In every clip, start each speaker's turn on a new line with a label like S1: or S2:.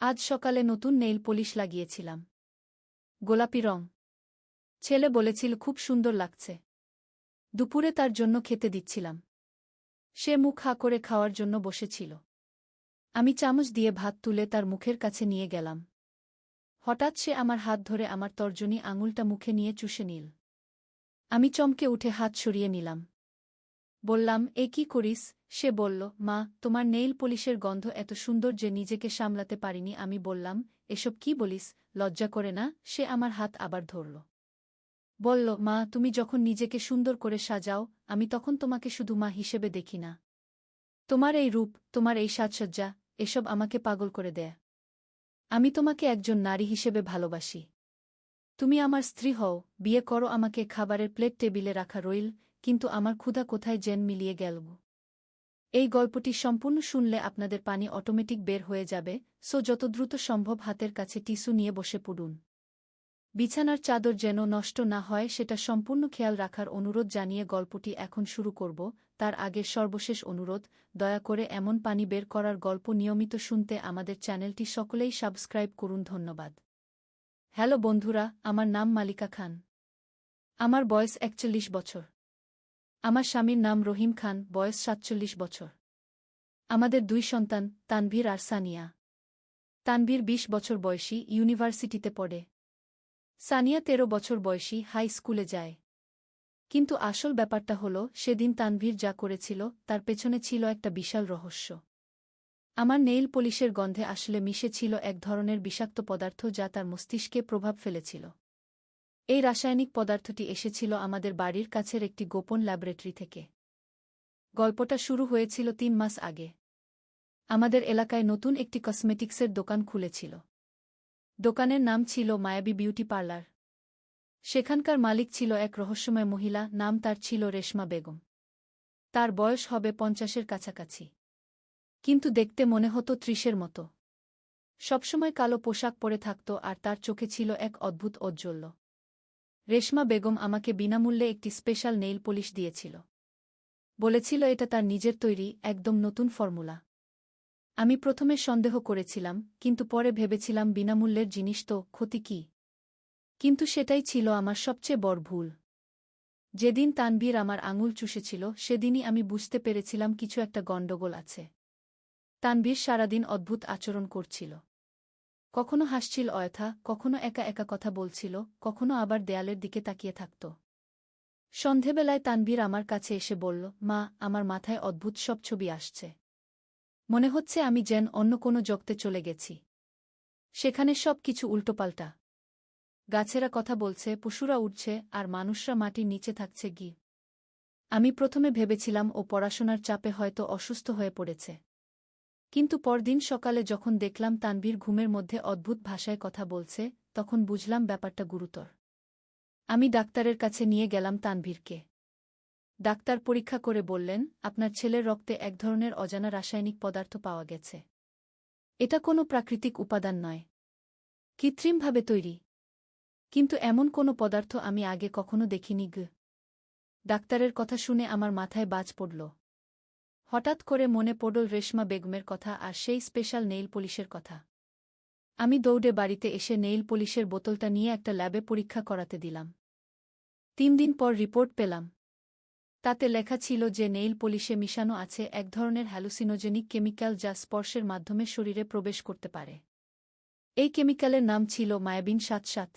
S1: আজ সকালে নতুন নেইল পলিশ লাগিয়েছিলাম। গোলাপি রং। ছেলে বলেছিল খুব সুন্দর লাগছে। দুপুরে তার জন্য খেতে দিচ্ছিলাম। সে মুখ হা করে খাওয়ার জন্য বসেছিল। আমি চামচ দিয়ে ভাত তুলে তার মুখের কাছে নিয়ে গেলাম। হঠাৎ সে আমার হাত ধরে আমার তর্জনী আঙুলটা মুখে নিয়ে চুষে নিল। আমি চমকে উঠে হাত সরিয়ে নিলাম। বললাম, এ কি করিস? সে বলল, মা, তোমার নেইল পলিশের গন্ধ এত সুন্দর যে নিজেকে সামলাতে পারিনি। আমি বললাম, এসব কি বলিস? লজ্জা করে না? সে আমার হাত আবার ধরল। বলল, মা, তুমি যখন নিজেকে সুন্দর করে সাজাও, আমি তখন তোমাকে শুধু মা হিসেবে দেখি না। তোমার এই রূপ, তোমার এই সাজসজ্জা, এসব আমাকে পাগল করে দেয়। আমি তোমাকে একজন নারী হিসেবে ভালোবাসি। তুমি আমার স্ত্রী হও, বিয়ে করো আমাকে। খাবারের প্লেট টেবিলে রাখা রইল, কিন্তু আমার ক্ষুধা কোথায় যেন মিলিয়ে গেল। এই গল্পটি সম্পূর্ণ শুনলে আপনাদের পানি অটোমেটিক বের হয়ে যাবে, সো যত দ্রুত সম্ভব হাতের কাছে টিস্যু নিয়ে বসে পড়ুন। বিছানার চাদর যেন নষ্ট না হয় সেটা সম্পূর্ণ খেয়াল রাখার অনুরোধ জানিয়ে গল্পটি এখন শুরু করব। তার আগে সর্বশেষ অনুরোধ, দয়া করে এমন পানি বের করার গল্প নিয়মিত শুনতে আমাদের চ্যানেলটি সকলেই সাবস্ক্রাইব করুন। ধন্যবাদ। হ্যালো বন্ধুরা, আমার নাম মালিকা খান। আমার বয়স ৪১ বছর। আমার স্বামীর নাম রহিম খান, বয়স ৪৭ বছর। আমাদের ২ সন্তান, তানভীর আর সানিয়া। তানভীর ২০ বছর বয়সী, ইউনিভার্সিটিতে পড়ে। সানিয়া ১৩ বছর বয়সী, হাই স্কুলে যায়। কিন্তু আসল ব্যাপারটা হল, সেদিন তানভীর যা করেছিল তার পেছনে ছিল একটা বিশাল রহস্য। আমার নেইল পলিশের গন্ধে আসলে মিশে ছিল এক ধরনের বিষাক্ত পদার্থ যা তার মস্তিষ্কে প্রভাব ফেলেছিল। এই রাসায়নিক পদার্থটি এসেছিল আমাদের বাড়ির কাছের একটি গোপন ল্যাবরেটরি থেকে। গল্পটা শুরু হয়েছিল ৩ মাস আগে। আমাদের এলাকায় নতুন একটি কসমেটিক্সের দোকান খুলেছিল। দোকানের নাম ছিল মায়াবী বিউটি পার্লার। সেখানকার মালিক ছিল এক রহস্যময় মহিলা, নাম তার ছিল রেশমা বেগম। তার বয়স হবে ৫০-এর কাছাকাছি। কিন্তু দেখতে মনে হতো ৩০-এর মতো। সবসময় কালো পোশাক পরে থাকত আর তার চোখে ছিল এক অদ্ভুত ঔজ্জ্বল্য। রেশমা বেগম আমাকে বিনামূল্যে একটি স্পেশাল নেইল পলিশ দিয়েছিল। বলেছিল এটা তার নিজের তৈরি, একদম নতুন ফর্মুলা। আমি প্রথমে সন্দেহ করেছিলাম, কিন্তু পরে ভেবেছিলাম বিনামূল্যের জিনিস তো ক্ষতি কি। কিন্তু সেটাই ছিল আমার সবচেয়ে বড় ভুল। যেদিন তানভীর আমার আঙুল চুষেছিল সেদিনই আমি বুঝতে পেরেছিলাম কিছু একটা গণ্ডগোল আছে। তানভীর সারাদিন অদ্ভুত আচরণ করছিল। কখনো হাসছিল অয়থা, কখনো একা একা কথা বলছিল, কখনো আবার দেয়ালের দিকে তাকিয়ে থাকত। সন্ধেবেলায় তানভীর আমার কাছে এসে বলল, মা, আমার মাথায় অদ্ভুত সব ছবি আসছে। মনে হচ্ছে আমি যেন অন্য কোনো জগতে চলে গেছি। সেখানে সব কিছু উল্টোপাল্টা। গাছেরা কথা বলছে, পশুরা উঠছে, আর মানুষরা মাটির নিচে থাকছে গি। আমি প্রথমে ভেবেছিলাম ও পড়াশোনার চাপে হয়তো অসুস্থ হয়ে পড়েছে। কিন্তু পরদিন সকালে যখন দেখলাম তানভীর ঘুমের মধ্যে অদ্ভুত ভাষায় কথা বলছে, তখন বুঝলাম ব্যাপারটা গুরুতর। আমি ডাক্তারের কাছে নিয়ে গেলাম তানভীরকে। ডাক্তার পরীক্ষা করে বললেন, আপনার ছেলের রক্তে এক ধরনের অজানা রাসায়নিক পদার্থ পাওয়া গেছে। এটা কোনো প্রাকৃতিক উপাদান নয়, কৃত্রিমভাবে তৈরি। কিন্তু এমন কোনো পদার্থ আমি আগে কখনো দেখিনি। ডাক্তারের কথা শুনে আমার মাথায় বাজ পড়ল। হঠাৎ করে মনে পড়ল রেশমা বেগমের কথা আর সেই স্পেশাল নেইল পলিশের কথা। আমি দৌড়ে বাড়িতে এসে নেইল পলিশের বোতলটা নিয়ে একটা ল্যাবে পরীক্ষা করাতে দিলাম। ৩ দিন পর রিপোর্ট পেলাম। তাতে লেখা ছিল যে নেইল পলিশে মিশানো আছে এক ধরনের হ্যালুসিনোজেনিক কেমিক্যাল যা স্পর্শের মাধ্যমে শরীরে প্রবেশ করতে পারে। এই কেমিক্যালের নাম ছিল মায়াবিন ৭৭।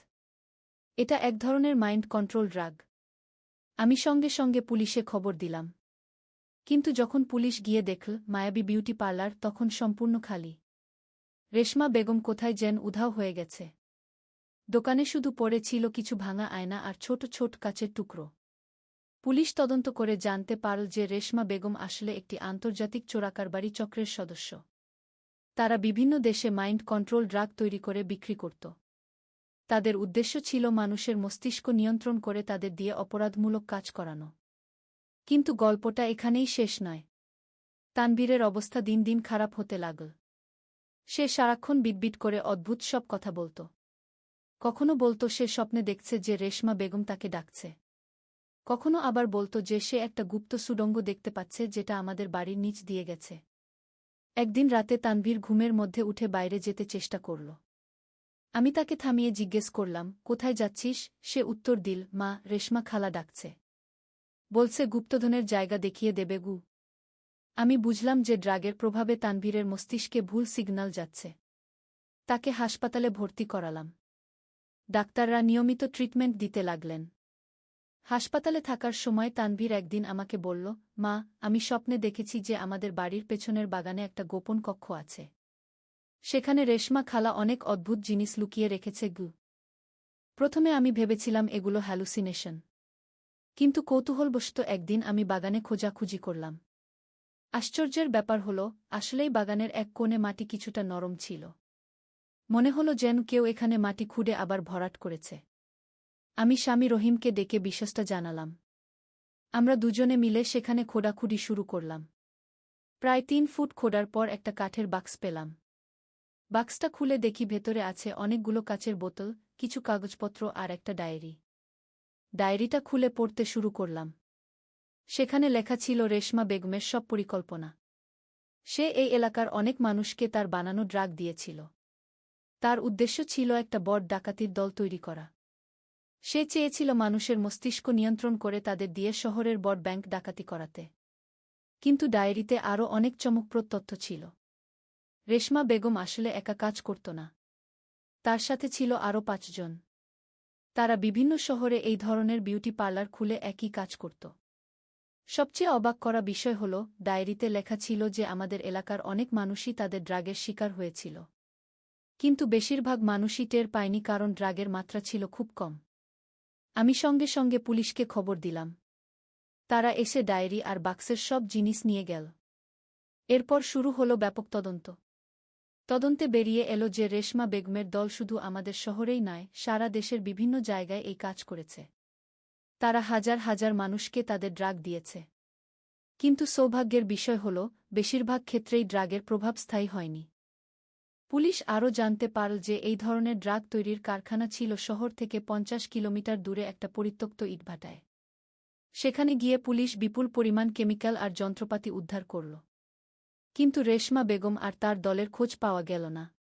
S1: এটা এক ধরনের মাইন্ড কন্ট্রোল ড্রাগ। আমি সঙ্গে সঙ্গে পুলিশে খবর দিলাম। কিন্তু যখন পুলিশ গিয়ে দেখল মায়াবী বিউটি পার্লার তখন সম্পূর্ণ খালি। রেশমা বেগম কোথায় যেন উধাও হয়ে গেছে। দোকানে শুধু পড়ে ছিল কিছু ভাঙা আয়না আর ছোট ছোট কাচের টুকরো। পুলিশ তদন্ত করে জানতে পারল যে রেশমা বেগম আসলে একটি আন্তর্জাতিক চোরাকারবারি চক্রের সদস্য। তারা বিভিন্ন দেশে মাইন্ড কন্ট্রোল ড্রাগ তৈরি করে বিক্রি করত। তাদের উদ্দেশ্য ছিল মানুষের মস্তিষ্ক নিয়ন্ত্রণ করে তাদের দিয়ে অপরাধমূলক কাজ করানো। কিন্তু গল্পটা এখানেই শেষ নয়। তানভীরের অবস্থা দিন দিন খারাপ হতে লাগল। সে সারাক্ষণ বিটবিট করে অদ্ভুত সব কথা বলত। কখনো বলত সে স্বপ্নে দেখছে যে রেশমা বেগম তাকে ডাকছে। কখনো আবার বলত যে সে একটা গুপ্ত সুড়ঙ্গ দেখতে পাচ্ছে যেটা আমাদের বাড়ির নিচ দিয়ে গেছে। একদিন রাতে তানভীর ঘুমের মধ্যে উঠে বাইরে যেতে চেষ্টা করল। আমি তাকে থামিয়ে জিজ্ঞেস করলাম, কোথায় যাচ্ছিস? সে উত্তর দিল, মা, রেশমা খালা ডাকছে। বলছে গুপ্তধনের জায়গা দেখিয়ে দেবে গু। আমি বুঝলাম যে ড্রাগের প্রভাবে তানভীরের মস্তিষ্কে ভুল সিগন্যাল যাচ্ছে। তাকে হাসপাতালে ভর্তি করালাম। ডাক্তাররা নিয়মিত ট্রিটমেন্ট দিতে লাগলেন। হাসপাতালে থাকার সময় তানভীর একদিন আমাকে বলল, মা, আমি স্বপ্নে দেখেছি যে আমাদের বাড়ির পেছনের বাগানে একটা গোপন কক্ষ আছে। সেখানে রেশমা খালা অনেক অদ্ভুত জিনিস লুকিয়ে রেখেছে গু। প্রথমে আমি ভেবেছিলাম এগুলো হ্যালুসিনেশন। কিন্তু কৌতূহলবশত একদিন আমি বাগানে খোঁজাখুঁজি করলাম। আশ্চর্যের ব্যাপার হল, আসলেই বাগানের এক কোণে মাটি কিছুটা নরম ছিল। মনে হলো যেন কেউ এখানে মাটি খুঁড়ে আবার ভরাট করেছে। আমি স্বামী রহিমকে ডেকে বিষয়টা জানালাম। আমরা দুজনে মিলে সেখানে খোঁড়াখুঁড়ি শুরু করলাম। প্রায় ৩ ফুট খোঁড়ার পর একটা কাঠের বাক্স পেলাম। বাক্সটা খুলে দেখি ভেতরে আছে অনেকগুলো কাচের বোতল, কিছু কাগজপত্র আর একটা ডায়েরি। ডায়েরিটা খুলে পড়তে শুরু করলাম। সেখানে লেখা ছিল রেশমা বেগমের সব পরিকল্পনা। সে এই এলাকার অনেক মানুষকে তার বানানো ড্রাগ দিয়েছিল। তার উদ্দেশ্য ছিল একটা বড় ডাকাতির দল তৈরি করা। সে চেয়েছিল মানুষের মস্তিষ্ক নিয়ন্ত্রণ করে তাদের দিয়ে শহরের বড় ব্যাংক ডাকাতি করাতে। কিন্তু ডায়েরিতে আরও অনেক চমকপ্রদ তথ্য ছিল। রেশমা বেগম আসলে একা কাজ করত না। তার সাথে ছিল আরও ৫ জন। তারা বিভিন্ন শহরে এই ধরনের বিউটি পার্লার খুলে একই কাজ করত। সবচেয়ে অবাক করা বিষয় হল, ডায়েরিতে লেখা ছিল যে আমাদের এলাকার অনেক মানুষই তাদের ড্রাগের শিকার হয়েছিল। কিন্তু বেশিরভাগ মানুষই টের পায়নি, কারণ ড্রাগের মাত্রা ছিল খুব কম। আমি সঙ্গে সঙ্গে পুলিশকে খবর দিলাম। তারা এসে ডায়েরি আর বাক্সের সব জিনিস নিয়ে গেল। এরপর শুরু হলো ব্যাপক তদন্ত। তদন্তে বেরিয়ে এলো যে রেশমা বেগমের দল শুধু আমাদের শহরেই নয়, সারা দেশের বিভিন্ন জায়গায় এই কাজ করেছে। তারা হাজার হাজার মানুষকে তাদের ড্রাগ দিয়েছে। কিন্তু সৌভাগ্যের বিষয় হল, বেশিরভাগ ক্ষেত্রেই ড্রাগের প্রভাব স্থায়ী হয়নি। পুলিশ আরও জানতে পারল যে এই ধরনের ড্রাগ তৈরির কারখানা ছিল শহর থেকে ৫০ কিলোমিটার দূরে একটা পরিত্যক্ত ইটভাটায়। সেখানে গিয়ে পুলিশ বিপুল পরিমাণ কেমিক্যাল আর যন্ত্রপাতি উদ্ধার করল। কিন্তু রেশমা বেগম আর তার দলের খোঁজ পাওয়া গেল না।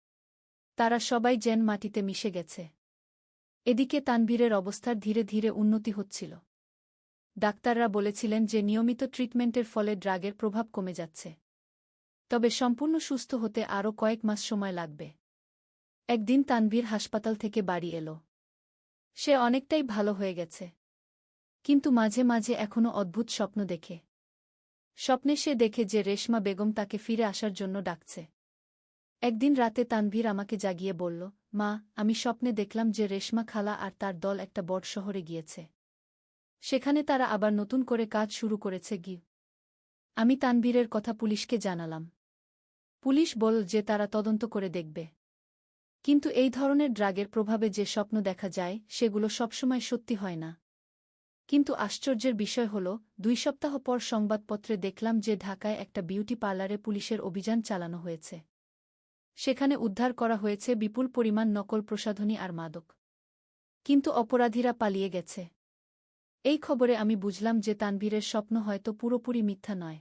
S1: তারা সবাই যেন মাটিতে মিশে গেছে। এদিকে তানভীরের অবস্থার ধীরে ধীরে উন্নতি হচ্ছিল। ডাক্তাররা বলেছিলেন যে নিয়মিত ট্রিটমেন্টের ফলে ড্রাগের প্রভাব কমে যাচ্ছে। তবে সম্পূর্ণ সুস্থ হতে আরও কয়েক মাস সময় লাগবে। একদিন তানভীর হাসপাতাল থেকে বাড়ি এলো। সে অনেকটাই ভালো হয়ে গেছে। কিন্তু মাঝে মাঝে এখনও অদ্ভুত স্বপ্ন দেখে। স্বপ্নে সে দেখে যে রেশমা বেগম তাকে ফিরে আসার জন্য ডাকছে। একদিন রাতে তানভীর আমাকে জাগিয়ে বলল, মা, আমি স্বপ্নে দেখলাম যে রেশমা খালা আর তার দল একটা বড় শহরে গিয়েছে। সেখানে তারা আবার নতুন করে কাজ শুরু করেছে গি। আমি তানভীরের কথা পুলিশকে জানালাম। পুলিশ বলল যে তারা তদন্ত করে দেখবে। কিন্তু এই ধরনের ড্রাগের প্রভাবে যে স্বপ্ন দেখা যায়, সেগুলো সবসময় সত্যি হয় না। কিন্তু আশ্চর্যের বিষয় হল, ২ সপ্তাহ পর সংবাদপত্রে দেখলাম যে ঢাকায় একটা বিউটি পার্লারে পুলিশের অভিযান চালানো হয়েছে। সেখানে উদ্ধার করা হয়েছে বিপুল পরিমাণ নকল প্রসাধনী আর মাদক। কিন্তু অপরাধীরা পালিয়ে গেছে। এই খবরে আমি বুঝলাম যে তানভীরের স্বপ্ন হয়তো পুরোপুরি মিথ্যা নয়।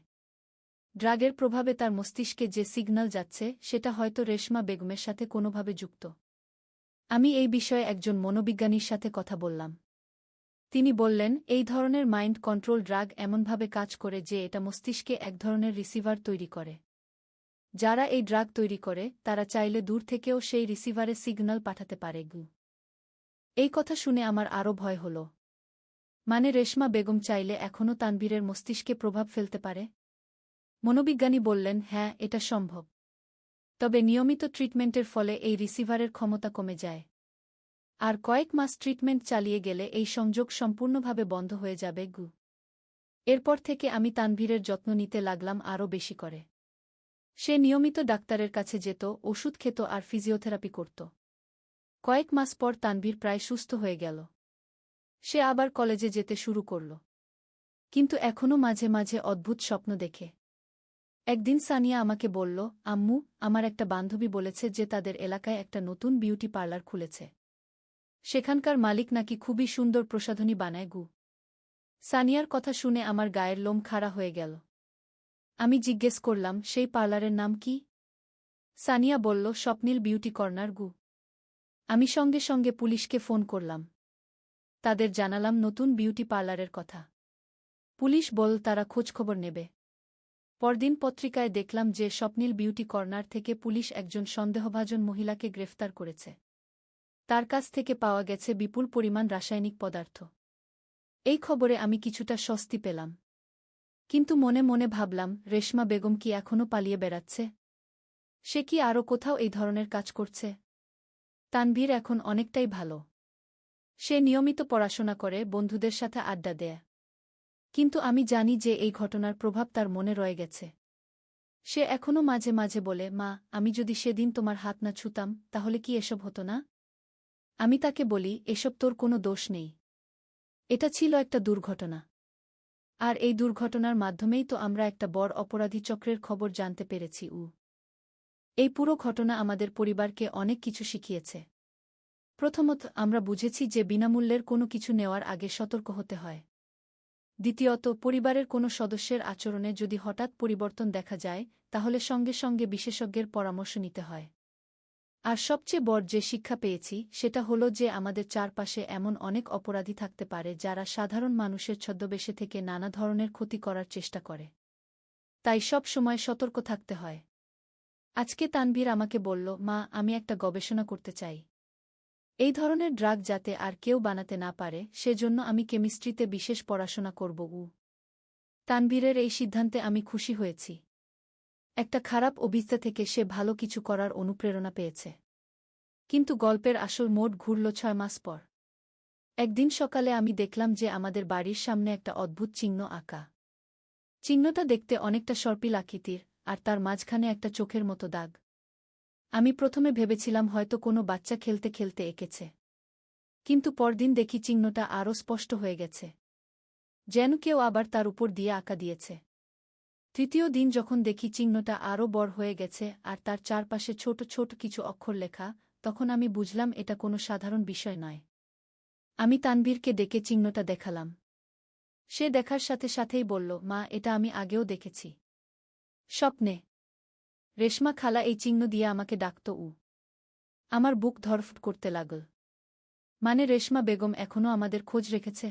S1: ড্রাগের প্রভাবে তার মস্তিষ্কে যে সিগন্যাল যাচ্ছে, সেটা হয়তো রেশমা বেগমের সাথে কোনোভাবে যুক্ত। আমি এই বিষয়ে একজন মনোবিজ্ঞানীর সাথে কথা বললাম। তিনি বললেন, এই ধরনের মাইন্ড কন্ট্রোল ড্রাগ এমনভাবে কাজ করে যে এটা মস্তিষ্কে এক ধরনের রিসিভার তৈরি করে। যারা এই ড্রাগ তৈরি করে, তারা চাইলে দূর থেকেও সেই রিসিভারে সিগন্যাল পাঠাতে পারে গু। এই কথা শুনে আমার আরও ভয় হল। মানে রেশমা বেগম চাইলে এখনও তানভীরের মস্তিষ্কে প্রভাব ফেলতে পারে? মনোবিজ্ঞানী বললেন, হ্যাঁ, এটা সম্ভব। তবে নিয়মিত ট্রিটমেন্টের ফলে এই রিসিভারের ক্ষমতা কমে যায়। আর কয়েক মাস ট্রিটমেন্ট চালিয়ে গেলে এই সংযোগ সম্পূর্ণভাবে বন্ধ হয়ে যাবে গু। এরপর থেকে আমি তানভীরের যত্ন নিতে লাগলাম আরও বেশি করে। সে নিয়মিত ডাক্তারের কাছে যেত, ওষুধ খেত আর ফিজিওথেরাপি করত। কয়েক মাস পর তানভীর প্রায় সুস্থ হয়ে গেল। সে আবার কলেজে যেতে শুরু করল। কিন্তু এখনও মাঝে মাঝে অদ্ভুত স্বপ্ন দেখে। একদিন সানিয়া আমাকে বলল, আম্মু, আমার একটা বান্ধবী বলেছে যে তাদের এলাকায় একটা নতুন বিউটি পার্লার খুলেছে। সেখানকার মালিক নাকি খুবই সুন্দর প্রসাধনী বানায় গু। সানিয়ার কথা শুনে আমার গায়ের লোম খাড়া হয়ে গেল। আমি জিজ্ঞেস করলাম, সেই পার্লারের নাম কি? সানিয়া বলল, স্বপ্নিল বিউটি কর্নার গু। আমি সঙ্গে সঙ্গে পুলিশকে ফোন করলাম। তাদের জানালাম নতুন বিউটি পার্লারের কথা। পুলিশ বলল তারা খোঁজখবর নেবে। পরদিন পত্রিকায় দেখলাম যে স্বপ্নিল বিউটি কর্নার থেকে পুলিশ একজন সন্দেহভাজন মহিলাকে গ্রেফতার করেছে। তার কাছ থেকে পাওয়া গেছে বিপুল পরিমাণ রাসায়নিক পদার্থ। এই খবরে আমি কিছুটা স্বস্তি পেলাম। কিন্তু মনে মনে ভাবলাম, রেশমা বেগম কি এখনও পালিয়ে বেড়াচ্ছে? সে কি আরও কোথাও এই ধরনের কাজ করছে? তানভীর এখন অনেকটাই ভালো। সে নিয়মিত পড়াশোনা করে, বন্ধুদের সাথে আড্ডা দেয়। কিন্তু আমি জানি যে এই ঘটনার প্রভাব তার মনে রয়ে গেছে। সে এখনও মাঝে মাঝে বলে, মা, আমি যদি সেদিন তোমার হাত না ছুতাম তাহলে কি এসব হতো না? আমি তাকে বলি, এসব তোর কোনো দোষ নেই। এটা ছিল একটা দুর্ঘটনা। আর এই দুর্ঘটনার মাধ্যমেই তো আমরা একটা বড় অপরাধী চক্রের খবর জানতে পেরেছি। এই পুরো ঘটনা আমাদের পরিবারকে অনেক কিছু শিখিয়েছে। প্রথমত, আমরা বুঝেছি যে বিনামূল্যের কোনো কিছু নেওয়ার আগে সতর্ক হতে হয়। দ্বিতীয়ত, পরিবারের কোনো সদস্যের আচরণে যদি হঠাৎ পরিবর্তন দেখা যায়, তাহলে সঙ্গে সঙ্গে বিশেষজ্ঞের পরামর্শ নিতে হয়। আর সবচেয়ে বড় যে শিক্ষা পেয়েছি সেটা হলো যে আমাদের চারপাশে এমন অনেক অপরাধী থাকতে পারে যারা সাধারণ মানুষের ছদ্মবেশে থেকে নানা ধরনের ক্ষতি করার চেষ্টা করে। তাই সব সময় সতর্ক থাকতে হয়। আজকে তানভীর আমাকে বলল, মা, আমি একটা গবেষণা করতে চাই। এই ধরনের ড্রাগ যাতে আর কেউ বানাতে না পারে সেজন্য আমি কেমিস্ট্রিতে বিশেষ পড়াশোনা করব। তানভীরের এই সিদ্ধান্তে আমি খুশি হয়েছি। একটা খারাপ অভিজ্ঞতা থেকে সে ভালো কিছু করার অনুপ্রেরণা পেয়েছে। কিন্তু গল্পের আসল মোড় ঘুরল 6 মাস পর। একদিন সকালে আমি দেখলাম যে আমাদের বাড়ির সামনে একটা অদ্ভুত চিহ্ন আঁকা। চিহ্নটা দেখতে অনেকটা সর্পিল আকৃতির, আর তার মাঝখানে একটা চোখের মতো দাগ। আমি প্রথমে ভেবেছিলাম হয়তো কোনো বাচ্চা খেলতে খেলতে এঁকেছে। কিন্তু পরদিন দেখি চিহ্নটা আরও স্পষ্ট হয়ে গেছে, যেন কেউ আবার তার উপর দিয়ে আঁকা দিয়েছে। তৃতীয় দিন যখন দেখি চিহ্নটা আরও বড় হয়ে গেছে আর তার চারপাশে ছোট ছোট কিছু অক্ষর লেখা, তখন আমি বুঝলাম এটা কোনো সাধারণ বিষয় নয়। আমি তানভীরকে ডেকে চিহ্নটা দেখালাম। সে দেখার সাথে সাথেই বলল, মা, এটা আমি আগেও দেখেছি। স্বপ্নে। রেশমা খালা এই চিহ্ন দিয়ে আমাকে ডাকত। আমার বুক ধড়ফড় করতে লাগল। মানে রেশমা বেগম এখনও আমাদের খোঁজ রেখেছে?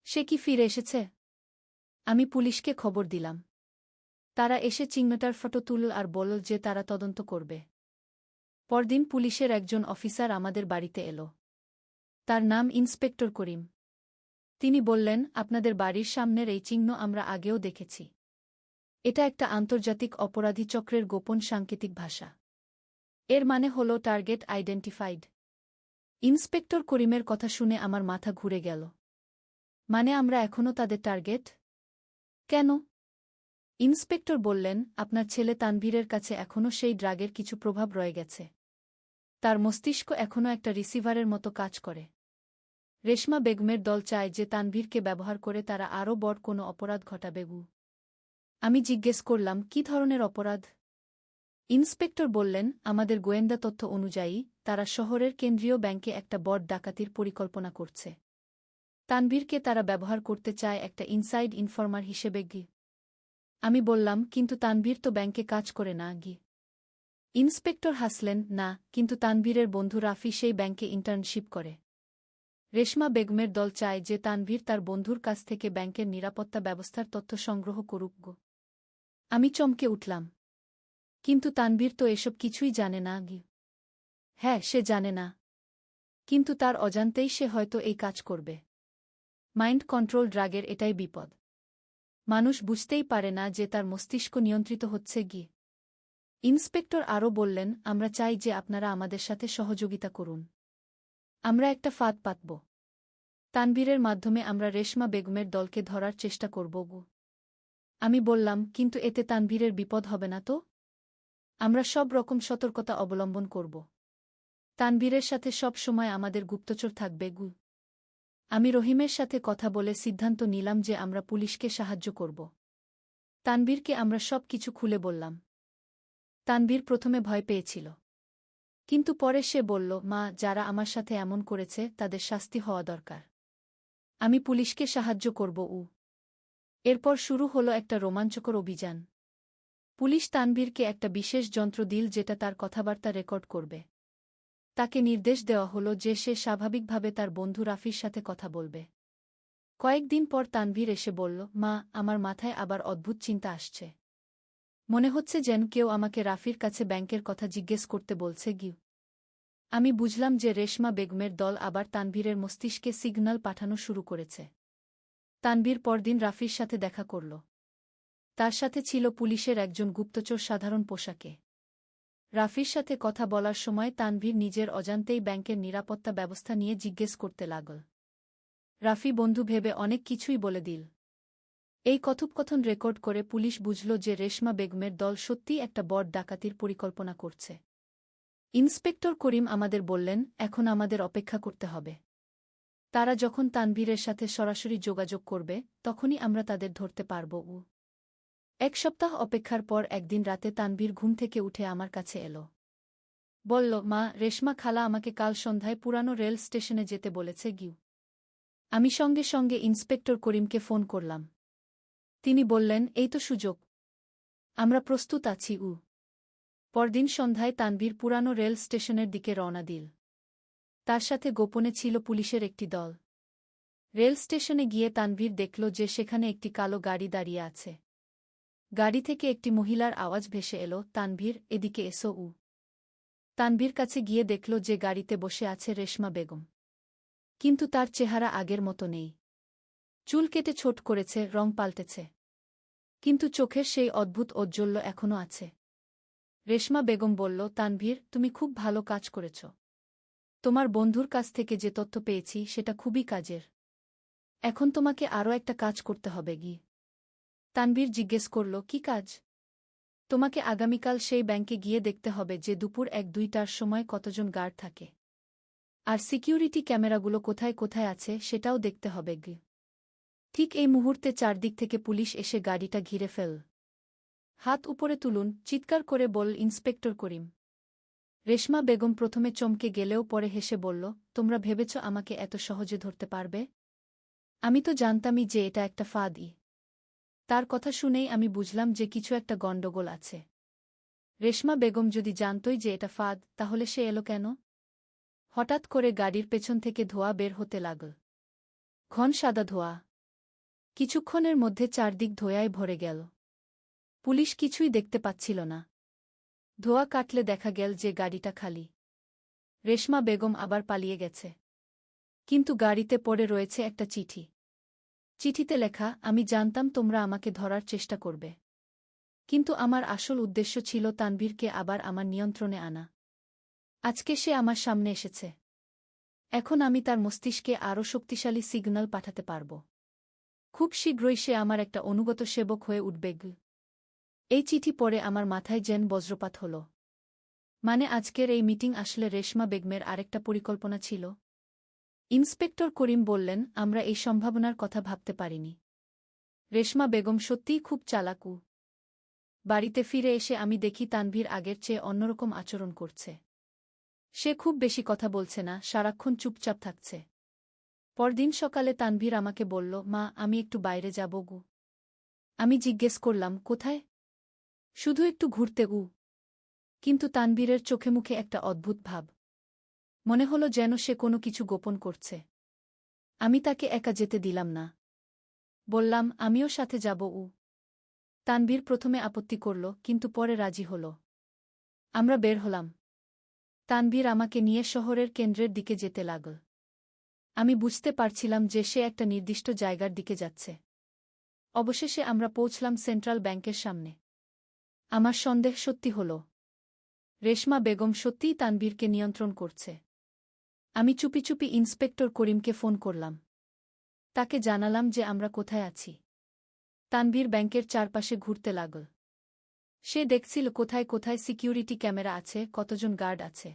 S1: সে কি ফিরে এসেছে? আমি পুলিশকে খবর দিলাম। তারা এসে চিহ্নটার ফটো তুলল আর বলল যে তারা তদন্ত করবে। পরদিন পুলিশের একজন অফিসার আমাদের বাড়িতে এলো। তার নাম ইন্সপেক্টর করিম। তিনি বললেন, আপনাদের বাড়ির সামনের এই চিহ্ন আমরা আগেও দেখেছি। এটা একটা আন্তর্জাতিক অপরাধী চক্রের গোপন সাংকেতিক ভাষা। এর মানে হল টার্গেট আইডেন্টিফাইড। ইন্সপেক্টর করিমের কথা শুনে আমার মাথা ঘুরে গেল। মানে আমরা এখনও তাদের টার্গেট? কেন? ইন্সপেক্টর বললেন, আপনার ছেলে তানভীরের কাছে এখনও সেই ড্রাগের কিছু প্রভাব রয়ে গেছে। তার মস্তিষ্ক এখনও একটা রিসিভারের মতো কাজ করে। রেশমা বেগমের দল চায় যে তানভীরকে ব্যবহার করে তারা আরও বড় কোনো অপরাধ ঘটাবে। আমি জিজ্ঞেস করলাম, কী ধরনের অপরাধ? ইন্সপেক্টর বললেন, আমাদের গোয়েন্দা তথ্য অনুযায়ী তারা শহরের কেন্দ্রীয় ব্যাংকে একটা বড় ডাকাতির পরিকল্পনা করছে। তানভীরকে তারা ব্যবহার করতে চায় একটা ইনসাইড ইনফরমার হিসেবে। আমি বললাম, কিন্তু তানভীর তো ব্যাংকে কাজ করে না। ইন্সপেক্টর হাসলেন, না, কিন্তু তানভীরের বন্ধু রাফি সেই ব্যাংকে ইন্টার্নশিপ করে। রেশমা বেগমের দল চায় যে তানভীর তার বন্ধুর কাছ থেকে ব্যাংকের নিরাপত্তা ব্যবস্থার তথ্য সংগ্রহ করুক। আমি চমকে উঠলাম। কিন্তু তানভীর তো এসব কিছুই জানে না। হ্যাঁ, সে জানে না। কিন্তু তার অজান্তেই সে হয়তো এই কাজ করবে। মাইন্ড কন্ট্রোল ড্রাগের এটাই বিপদ। মানুষ বুঝতেই পারে না যে তার মস্তিষ্ক নিয়ন্ত্রিত হচ্ছে। ইন্সপেক্টর আরও বললেন, আমরা চাই যে আপনারা আমাদের সাথে সহযোগিতা করুন। আমরা একটা ফাঁদ পাতব। তানভীরের মাধ্যমে আমরা রেশমা বেগমের দলকে ধরার চেষ্টা করব। আমি বললাম, কিন্তু এতে তানভীরের বিপদ হবে না তো? আমরা সব রকম সতর্কতা অবলম্বন করব। তানভীরের সাথে সব সময় আমাদের গুপ্তচর থাকবে। আমি রহিমের সাথে কথা বলে সিদ্ধান্ত নিলাম যে আমরা পুলিশকে সাহায্য করব। তানভীরকে আমরা সব কিছু খুলে বললাম। তানভীর প্রথমে ভয় পেয়েছিল। কিন্তু পরে সে বলল, মা, যারা আমার সাথে এমন করেছে তাদের শাস্তি হওয়া দরকার। আমি পুলিশকে সাহায্য করব। এরপর শুরু হলো একটা রোমাঞ্চকর অভিযান। পুলিশ তানভীরকে একটা বিশেষ যন্ত্র দিল যেটা তার কথাবার্তা রেকর্ড করবে। তাকে নির্দেশ দেওয়া হলো যে সে স্বাভাবিকভাবে তার বন্ধু রাফির সাথে কথা বলবে। কয়েকদিন পর তানভীর এসে বলল, মা, আমার মাথায় আবার অদ্ভুত চিন্তা আসছে। মনে হচ্ছে যেন কেউ আমাকে রাফির কাছে ব্যাংকের কথা জিজ্ঞেস করতে বলছে। আমি বুঝলাম যে রেশমা বেগমের দল আবার তানভীরের মস্তিষ্কে সিগন্যাল পাঠানো শুরু করেছে। তানভীর পরদিন রাফির সাথে দেখা করল। তার সাথে ছিল পুলিশের একজন গুপ্তচর সাধারণ পোশাকে। রাফির সাথে কথা বলার সময় তানভীর নিজের অজান্তেই ব্যাংকের নিরাপত্তা ব্যবস্থা নিয়ে জিজ্ঞেস করতে লাগল। রাফি বন্ধু ভেবে অনেক কিছুই বলে দিল। এই কথোপকথন রেকর্ড করে পুলিশ বুঝল যে রেশমা বেগমের দল সত্যিই একটা বড় ডাকাতির পরিকল্পনা করছে। ইন্সপেক্টর করিম আমাদের বললেন, এখন আমাদের অপেক্ষা করতে হবে। তারা যখন তানভীরের সাথে সরাসরি যোগাযোগ করবে তখনই আমরা তাদের ধরতে পারব। এক সপ্তাহ অপেক্ষার পর একদিন রাতে তানভীর ঘুম থেকে উঠে আমার কাছে এলো। বলল, মা, রেশমা খালা আমাকে কাল সন্ধ্যায় পুরানো রেল স্টেশনে যেতে বলেছে। আমি সঙ্গে সঙ্গে ইন্সপেক্টর করিমকে ফোন করলাম। তিনি বললেন, এই তো সুযোগ, আমরা প্রস্তুত আছি। পরদিন সন্ধ্যায় তানভীর পুরানো রেল স্টেশনের দিকে রওনা দিল। তার সাথে গোপনে ছিল পুলিশের একটি দল। রেল স্টেশনে গিয়ে তানভীর দেখল যে সেখানে একটি কালো গাড়ি দাঁড়িয়ে আছে। গাড়ি থেকে একটি মহিলার আওয়াজ ভেসে এলো, তানভীর, এদিকে এসো। তানভীর কাছে গিয়ে দেখল যে গাড়িতে বসে আছে রেশমা বেগম। কিন্তু তার চেহারা আগের মতো নেই। চুল কেটে ছোট করেছে, রং পাল্টেছে। কিন্তু চোখের সেই অদ্ভুত ঔজ্জ্বল্য এখনও আছে। রেশমা বেগম বলল, তানভীর, তুমি খুব ভালো কাজ করেছ। তোমার বন্ধুর কাছ থেকে যে তথ্য পেয়েছি সেটা খুবই কাজের। এখন তোমাকে আরও একটা কাজ করতে হবে। তানভীর জিজ্ঞেস করল, কি কাজ? তোমাকে আগামীকাল সেই ব্যাংকে গিয়ে দেখতে হবে যে দুপুর 1-2টার সময় কতজন গার্ড থাকে। আর সিকিউরিটি ক্যামেরাগুলো কোথায় কোথায় আছে সেটাও দেখতে হবে। ঠিক এই মুহূর্তে চারদিক থেকে পুলিশ এসে গাড়িটা ঘিরে ফেল। হাত উপরে তুলুন, চিৎকার করে বল ইন্সপেক্টর করিম। রেশমা বেগম প্রথমে চমকে গেলেও পরে হেসে বলল, তোমরা ভেবেছ আমাকে এত সহজে ধরতে পারবে? আমি তো জানতামই যে এটা একটা ফাঁদ। তার কথা শুনেই আমি বুঝলাম যে কিছু একটা গণ্ডগোল আছে। রেশমা বেগম যদি জানতই যে এটা ফাঁদ, তাহলে সে এলো কেন? হঠাৎ করে গাড়ির পেছন থেকে ধোঁয়া বের হতে লাগল। ঘন সাদা ধোঁয়া। কিছুক্ষণের মধ্যে চারদিক ধোঁয়ায় ভরে গেল। পুলিশ কিছুই দেখতে পাচ্ছিল না। ধোঁয়া কাটলে দেখা গেল যে গাড়িটা খালি। রেশমা বেগম আবার পালিয়ে গেছে। কিন্তু গাড়িতে পড়ে রয়েছে একটা চিঠি। চিঠিতে লেখা, আমি জানতাম তোমরা আমাকে ধরার চেষ্টা করবে। কিন্তু আমার আসল উদ্দেশ্য ছিল তানভীরকে আবার আমার নিয়ন্ত্রণে আনা। আজকে সে আমার সামনে এসেছে। এখন আমি তার মস্তিষ্কে আরও শক্তিশালী সিগন্যাল পাঠাতে পারব। খুব শীঘ্রই সে আমার একটা অনুগত সেবক হয়ে উঠবে। এই চিঠি পড়ে আমার মাথায় যেন বজ্রপাত হল। মানে আজকের এই মিটিং আসলে রেশমা বেগমের আরেকটা পরিকল্পনা ছিল। ইন্সপেক্টর করিম বললেন, আমরা এই সম্ভাবনার কথা ভাবতে পারিনি। রেশমা বেগম সত্যিই খুব চালাকু। বাড়িতে ফিরে এসে আমি দেখি তানভীর আগের চেয়ে অন্যরকম আচরণ করছে। সে খুব বেশি কথা বলছে না, সারাক্ষণ চুপচাপ থাকছে। পরদিন সকালে তানভীর আমাকে বলল, মা, আমি একটু বাইরে যাব। আমি জিজ্ঞেস করলাম, কোথায়? শুধু একটু ঘুরতে। কিন্তু তানভীরের চোখে মুখে একটা অদ্ভুত ভাব। মনে হলো যেন সে কোনো কিছু গোপন করছে। আমি তাকে একা যেতে দিলাম না। বললাম, আমিও সাথে যাব। তানভীর প্রথমে আপত্তি করল, কিন্তু পরে রাজি হল। আমরা বের হলাম। তানভীর আমাকে নিয়ে শহরের কেন্দ্রের দিকে যেতে লাগল। আমি বুঝতে পারছিলাম যে সে একটা নির্দিষ্ট জায়গার দিকে যাচ্ছে। অবশেষে আমরা পৌঁছলাম সেন্ট্রাল ব্যাংকের সামনে। আমার সন্দেহ সত্যি হল। রেশমা বেগম সত্যিই তানভীরকে নিয়ন্ত্রণ করছে। আমি চুপি চুপি ইন্সপেক্টর করিমকে ফোন করলাম। তাকে জানালাম যে আমরা কোথায় আছি। তানভীর ব্যাংকের চারপাশে ঘুরতে লাগল। সে দেখছিল কোথায় কোথায় সিকিউরিটি ক্যামেরা আছে, কতজন গার্ড আছে।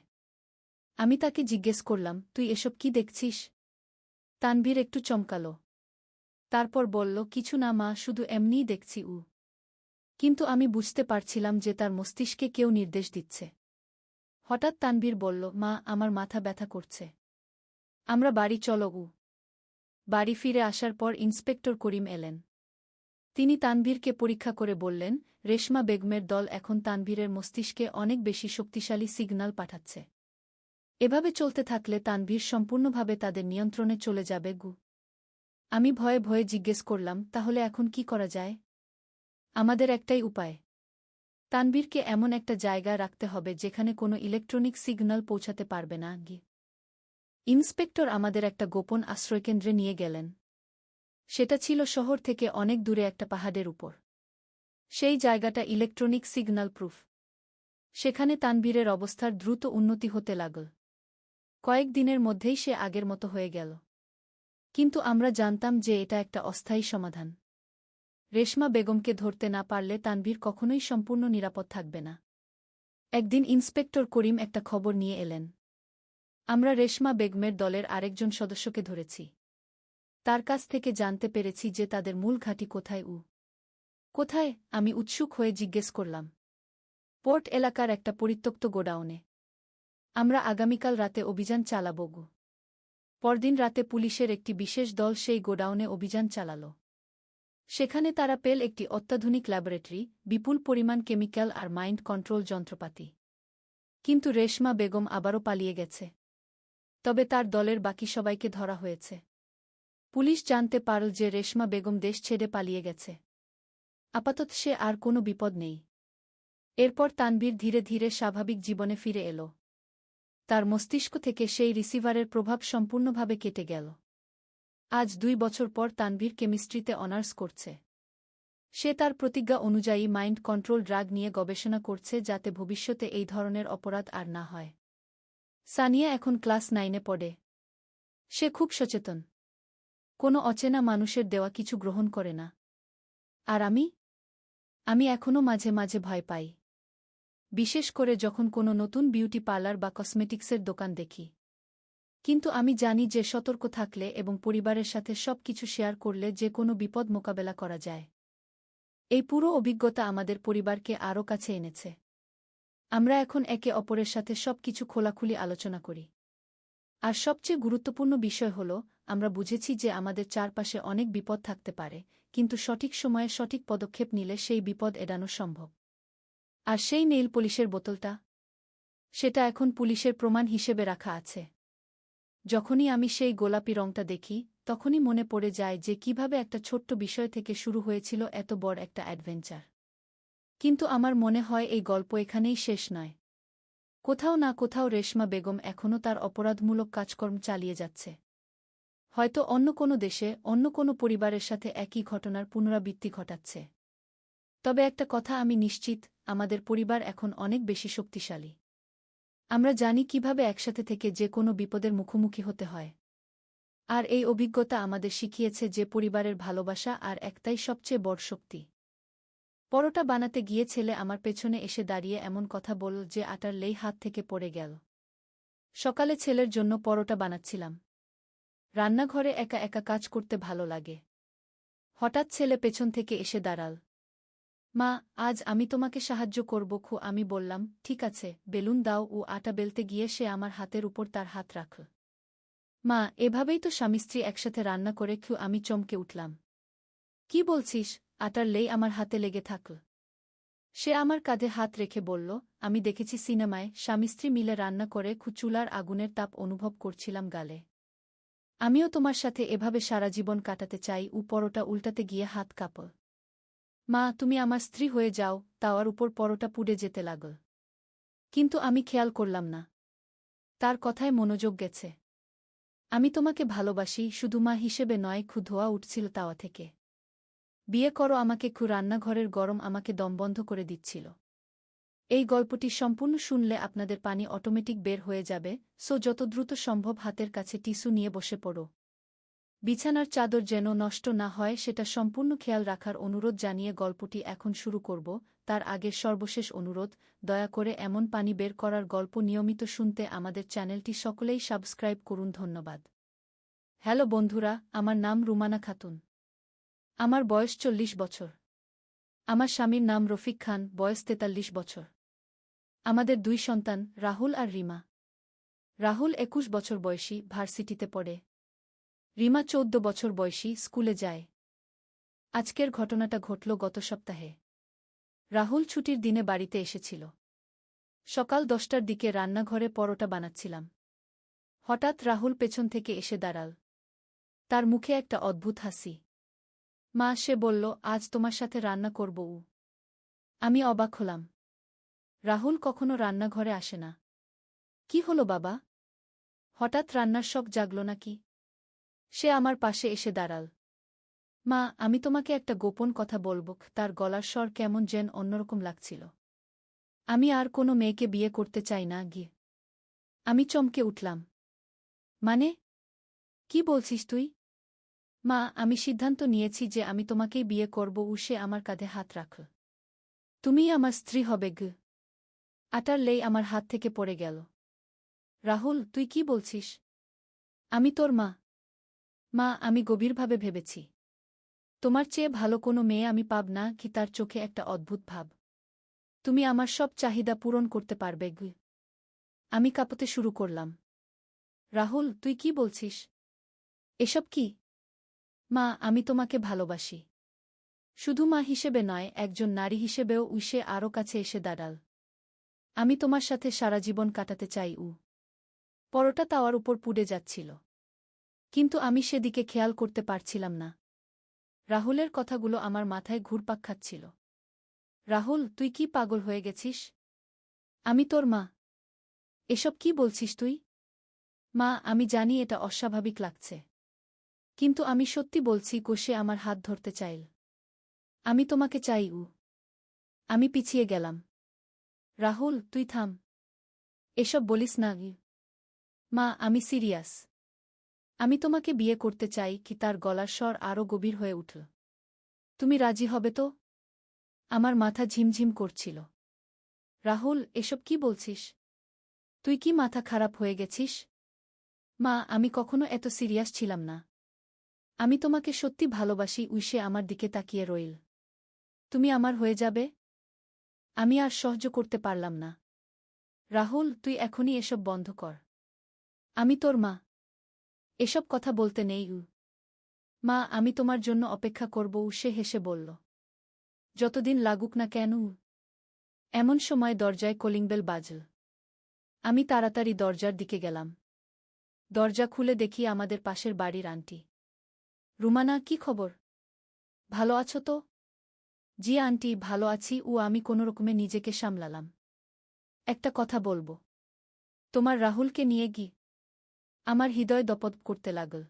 S1: আমি তাকে জিজ্ঞেস করলাম, তুই এসব কি দেখছিস? তানভীর একটু চমকাল। তারপর বলল, কিছু না মা, শুধু এমনিই দেখছি। কিন্তু আমি বুঝতে পারছিলাম যে তার মস্তিষ্কে কেউ নির্দেশ দিচ্ছে। হঠাৎ তানভীর বলল, মা, আমার মাথা ব্যথা করছে। আমরা বাড়ি চলো। বাড়ি ফিরে আসার পর ইন্সপেক্টর করিম এলেন। তিনি তানভীরকে পরীক্ষা করে বললেন, রেশমা বেগমের দল এখন তানভীরের মস্তিষ্কে অনেক বেশি শক্তিশালী সিগন্যাল পাঠাচ্ছে। এভাবে চলতে থাকলে তানভীর সম্পূর্ণভাবে তাদের নিয়ন্ত্রণে চলে যাবে। আমি ভয়ে ভয়ে জিজ্ঞেস করলাম, তাহলে এখন কি করা যায়? আমাদের একটাই উপায়। তানভীরকে এমন একটা জায়গায় রাখতে হবে যেখানে কোনো ইলেকট্রনিক সিগন্যাল পৌঁছাতে পারবে না। ইন্সপেক্টর আমাদের একটা গোপন আশ্রয়কেন্দ্রে নিয়ে গেলেন। সেটা ছিল শহর থেকে অনেক দূরে একটা পাহাড়ের উপর। সেই জায়গাটা ইলেকট্রনিক সিগন্যাল প্রুফ। সেখানে তানভীরের অবস্থার দ্রুত উন্নতি হতে লাগল। কয়েক দিনের মধ্যেই সে আগের মতো হয়ে গেল। কিন্তু আমরা জানতাম যে এটা একটা অস্থায়ী সমাধান। রেশমা বেগমকে ধরতে না পারলে তানভীর কখনোই সম্পূর্ণ নিরাপদ থাকবে না। একদিন ইন্সপেক্টর করিম একটা খবর নিয়ে এলেন। আমরা রেশমা বেগমের দলের আরেকজন সদস্যকে ধরেছি। তার কাছ থেকে জানতে পেরেছি যে তাদের মূল ঘাঁটি কোথায়। কোথায়? আমি উৎসুক হয়ে জিজ্ঞেস করলাম। পোর্ট এলাকার একটা পরিত্যক্ত গোডাউনে। আমরা আগামীকাল রাতে অভিযান চালাব। পরদিন রাতে পুলিশের একটি বিশেষ দল সেই গোডাউনে অভিযান চালাল। সেখানে তারা পেল একটি অত্যাধুনিক ল্যাবরেটরি, বিপুল পরিমাণ কেমিক্যাল আর মাইন্ড কন্ট্রোল যন্ত্রপাতি। কিন্তু রেশমা বেগম আবারও পালিয়ে গেছে। তবে তার দলের বাকি সবাইকে ধরা হয়েছে। পুলিশ জানতে পারল যে রেশমা বেগম দেশ ছেড়ে পালিয়ে গেছে। আপাতত সে আর কোনো বিপদ নেই। এরপর তানভীর ধীরে ধীরে স্বাভাবিক জীবনে ফিরে এল। তার মস্তিষ্ক থেকে সেই রিসিভারের প্রভাব সম্পূর্ণভাবে কেটে গেল। আজ 2 বছর পর তানভীর কেমিস্ট্রিতে অনার্স করছে। সে তার প্রতিজ্ঞা অনুযায়ী মাইন্ড কন্ট্রোল ড্রাগ নিয়ে গবেষণা করছে যাতে ভবিষ্যতে এই ধরনের অপরাধ আর না হয়। সানিয়া এখন ক্লাস 9-এ পড়ে। সে খুব সচেতন। কোনো অচেনা মানুষের দেওয়া কিছু গ্রহণ করে না। আর আমি এখনও মাঝে মাঝে ভয় পাই। বিশেষ করে যখন কোনো নতুন বিউটি পার্লার বা কসমেটিক্সের দোকান দেখি। কিন্তু আমি জানি যে সতর্ক থাকলে এবং পরিবারের সাথে সব কিছু শেয়ার করলে যে কোনো বিপদ মোকাবেলা করা যায়। এই পুরো অভিজ্ঞতা আমাদের পরিবারকে আরও কাছে এনেছে। আমরা এখন একে অপরের সাথে সব কিছু খোলাখুলি আলোচনা করি। আর সবচেয়ে গুরুত্বপূর্ণ বিষয় হল, আমরা বুঝেছি যে আমাদের চারপাশে অনেক বিপদ থাকতে পারে, কিন্তু সঠিক সময়ে সঠিক পদক্ষেপ নিলে সেই বিপদ এড়ানো সম্ভব। আর সেই নেইল পলিশের বোতলটা? সেটা এখন পুলিশের প্রমাণ হিসেবে রাখা আছে। যখনই আমি সেই গোলাপি রংটা দেখি, তখনই মনে পড়ে যায় যে কিভাবে একটা ছোট্ট বিষয় থেকে শুরু হয়েছিল এত বড় একটা অ্যাডভেঞ্চার। কিন্তু আমার মনে হয় এই গল্প এখানেই শেষ নয়। কোথাও না কোথাও রেশমা বেগম এখনও তার অপরাধমূলক কাজকর্ম চালিয়ে যাচ্ছে। হয়তো অন্য কোনো দেশে, অন্য কোনো পরিবারের সাথে একই ঘটনার পুনরাবৃত্তি ঘটাচ্ছে। তবে একটা কথা আমি নিশ্চিত, আমাদের পরিবার এখন অনেক বেশি শক্তিশালী। আমরা জানি কিভাবে একসাথে থেকে যে কোনো বিপদের মুখোমুখি হতে হয়। আর এই অভিজ্ঞতা আমাদের শিখিয়েছে যে পরিবারের ভালোবাসা আর একটাই সবচেয়ে বড় শক্তি। পরোটা বানাতে গিয়ে ছেলে আমার পেছনে এসে দাঁড়িয়ে এমন কথা বলল যে আটার লেই হাত থেকে পড়ে গেল। সকালে ছেলের জন্য পরোটা বানাচ্ছিলাম। রান্নাঘরে একা একা কাজ করতে ভালো লাগে। হঠাৎ ছেলে পেছন থেকে এসে দাঁড়াল। মা, আজ আমি তোমাকে সাহায্য করব। আমি বললাম, ঠিক আছে, বেলুন দাও। ও আটা বেলতে গিয়ে সে আমার হাতের উপর তার হাত রাখল। মা, এভাবেই তো স্বামী-স্ত্রী একসাথে রান্না করে। আমি চমকে উঠলাম। কি বলছিস? আটার লেই আমার হাতে লেগে থাকল। সে আমার কাঁধে হাত রেখে বলল, আমি দেখেছি সিনেমায় স্বামী-স্ত্রী মিলে রান্না করে চুলার আগুনের তাপ অনুভব করছিলাম গালে। আমিও তোমার সাথে এভাবে সারা জীবন কাটাতে চাই। পরোটা উল্টাতে গিয়ে হাত কাঁপল। মা, তুমি আমার স্ত্রী হয়ে যাও। তাওয়ার উপর পরোটা পুড়ে যেতে লাগল। কিন্তু আমি খেয়াল করলাম না। তার কথায় মনোযোগ গেছে। আমি তোমাকে ভালোবাসি, শুধু মা হিসেবে নয়। ধোঁয়া উঠছিল তাওয়া থেকে। বিয়ে করো আমাকে। রান্নাঘরের গরম আমাকে দমবন্ধ করে দিচ্ছিল। এই গল্পটি সম্পূর্ণ শুনলে আপনাদের পানি অটোমেটিক বের হয়ে যাবে, সো যত দ্রুত সম্ভব হাতের কাছে টিস্যু নিয়ে বসে পড়ো। বিছানার চাদর যেন নষ্ট না হয় সেটা সম্পূর্ণ খেয়াল রাখার অনুরোধ জানিয়ে গল্পটি এখন শুরু করব। তার আগে সর্বশেষ অনুরোধ, দয়া করে এমন পানি বের করার গল্প নিয়মিত শুনতে আমাদের চ্যানেলটি সকলেই সাবস্ক্রাইব করুন। ধন্যবাদ। হ্যালো বন্ধুরা, আমার নাম রুমানা খাতুন। আমার বয়স 40 বছর। আমার স্বামীর নাম রফিক খান, বয়স 43 বছর। আমাদের 2 সন্তান, রাহুল আর রিমা। রাহুল 21 বছর বয়সী, ভার্সিটিতে পড়ে। রিমা 14 বছর বয়সী, স্কুলে যায়। আজকের ঘটনাটা ঘটল গত সপ্তাহে। রাহুল ছুটির দিনে বাড়িতে এসেছিল। সকাল 10টার দিকে রান্নাঘরে পরোটা বানাচ্ছিলাম। হঠাৎ রাহুল পেছন থেকে এসে দাঁড়াল। তার মুখে একটা অদ্ভুত হাসি। মা, সে বলল, আজ তোমার সাথে রান্না করব। আমি অবাক হলাম। রাহুল কখনো রান্নাঘরে আসে না। কি হলো বাবা? হঠাৎ রান্নার শখ জাগল নাকি? সে আমার পাশে এসে দাঁড়াল। মা, আমি তোমাকে একটা গোপন কথা বলব। তার গলার স্বর কেমন যেন অন্যরকম লাগছিল। আমি আর কোনো মেয়েকে বিয়ে করতে চাই না গিয়ে। আমি চমকে উঠলাম। মানে? কি বলছিস তুই? মা, আমি সিদ্ধান্ত নিয়েছি যে আমি তোমাকেই বিয়ে করব। সে আমার কাঁধে হাত রাখল। তুমিই আমার স্ত্রী হবে গ। আটার লেই আমার হাত থেকে পড়ে গেল। রাহুল, তুই কি বলছিস? আমি তোর মা। মা, আমি গভীরভাবে ভেবেছি। তোমার চেয়ে ভালো কোনো মেয়ে আমি পাব না। কি তার চোখে একটা অদ্ভুত ভাব। তুমি আমার সব চাহিদা পূরণ করতে পারবে গ। আমি কাঁপতে শুরু করলাম। রাহুল, তুই কি বলছিস? এসব কি? মা, আমি তোমাকে ভালোবাসি। শুধু মা হিসেবে নয়, একজন নারী হিসেবেও। সে আরও কাছে এসে দাঁড়াল। আমি তোমার সাথে সারা জীবন কাটাতে চাই। পরোটা তাওয়ার উপর পুড়ে যাচ্ছিল। কিন্তু আমি সেদিকে খেয়াল করতে পারছিলাম না। রাহুলের কথাগুলো আমার মাথায় ঘুরপাক খাচ্ছিল। রাহুল, তুই কি পাগল হয়ে গেছিস? আমি তোর মা। এসব কি বলছিস তুই? মা, আমি জানি এটা অস্বাভাবিক লাগছে। কিন্তু আমি সত্যি বলছি। সে আমার হাত ধরতে চাইল। আমি তোমাকে চাই। আমি পিছিয়ে গেলাম। রাহুল, তুই থাম। এসব বলিস না। মা, আমি সিরিয়াস। আমি তোমাকে বিয়ে করতে চাই। কি তার গলার স্বর আরও গভীর হয়ে উঠল। তুমি রাজি হবে তো? আমার মাথা ঝিমঝিম করছিল। রাহুল, এসব কি বলছিস? তুই কি মাথা খারাপ হয়ে গেছিস? মা, আমি কখনো এত সিরিয়াস ছিলাম না। আমি তোমাকে সত্যি ভালোবাসি। সে আমার দিকে তাকিয়ে রইল। তুমি আমার হয়ে যাবে? আমি আর সহ্য করতে পারলাম না। রাহুল, তুই এখনই এসব বন্ধ কর। আমি তোর মা। এসব কথা বলতে নেই। মা, আমি তোমার জন্য অপেক্ষা করব। সে হেসে বলল। যতদিন লাগুক না কেন। এমন সময় দরজায় কলিং বেল বাজল। আমি তাড়াতাড়ি দরজার দিকে গেলাম। দরজা খুলে দেখি আমাদের পাশের বাড়ির আন্টি। রুমানা, কি খবর? ভালো আছো তো? জি আন্টি, ভালো আছি। আমি কোনোরকমে নিজেকে সামলালাম। একটা কথা বলবো। তোমার রাহুলকে নিয়ে আমার হৃদয় দপদ করতে লাগল।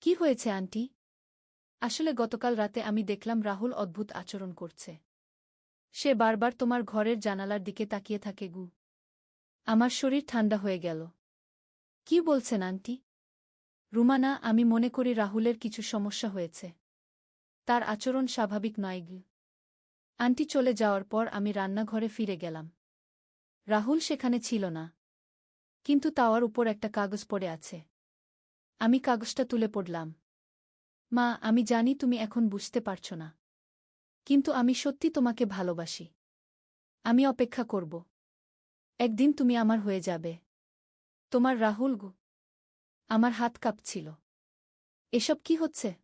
S1: কি হয়েছে আন্টি? আসলে গতকাল রাতে আমি দেখলাম রাহুল অদ্ভুত আচরণ করছে। সে বারবার তোমার ঘরের জানালার দিকে তাকিয়ে থাকে। আমার শরীর ঠান্ডা হয়ে গেল। কি বলছেন আন্টি? রুমানা, আমি মনে করি রাহুলের কিছু সমস্যা হয়েছে। তার আচরণ স্বাভাবিক নয়। আন্টি চলে যাওয়ার পর আমি রান্নাঘরে ফিরে গেলাম। রাহুল সেখানে ছিল না। কিন্তু তাওয়ার উপর একটা কাগজ পড়ে আছে। আমি কাগজটা তুলে পড়লাম। মা, আমি জানি তুমি এখন বুঝতে পারছ না। কিন্তু আমি সত্যি তোমাকে ভালোবাসি। আমি অপেক্ষা করব। একদিন তুমি আমার হয়ে যাবে। তোমার রাহুল। আমার হাত কাঁপছিল। এসব কি হচ্ছে?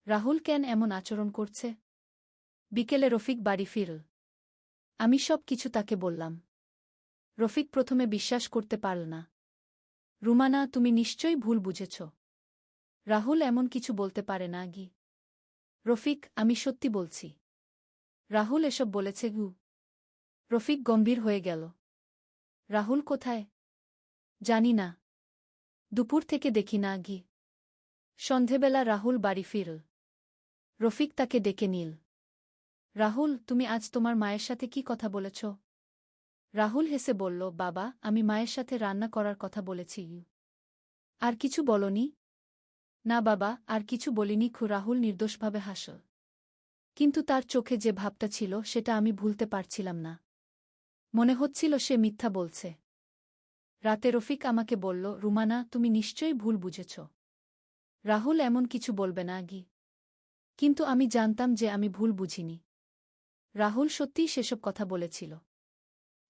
S1: রাহুল কেন এমন আচরণ করছে? বিকেলে রফিক বাড়ি ফিরল। আমি সব কিছু তাকে বললাম। রফিক প্রথমে বিশ্বাস করতে পারল না। রুমানা, তুমি নিশ্চয়ই ভুল বুঝেছ। রাহুল এমন কিছু বলতে পারে না। রফিক, আমি সত্যি বলছি। রাহুল এসব বলেছে। রফিক গম্ভীর হয়ে গেল। রাহুল কোথায়? জানি না। দুপুর থেকে দেখি না। সন্ধেবেলা রাহুল বাড়ি ফিরল। রফিক তাকে ডেকে নিল। রাহুল, তুমি আজ তোমার মায়ের সাথে কি কথা বলেছ? রাহুল হেসে বলল, বাবা, আমি মায়ের সাথে রান্না করার কথা বলেছি। আর কিছু বলনি? না বাবা, আর কিছু বলিনি। রাহুল নির্দোষভাবে হাসল। কিন্তু তার চোখে যে ভাবটা ছিল সেটা আমি ভুলতে পারছিলাম না। মনে হচ্ছিল সে মিথ্যা বলছে। রাতে রফিক আমাকে বলল, রুমানা, তুমি নিশ্চয়ই ভুল বুঝেছ। রাহুল এমন কিছু বলবে না। কিন্তু আমি জানতাম যে আমি ভুল বুঝিনি। রাহুল সত্যিই সেসব কথা বলেছিল।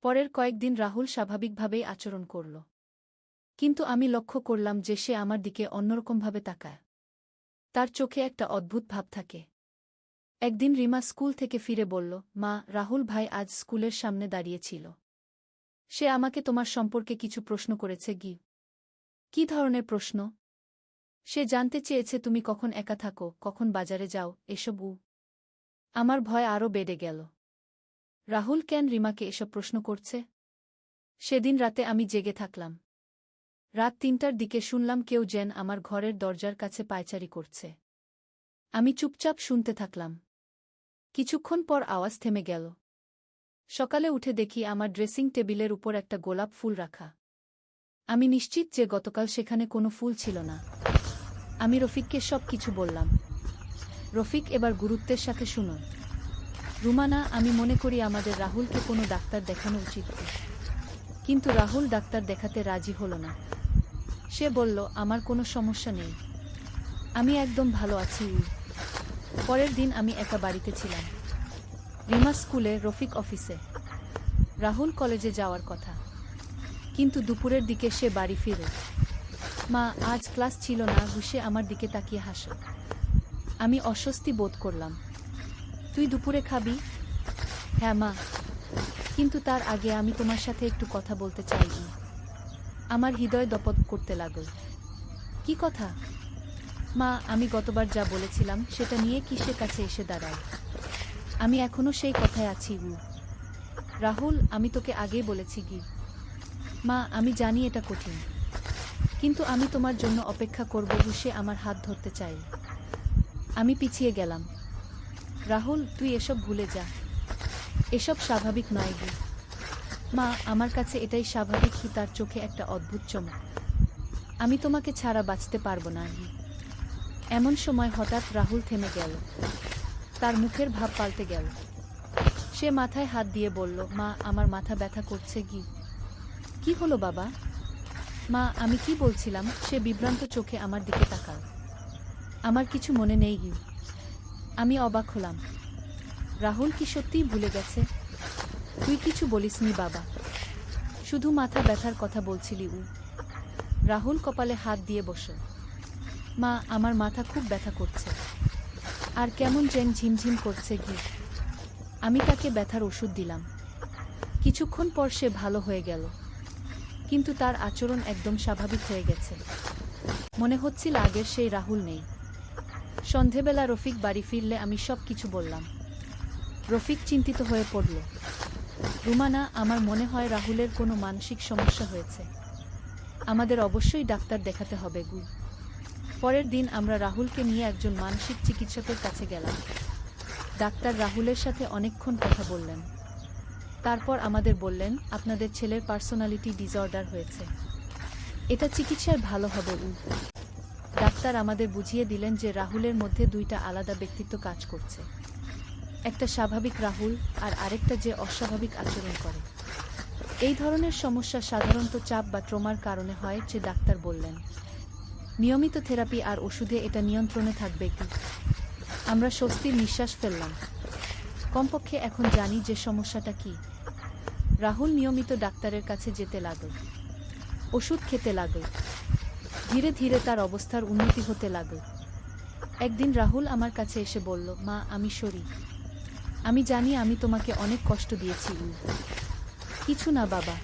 S1: পরের কয়েকদিন রাহুল স্বাভাবিকভাবেই আচরণ করল। কিন্তু আমি লক্ষ্য করলাম যে সে আমার দিকে অন্যরকমভাবে তাকায়। তার চোখে একটা অদ্ভুত ভাব থাকে। একদিন রিমা স্কুল থেকে ফিরে বলল, মা, রাহুল ভাই আজ স্কুলের সামনে দাঁড়িয়েছিল। সে আমাকে তোমার সম্পর্কে কিছু প্রশ্ন করেছে। কি ধরনের প্রশ্ন? সে জানতে চেয়েছে তুমি কখন একা থাকো, কখন বাজারে যাও, এসব। আমার ভয় আরও বেড়ে গেল। রাহুল কেন রিমাকে এসব প্রশ্ন করছে? সেদিন রাতে আমি জেগে থাকলাম। রাত ৩টার দিকে শুনলাম কেউ যেন আমার ঘরের দরজার কাছে পায়চারি করছে। আমি চুপচাপ শুনতে থাকলাম। কিছুক্ষণ পর আওয়াজ থেমে গেল। সকালে উঠে দেখি আমার ড্রেসিং টেবিলের উপর একটা গোলাপ ফুল রাখা। আমি নিশ্চিত যে গতকাল সেখানে কোনো ফুল ছিল না। আমি রফিককে সব কিছু বললাম। রফিক এবার গুরুত্বের সাথে শুনুন। রুমানা, আমি মনে করি আমাদের রাহুলকে কোনো ডাক্তার দেখানো উচিত। কিন্তু রাহুল ডাক্তার দেখাতে রাজি হল না। সে বলল, আমার কোনো সমস্যা নেই, আমি একদম ভালো আছি। পরের দিন আমি একা বাড়িতে ছিলাম। রিমা স্কুলে, রফিক অফিসে, রাহুল কলেজে যাওয়ার কথা। কিন্তু দুপুরের দিকে সে বাড়ি ফিরে। মা, আজ ক্লাস ছিল না। সে আমার দিকে তাকিয়ে হাসে। আমি অস্বস্তি বোধ করলাম। তুই দুপুরে খাবি? হ্যাঁ মা, কিন্তু তার আগে আমি তোমার সাথে একটু কথা বলতে চাই। আমার হৃদয় দপদ করতে লাগল। কি কথা? মা, আমি গতবার যা বলেছিলাম সেটা নিয়ে কি সে কাছে এসে দাঁড়ায়? আমি এখনো সেই কথায় আছি। রাহুল, আমি তোকে আগেই বলেছি। মা, আমি জানি এটা কঠিন, কিন্তু আমি তোমার জন্য অপেক্ষা করব। সে আমার হাত ধরতে চাই। আমি পিছিয়ে গেলাম। রাহুল, তুই এসব ভুলে যা। এসব স্বাভাবিক নয়। মা, আমার কাছে এটাই স্বাভাবিক। তার চোখে একটা অদ্ভুত চমক। আমি তোমাকে ছাড়া বাঁচতে পারবো না। এমন সময় হঠাৎ রাহুল থেমে গেল। তার মুখের ভাব পাল্টে গেল। সে মাথায় হাত দিয়ে বলল, মা, আমার মাথা ব্যথা করছে। কি হলো বাবা? মা, আমি কি বলছিলাম? সে বিভ্রান্ত চোখে আমার দিকে তাকাল। আমার কিছু মনে নেই। আমি অবাক হলাম। রাহুল কি সত্যিই ভুলে গেছে? তুই কিছু বলিসনি বাবা, শুধু মাথা ব্যথার কথা বলছিলি। রাহুল কপালে হাত দিয়ে বসে। মা, আমার মাথা খুব ব্যথা করছে, আর কেমন যেন ঝিমঝিম করছে। আমি তাকে ব্যথার ওষুধ দিলাম। কিছুক্ষণ পর সে ভালো হয়ে গেল, কিন্তু তার আচরণ একদম স্বাভাবিক হয়ে গেছে। মনে হচ্ছিল আগের সেই রাহুল নেই। সন্ধেবেলা রফিক বাড়ি ফিরলে আমি সব কিছু বললাম। রফিক চিন্তিত হয়ে পড়ল। রুমানা, আমার মনে হয় রাহুলের কোনো মানসিক সমস্যা হয়েছে। আমাদের অবশ্যই ডাক্তার দেখাতে হবে। পরের দিন আমরা রাহুলকে নিয়ে একজন মানসিক চিকিৎসকের কাছে গেলাম। ডাক্তার রাহুলের সাথে অনেকক্ষণ কথা বললেন। তারপর আমাদের বললেন, আপনাদের ছেলের পার্সোনালিটি ডিসঅর্ডার হয়েছে। এটা চিকিৎসায় ভালো হবে। ডাক্তার আমাদের বুঝিয়ে দিলেন যে রাহুলের মধ্যে দুইটা আলাদা ব্যক্তিত্ব কাজ করছে। একটা স্বাভাবিক রাহুল, আর আরেকটা যে অস্বাভাবিক আচরণ করে। এই ধরনের সমস্যা সাধারণত চাপ বা ট্রমার কারণে হয়। যে ডাক্তার বললেন, নিয়মিত থেরাপি আর ওষুধে এটা নিয়ন্ত্রণে থাকবে। আমরা স্বস্তির নিঃশ্বাস ফেললাম। কমপক্ষে এখন জানি যে সমস্যাটা কি। রাহুল নিয়মিত ডাক্তারের কাছে যেতে লাগল, ওষুধ খেতে লাগল। ধীরে ধীরে তার অবস্থার উন্নতি হতে লাগল। একদিন রাহুল আমার কাছে এসে বলল, মা, আমি সরি। আমি জানি আমি তোমাকে অনেক কষ্ট দিয়েছি। কিছু না বাবা,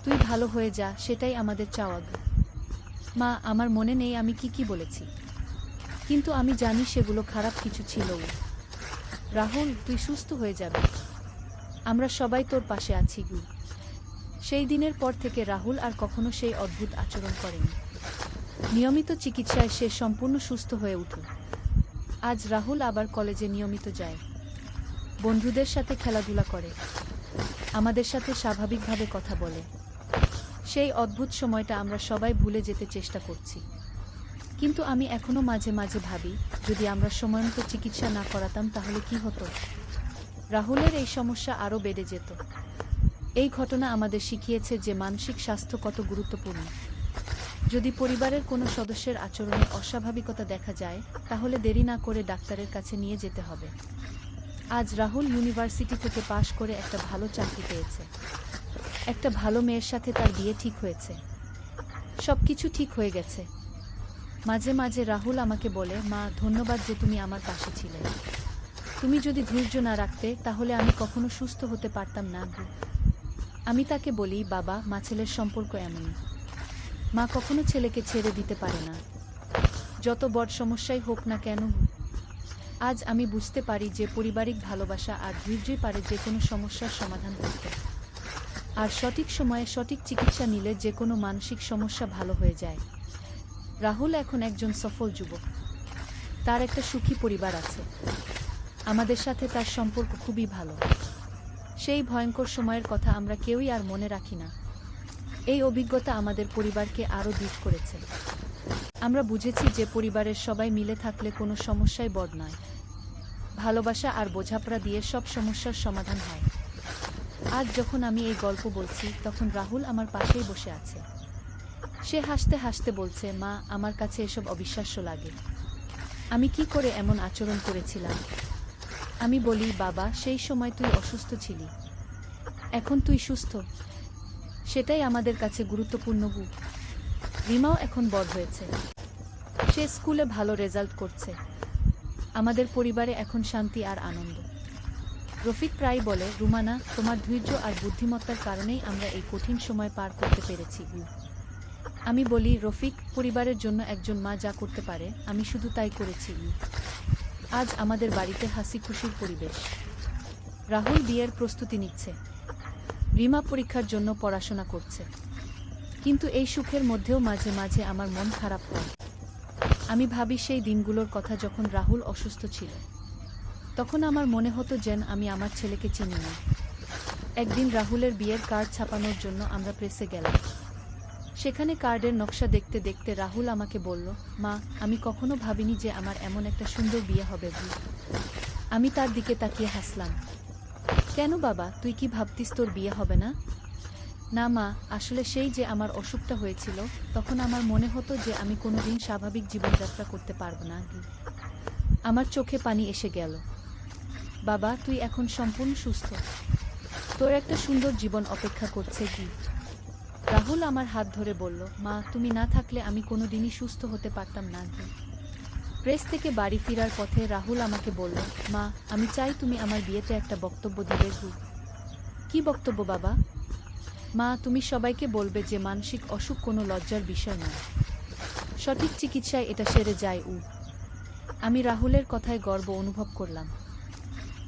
S1: তুই ভালো হয়ে যা, সেটাই আমাদের চাওয়া। মা, আমার মনে নেই আমি কি বলেছি, কিন্তু আমি জানি সেগুলো খারাপ কিছু ছিল। রাহুল, তুই সুস্থ হয়ে যাবে। আমরা সবাই তোর পাশে আছি। সেই দিনের পর থেকে রাহুল আর কখনো সেই অদ্ভুত আচরণ করেনি। নিয়মিত চিকিৎসায় সে সম্পূর্ণ সুস্থ হয়ে উঠল। আজ রাহুল আবার কলেজে নিয়মিত যায়, বন্ধুদের সাথে খেলাধুলা করে, আমাদের সাথে স্বাভাবিকভাবে কথা বলে। সেই অদ্ভুত সময়টা আমরা সবাই ভুলে যেতে চেষ্টা করছি। কিন্তু আমি এখনো মাঝে মাঝে ভাবি, যদি আমরা সময়মতো চিকিৎসা না করাতাম তাহলে কি হতো? রাহুলের এই সমস্যা আরও বেড়ে যেত। এই ঘটনা আমাদের শিখিয়েছে যে মানসিক স্বাস্থ্য কত গুরুত্বপূর্ণ। যদি পরিবারের কোনো সদস্যের আচরণে অস্বাভাবিকতা দেখা যায়, তাহলে দেরি না করে ডাক্তারের কাছে নিয়ে যেতে হবে। আজ রাহুল ইউনিভার্সিটি থেকে পাশ করে একটা ভালো চাকরি পেয়েছে। একটা ভালো মেয়ের সাথে তার বিয়ে ঠিক হয়েছে। সবকিছু ঠিক হয়ে গেছে। মাঝে মাঝে রাহুল আমাকে বলে, মা, ধন্যবাদ যে তুমি আমার পাশে ছিলে। তুমি যদি ধৈর্য না রাখতে তাহলে আমি কখনো সুস্থ হতে পারতাম না গো। আমি তাকে বলি, বাবা, মা ছেলের সম্পর্ক এমনই। মা কখনো ছেলেকে ছেড়ে দিতে পারে না, যত বড় সমস্যাই হোক না কেন। আজ আমি বুঝতে পারি যে পারিবারিক ভালোবাসা আর ধৈর্যই পারে যে কোনো সমস্যার সমাধান করতে। আর সঠিক সময়ে সঠিক চিকিৎসা নিলে যে কোনো মানসিক সমস্যা ভালো হয়ে যায়। রাহুল এখন একজন সফল যুবক। তার একটা সুখী পরিবার আছে। আমাদের সাথে তার সম্পর্ক খুবই ভালো। সেই ভয়ঙ্কর সময়ের কথা আমরা কেউই আর মনে রাখি না। এই অভিজ্ঞতা আমাদের পরিবারকে আরও দৃঢ় করেছে। আমরা বুঝেছি যে পরিবারের সবাই মিলে থাকলে কোনো সমস্যাই বড় নয়। ভালোবাসা আর বোঝাপড়া দিয়ে সব সমস্যার সমাধান হয়। আজ যখন আমি এই গল্প বলছি তখন রাহুল আমার পাশেই বসে আছে। সে হাসতে হাসতে বলছে, মা, আমার কাছে এসব অবিশ্বাস্য লাগে। আমি কি করে এমন আচরণ করেছিলাম? আমি বলি, বাবা, সেই সময় তুই অসুস্থ ছিলি, এখন তুই সুস্থ। সেটাই আমাদের কাছে গুরুত্বপূর্ণ গু। রিমাও এখন বড় হয়েছে, সে স্কুলে ভালো রেজাল্ট করছে। আমাদের পরিবারে এখন শান্তি আর আনন্দ। রফিক প্রায় বলে, রুমানা, তোমার ধৈর্য আর বুদ্ধিমত্তার কারণেই আমরা এই কঠিন সময় পার করতে পেরেছি গু। আমি বলি, রফিক, পরিবারের জন্য একজন মা যা করতে পারে আমি শুধু তাই করেছি গু। আজ আমাদের বাড়িতে হাসি খুশির পরিবেশ। রাহুল বিয়ের প্রস্তুতি নিচ্ছে, রিমা পরীক্ষার জন্য পড়াশোনা করছে। কিন্তু এই সুখের মধ্যেও মাঝে মাঝে আমার মন খারাপ হয়। আমি ভাবি সেই দিনগুলোর কথা যখন রাহুল অসুস্থ ছিল। তখন আমার মনে হতো যেন আমি আমার ছেলেকে চিনি না। একদিন রাহুলের বিয়ের কার্ড ছাপানোর জন্য আমরা প্রেসে গেলাম। সেখানে কার্ডের নকশা দেখতে দেখতে রাহুল আমাকে বলল, মা, আমি কখনো ভাবিনি যে আমার এমন একটা সুন্দর বিয়ে হবে গু। আমি তার দিকে তাকিয়ে হাসলাম। কেন বাবা, তুই কি ভাবতিস তোর বিয়ে হবে না? না মা, আসলে সেই যে আমার অসুখটা হয়েছিল তখন আমার মনে হতো যে আমি কোনোদিন স্বাভাবিক জীবনযাত্রা করতে পারবো না গি। আমার চোখে পানি এসে গেল। বাবা, তুই এখন সম্পূর্ণ সুস্থ, তোর একটা সুন্দর জীবন অপেক্ষা করছে গি। রাহুল আমার হাত ধরে বলল, মা, তুমি না থাকলে আমি কোনোদিনই সুস্থ হতে পারতাম না গি। প্রেস থেকে বাড়ি ফেরার পথে রাহুল আমাকে বলল, মা, আমি চাই তুমি আমার বিয়েতে একটা বক্তব্য দিবে গু। কি বক্তব্য বাবা? মা, তুমি সবাইকে বলবে যে মানসিক অসুখ কোনো লজ্জার বিষয় নয়, সঠিক চিকিৎসায় এটা সেরে যায় উ। আমি রাহুলের কথায় গর্ব অনুভব করলাম।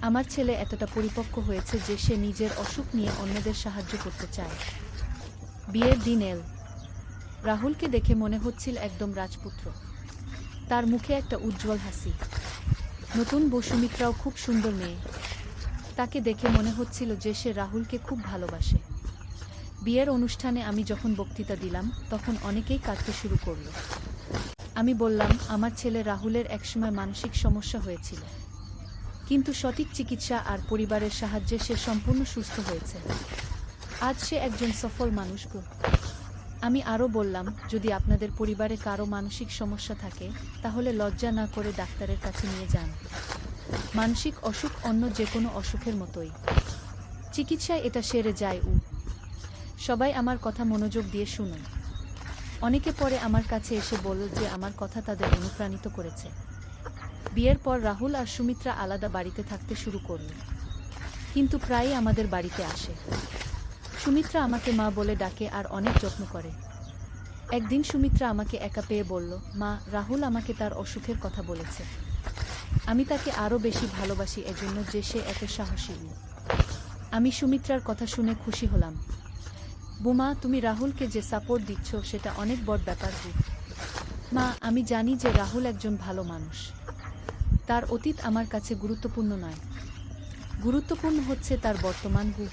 S1: আমার ছেলে এতটা পরিপক্ক হয়েছে যে সে নিজের অসুখ নিয়ে অন্যদের সাহায্য করতে চায়। বিয়ের দিন এল। রাহুলকে দেখে মনে হচ্ছিল একদম রাজপুত্র। তার মুখে একটা উজ্জ্বল হাসি। নতুন বউ সুমিত্রাও খুব সুন্দর মেয়ে। তাকে দেখে মনে হচ্ছিল যে সে রাহুলকে খুব ভালোবাসে। বিয়ের অনুষ্ঠানে আমি যখন বক্তৃতা দিলাম তখন অনেকেই কাঁদতে শুরু করল। আমি বললাম, আমার ছেলে রাহুলের একসময় মানসিক সমস্যা হয়েছিল, কিন্তু সঠিক চিকিৎসা আর পরিবারের সাহায্যে সে সম্পূর্ণ সুস্থ হয়েছে। আজ সে একজন সফল মানুষ গো। আমি আরও বললাম, যদি আপনাদের পরিবারে কারো মানসিক সমস্যা থাকে তাহলে লজ্জা না করে ডাক্তারের কাছে নিয়ে যান। মানসিক অসুখ অন্য যে কোনো অসুখের মতোই, চিকিৎসায় এটা সেরে যায় উ। সবাই আমার কথা মনোযোগ দিয়ে শুনুন। অনেকে পরে আমার কাছে এসে বলল যে আমার কথা তাদের অনুপ্রাণিত করেছে। বিয়ের পর রাহুল আর সুমিত্রা আলাদা বাড়িতে থাকতে শুরু করল, কিন্তু প্রায়ই আমাদের বাড়িতে আসে। সুমিত্রা আমাকে মা বলে ডাকে আর অনেক যত্ন করে। একদিন সুমিত্রা আমাকে একা পেয়ে বলল, মা, রাহুল আমাকে তার অসুখের কথা বলেছে। আমি তাকে আরও বেশি ভালোবাসি এজন্য যে সে এত সাহসী। আমি সুমিত্রার কথা শুনে খুশি হলাম। বুমা, তুমি রাহুলকে যে সাপোর্ট দিচ্ছ সেটা অনেক বড় ব্যাপার গু। মা, আমি জানি যে রাহুল একজন ভালো মানুষ। তার অতীত আমার কাছে গুরুত্বপূর্ণ নয়, গুরুত্বপূর্ণ হচ্ছে তার বর্তমান গু।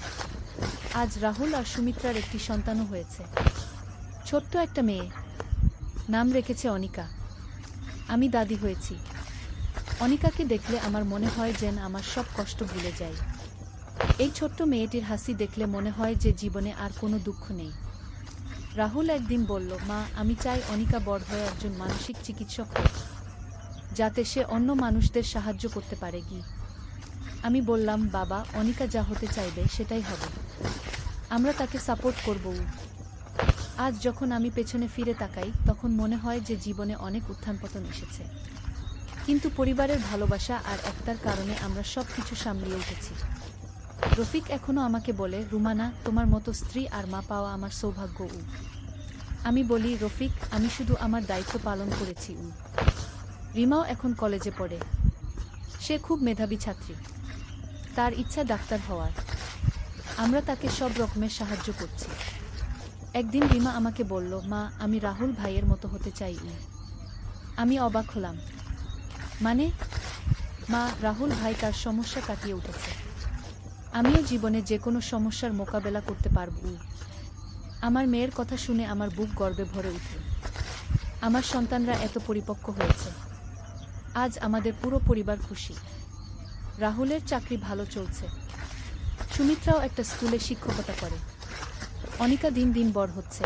S1: আজ রাহুল আর সুমিত্রার একটি সন্তানও হয়েছে, ছোট্ট একটা মেয়ে। নাম রেখেছে অনিকা। আমি দাদি হয়েছি। অনিকাকে দেখলে আমার মনে হয় যেন আমার সব কষ্ট ভুলে যায়। এই ছোট্ট মেয়েটির হাসি দেখলে মনে হয় যে জীবনে আর কোনো দুঃখ নেই। রাহুল একদিন বলল, মা, আমি চাই অনিকা বড় হয়ে একজন মানসিক চিকিৎসক হোক, যাতে সে অন্য মানুষদের সাহায্য করতে পারে গি। আমি বললাম, বাবা, অনিকা যা হতে চাইবে সেটাই হবে, আমরা তাকে সাপোর্ট করব। আজ যখন আমি পেছনে ফিরে তাকাই তখন মনে হয় যে জীবনে অনেক উত্থান পতন এসেছে, কিন্তু পরিবারের ভালোবাসা আর একতার কারণে আমরা সব কিছু সামলিয়ে উঠেছি। রফিক এখনো আমাকে বলে, রুমানা, তোমার মতো স্ত্রী আর মা পাওয়া আমার সৌভাগ্য। আমি বলি, রফিক, আমি শুধু আমার দায়িত্ব পালন করেছি। রিমাও এখন কলেজে পড়ে। সে খুব মেধাবী ছাত্রী। তার ইচ্ছা ডাক্তার হওয়ার। আমরা তাকে সব রকমের সাহায্য করছি। একদিন রিমা আমাকে বলল, মা, আমি রাহুল ভাইয়ের মতো হতে চাই। আমি অবাক হলাম। মানে? মা, রাহুল ভাই তার সমস্যা কাটিয়ে উঠেছে। আমিও জীবনে যে কোনো সমস্যার মোকাবেলা করতে পারব। আমার মেয়ের কথা শুনে আমার বুক গর্বে ভরে উঠল। আমার সন্তানরা এত পরিপক্ক হয়েছে। আজ আমাদের পুরো পরিবার খুশি। রাহুলের চাকরি ভালো চলছে। সুমিত্রাও একটা স্কুলে শিক্ষকতা করে। অনিকা দিন দিন বড় হচ্ছে।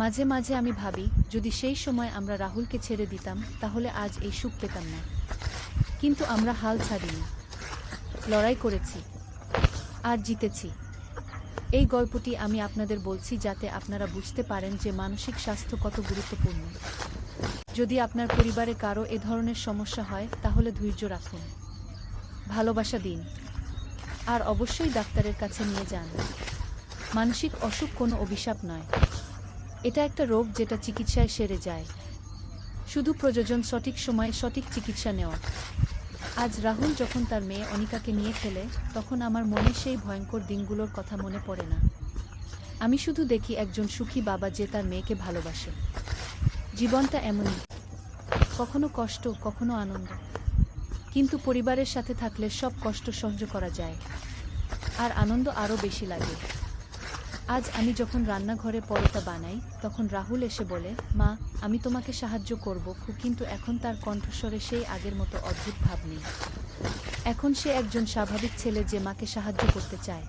S1: মাঝে মাঝে আমি ভাবি, যদি সেই সময় আমরা রাহুলকে ছেড়ে দিতাম তাহলে আজ এই সুখ পেতাম না। কিন্তু আমরা হাল ছাড়িনি। লড়াই করেছি আর জিতেছি। এই গল্পটি আমি আপনাদের বলছি যাতে আপনারা বুঝতে পারেন যে মানসিক স্বাস্থ্য কত গুরুত্বপূর্ণ। যদি আপনার পরিবারে কারো এ ধরনের সমস্যা হয় তাহলে ধৈর্য রাখুন, ভালোবাসা দিন, আর অবশ্যই ডাক্তারের কাছে নিয়ে যান। মানসিক অসুখ কোনো অভিশাপ নয়। এটা একটা রোগ যেটা চিকিৎসায় সেরে যায়। শুধু প্রয়োজন সঠিক সময়ে সঠিক চিকিৎসা নেওয়া। আজ রাহুল যখন তার মেয়ে অনিকাকে নিয়ে খেলে, তখন আমার মনে সেই ভয়ঙ্কর দিনগুলোর কথা মনে পড়ে না। আমি শুধু দেখি একজন সুখী বাবা যে তার মেয়েকে ভালোবাসে। জীবনটা এমনই, কখনো কষ্ট, কখনো আনন্দ। কিন্তু পরিবারের সাথে থাকলে সব কষ্ট সহ্য করা যায়, আর আনন্দ আরও বেশি লাগে। আজ আমি যখন রান্নাঘরে পরোটা বানাই, তখন রাহুল এসে বলে, মা, আমি তোমাকে সাহায্য করব। কিন্তু এখন তার কণ্ঠস্বরে সেই আগের মতো অদ্ভুত ভাব নেই। এখন সে একজন স্বাভাবিক ছেলে যে মাকে সাহায্য করতে চায়।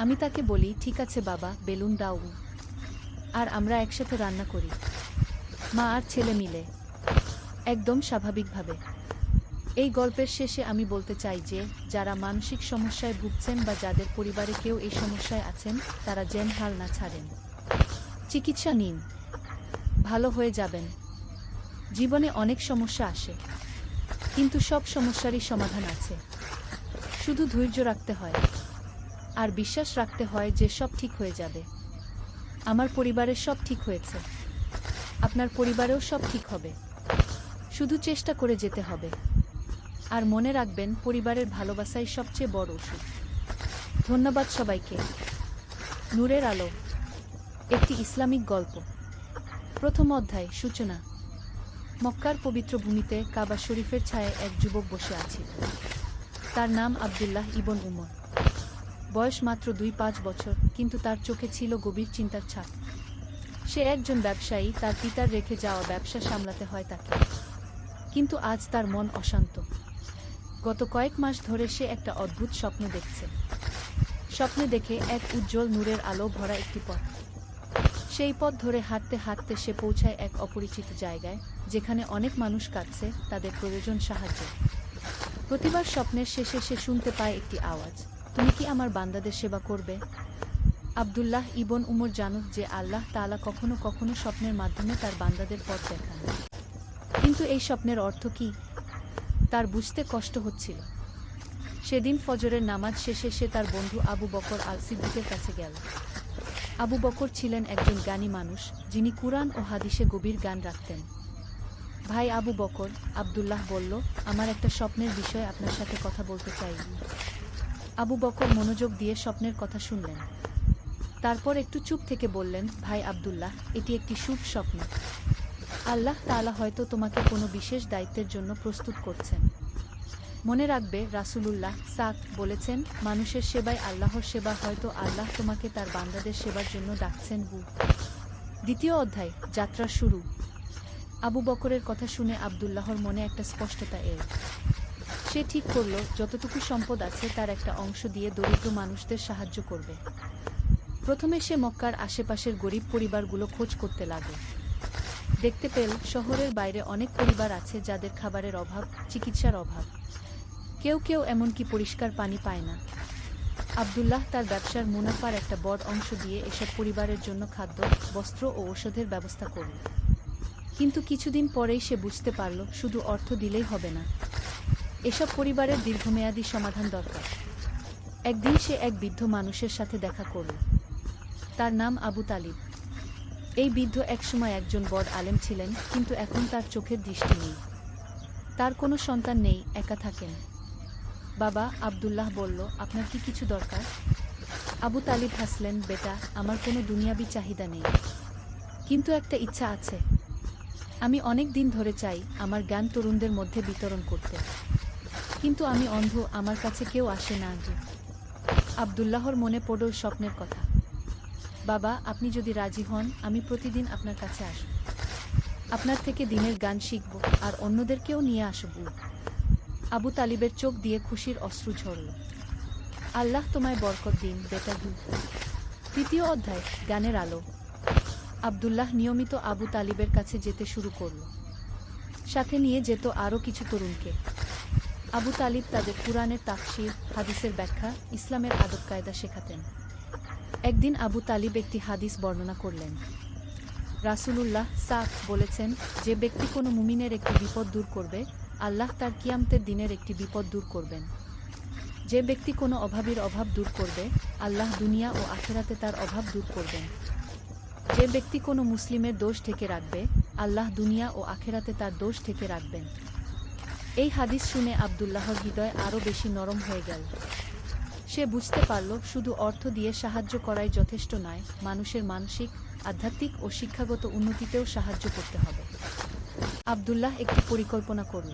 S1: আমি তাকে বলি, ঠিক আছে বাবা, বেলুন দাও। আর আমরা একসাথে রান্না করি, মা আর ছেলে মিলে, একদম স্বাভাবিকভাবে। এই গল্পের শেষে আমি বলতে চাই যে, যারা মানসিক সমস্যায় ভুগছেন বা যাদের পরিবারে কেউ এই সমস্যায় আছেন, তারা যেন হাল না ছাড়েন। চিকিৎসা নিন, ভালো হয়ে যাবেন। জীবনে অনেক সমস্যা আসে, কিন্তু সব সমস্যারই সমাধান আছে। শুধু ধৈর্য রাখতে হয় আর বিশ্বাস রাখতে হয় যে সব ঠিক হয়ে যাবে। আমার পরিবারের সব ঠিক হয়েছে, আপনার পরিবারেও সব ঠিক হবে। শুধু চেষ্টা করে যেতে হবে। আর মনে রাখবেন, পরিবারের ভালোবাসাই সবচেয়ে বড় ওষুধ। ধন্যবাদ সবাইকে। নূরের আলো একটি ইসলামিক গল্প। প্রথম অধ্যায়, সূচনা। মক্কার পবিত্র ভূমিতে কাবা শরীফের ছায়ায় এক যুবক বসে আছিল। তার নাম আব্দুল্লাহ ইবন উমর। বয়স মাত্র 2-5 বছর, কিন্তু তার চোখে ছিল গভীর চিন্তার ছাপ। সে একজন ব্যবসায়ী, তার পিতার রেখে যাওয়া ব্যবসা সামলাতে হয় তাকে। কিন্তু আজ তার মন অশান্ত। গত কয়েক মাস ধরে সে একটা অদ্ভুত স্বপ্ন দেখছে। স্বপ্নে দেখে এক উজ্জ্বল নূরের আলো ভরা একটি পথ। সেই পথ ধরে হাঁটতে হাঁটতে সে পৌঁছায় এক অপরিচিত জায়গায়, যেখানে অনেক মানুষ কাঁদছে, তাদের প্রয়োজন সাহায্য। প্রতিবার স্বপ্নের শেষে সে শুনতে পায় একটি আওয়াজ, তুমি কি আমার বান্দাদের সেবা করবে? আব্দুল্লাহ ইবন উমর জানত যে আল্লাহ তাআলা কখনো কখনো স্বপ্নের মাধ্যমে তার বান্দাদের পথ দেখান। কিন্তু এই স্বপ্নের অর্থ কি, তার বুঝতে কষ্ট হচ্ছিল। সেদিন ফজরের নামাজ শেষে সে তার বন্ধু আবু বকর আল সিদ্দিকের কাছে গেল। আবু বকর ছিলেন একজন জ্ঞানী মানুষ, যিনি কুরআন ও হাদিসে গভীর জ্ঞান রাখতেন। ভাই আবু বকর, আব্দুল্লাহ বলল, আমার একটা স্বপ্নের বিষয়ে আপনার সাথে কথা বলতে চাই। আবু বকর মনোযোগ দিয়ে স্বপ্নের কথা শুনলেন। তারপর একটু চুপ থেকে বললেন, ভাই আব্দুল্লাহ, এটি একটি শুভ স্বপ্ন। আল্লাহ তাআলা হয়তো তোমাকে কোনো বিশেষ দায়িত্বের জন্য প্রস্তুত করছেন। মনে রাখবে, রাসূলুল্লাহ বলেছেন, মানুষের সেবাই আল্লাহর সেবা। হয়তো আল্লাহ তোমাকে তার বান্দাদের সেবার জন্য ডাকছেন। দ্বিতীয় অধ্যায়, যাত্রা শুরু। আবু বকরের কথা শুনে আব্দুল্লাহর মনে একটা স্পষ্টতা এল। সে ঠিক করল, যতটুকু সম্পদ আছে তার একটা অংশ দিয়ে দরিদ্র মানুষদের সাহায্য করবে। প্রথমে সে মক্কার আশেপাশের গরিব পরিবারগুলো খোঁজ করতে লাগল। দেখতে পেল, শহরের বাইরে অনেক পরিবার আছে যাদের খাবারের অভাব, চিকিৎসার অভাব। কেউ কেউ এমনকি পরিষ্কার পানি পায় না। আব্দুল্লাহ তার ব্যবসার মুনাফার একটা বড় অংশ দিয়ে এসব পরিবারের জন্য খাদ্য, বস্ত্র ও ঔষধের ব্যবস্থা করল। কিন্তু কিছুদিন পরেই সে বুঝতে পারল শুধু অর্থ দিলেই হবে না, এসব পরিবারের দীর্ঘমেয়াদী সমাধান দরকার। একদিন সে এক বৃদ্ধ মানুষের সাথে দেখা করল। তার নাম আবু তালিব। এই বৃদ্ধ একসময় একজন বড় আলেম ছিলেন, কিন্তু এখন তার চোখের দৃষ্টি নেই। তার কোনো সন্তান নেই, একা থাকেন। বাবা, আব্দুল্লাহ বলল, আপনার কি কিছু দরকার? আবু তালিব হাসলেন, বেটা, আমার কোনো দুনিয়াবি চাহিদা নেই, কিন্তু একটা ইচ্ছা আছে। আমি অনেক দিন ধরে চাই আমার জ্ঞান তরুণদের মধ্যে বিতরণ করতে, কিন্তু আমি অন্ধ, আমার কাছে কেউ আসে না। আব্দুল্লাহর মনে পড়ল স্বপ্নের কথা। বাবা, আপনি যদি রাজি হন, আমি প্রতিদিন আপনার কাছে আসব, আপনার থেকে দিনের গান শিখব, আর অন্যদেরকেও নিয়ে আসব। আবু তালিবের চোখ দিয়ে খুশির অশ্রু ঝরল। আল্লাহ তোমায় বরকত দিন, বেটা। তৃতীয় অধ্যায়, গানের আলো। আব্দুল্লাহ নিয়মিত আবু তালিবের কাছে যেতে শুরু করল। সাথে নিয়ে যেত আরও কিছু তরুণকে। আবু তালিব তাদের কুরআনের তাফসীর, হাদিসের ব্যাখ্যা, ইসলামের আদব কায়দা শেখাতেন। একদিন আবু তালিব একটি হাদিস বর্ণনা করলেন। রাসূলুল্লাহ বলেছেন, যে ব্যক্তি কোনো মুমিনের একটি বিপদ দূর করবে, আল্লাহ তার কিয়ামতের দিনের একটি বিপদ দূর করবেন। যে ব্যক্তি কোনো অভাবীর অভাব দূর করবে, আল্লাহ দুনিয়া ও আখিরাতে তার অভাব দূর করবেন। যে ব্যক্তি কোনো মুসলিমের দোষ ঢেকে রাখবে, আল্লাহ দুনিয়া ও আখিরাতে তার দোষ ঢেকে রাখবেন। এই হাদিস শুনে আব্দুল্লাহর হৃদয় আরও বেশি নরম হয়ে গেল। সে বুঝতে পারল শুধু অর্থ দিয়ে সাহায্য করাই যথেষ্ট নয়, মানুষের মানসিক, আধ্যাত্মিক ও শিক্ষাগত উন্নতিতেও সাহায্য করতে হবে। আব্দুল্লাহ একটি পরিকল্পনা করল।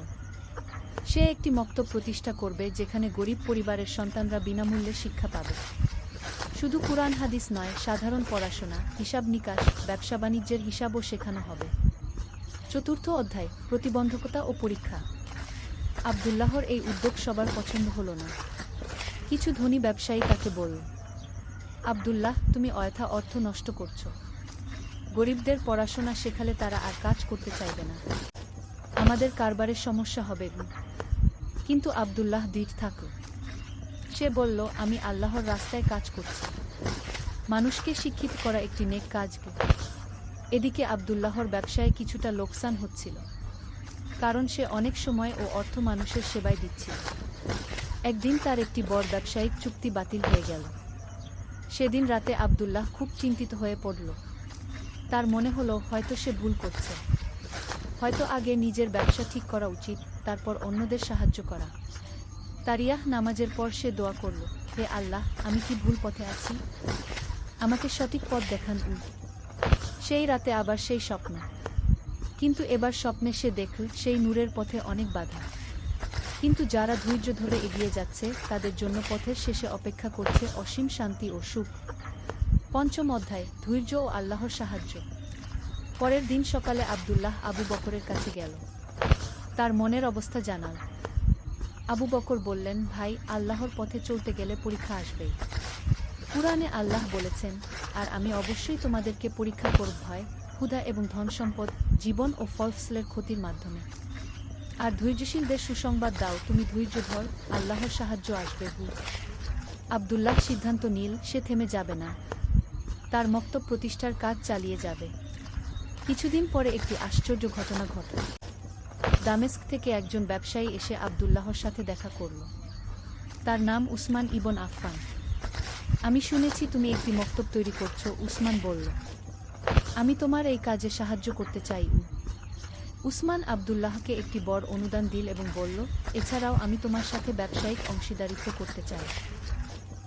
S1: সে একটি মক্তব প্রতিষ্ঠা করবে যেখানে গরিব পরিবারের সন্তানরা বিনামূল্যে শিক্ষা পাবে। শুধু কুরআন হাদিস নয়, সাধারণ পড়াশোনা, হিসাব নিকাশ, ব্যবসা বাণিজ্যের হিসাবও শেখানো হবে। চতুর্থ অধ্যায়, প্রতিবন্ধকতা ও পরীক্ষা। আব্দুল্লাহর এই উদ্যোগ সবার পছন্দ হল না। কিছু ধনী ব্যবসায়ী তাকে বলল, আব্দুল্লাহ, তুমি অযথা অর্থ নষ্ট করছ। গরিবদের পড়াশোনা শেখালে তারা আর কাজ করতে চাইবে না, আমাদের কারবারের সমস্যা হবে। কিন্তু আব্দুল্লাহ দৃঢ় থাকল। সে বলল, আমি আল্লাহর রাস্তায় কাজ করছি, মানুষকে শিক্ষিত করা একটি নেক কাজ। এদিকে আব্দুল্লাহর ব্যবসায় কিছুটা লোকসান হচ্ছিল, কারণ সে অনেক সময় ও অর্থ মানুষের সেবায় দিচ্ছিল। একদিন তার একটি বড় ব্যবসায়িক চুক্তি বাতিল হয়ে গেল। সেদিন রাতে আব্দুল্লাহ খুব চিন্তিত হয়ে পড়ল। তার মনে হলো হয়তো সে ভুল করছে, হয়তো আগে নিজের ব্যবসা ঠিক করা উচিত, তারপর অন্যদের সাহায্য করা। তারিয়াহ নামাজের পর সে দোয়া করল, হে আল্লাহ, আমি কি ভুল পথে আছি? আমাকে সঠিক পথ দেখান। সেই রাতে আবার সেই স্বপ্ন, কিন্তু এবার স্বপ্নে সে দেখল সেই নূরের পথে অনেক বাধা, কিন্তু যারা ধৈর্য ধরে এগিয়ে যাচ্ছে তাদের জন্য পথের শেষে অপেক্ষা করছে অসীম শান্তি ও সুখ। পঞ্চম অধ্যায়, ধৈর্য ও আল্লাহর সাহায্য। পরের দিন সকালে আব্দুল্লাহ আবু বকরের কাছে গেল। তার মনের অবস্থা জানাল। আবু বকর বললেন, ভাই, আল্লাহর পথে চলতে গেলে পরীক্ষা আসবেই। কুরআনে আল্লাহ বলেছেন, আর আমি অবশ্যই তোমাদেরকে পরীক্ষা করব ভয়, ক্ষুধা এবং ধন সম্পদ, জীবন ও ফসলের ক্ষতির মাধ্যমে। আর ধৈর্যশীলদের সুসংবাদ দাও, তুমি ধৈর্য ধর, আল্লাহর সাহায্য আসবে। আব্দুল্লাহ সিদ্ধান্ত নিল সে থেমে যাবে না, তার মক্তব প্রতিষ্ঠার কাজ চালিয়ে যাবে। কিছুদিন পরে একটি আশ্চর্য ঘটনা ঘটল। দামেস্ক থেকে একজন ব্যবসায়ী এসে আব্দুল্লাহর সাথে দেখা করল। তার নাম উসমান ইবন আফফান। আমি শুনেছি তুমি একটি মক্তব তৈরি করছো, উসমান বলল। আমি তোমার এই কাজে সাহায্য করতে চাই। উসমান আব্দুল্লাহকে একটি বড় অনুদান দিল এবং বলল, এছাড়াও আমি তোমার সাথে ব্যবসায়িক অংশীদারিত্ব করতে চাই।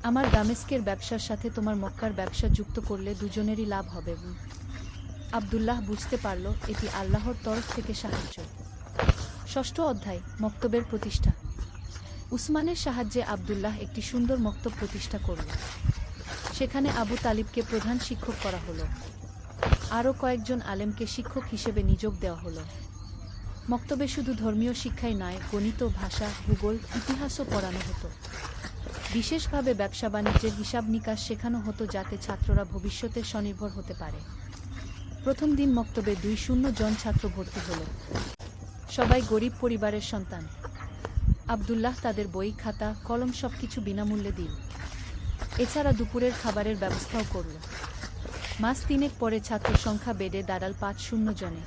S1: আমার দামেস্কের ব্যবসার সাথে তোমার মক্কার ব্যবসা যুক্ত করলে দুজনেরই লাভ হবে। আব্দুল্লাহ বুঝতে পারল এটি আল্লাহর তরফ থেকে সাহায্য। ষষ্ঠ অধ্যায়, মক্তবের প্রতিষ্ঠা। উসমানের সাহায্যে আব্দুল্লাহ একটি সুন্দর মক্তব প্রতিষ্ঠা করল। সেখানে আবু তালিবকে প্রধান শিক্ষক করা হলো। আরও কয়েকজন আলেমকে শিক্ষক হিসেবে নিয়োগ দেওয়া হলো। মক্তবে শুধু ধর্মীয় শিক্ষাই নয়, গণিত, ভাষা, ভূগোল, ইতিহাসও পড়ানো হতো। বিশেষভাবে ব্যবসা বাণিজ্যের হিসাব নিকাশ শেখানো হতো যাতে ছাত্ররা ভবিষ্যতে স্বনির্ভর হতে পারে। প্রথম দিন মক্তবে 200 জন ছাত্র ভর্তি হলো। সবাই গরিব পরিবারের সন্তান। আব্দুল্লাহ তাদের বই, খাতা, কলম সবকিছু বিনামূল্যে দিল। এছাড়া দুপুরের খাবারের ব্যবস্থাও করল। মাস 3 পরে ছাত্র সংখ্যা বেড়ে দাঁড়াল 500 জনে।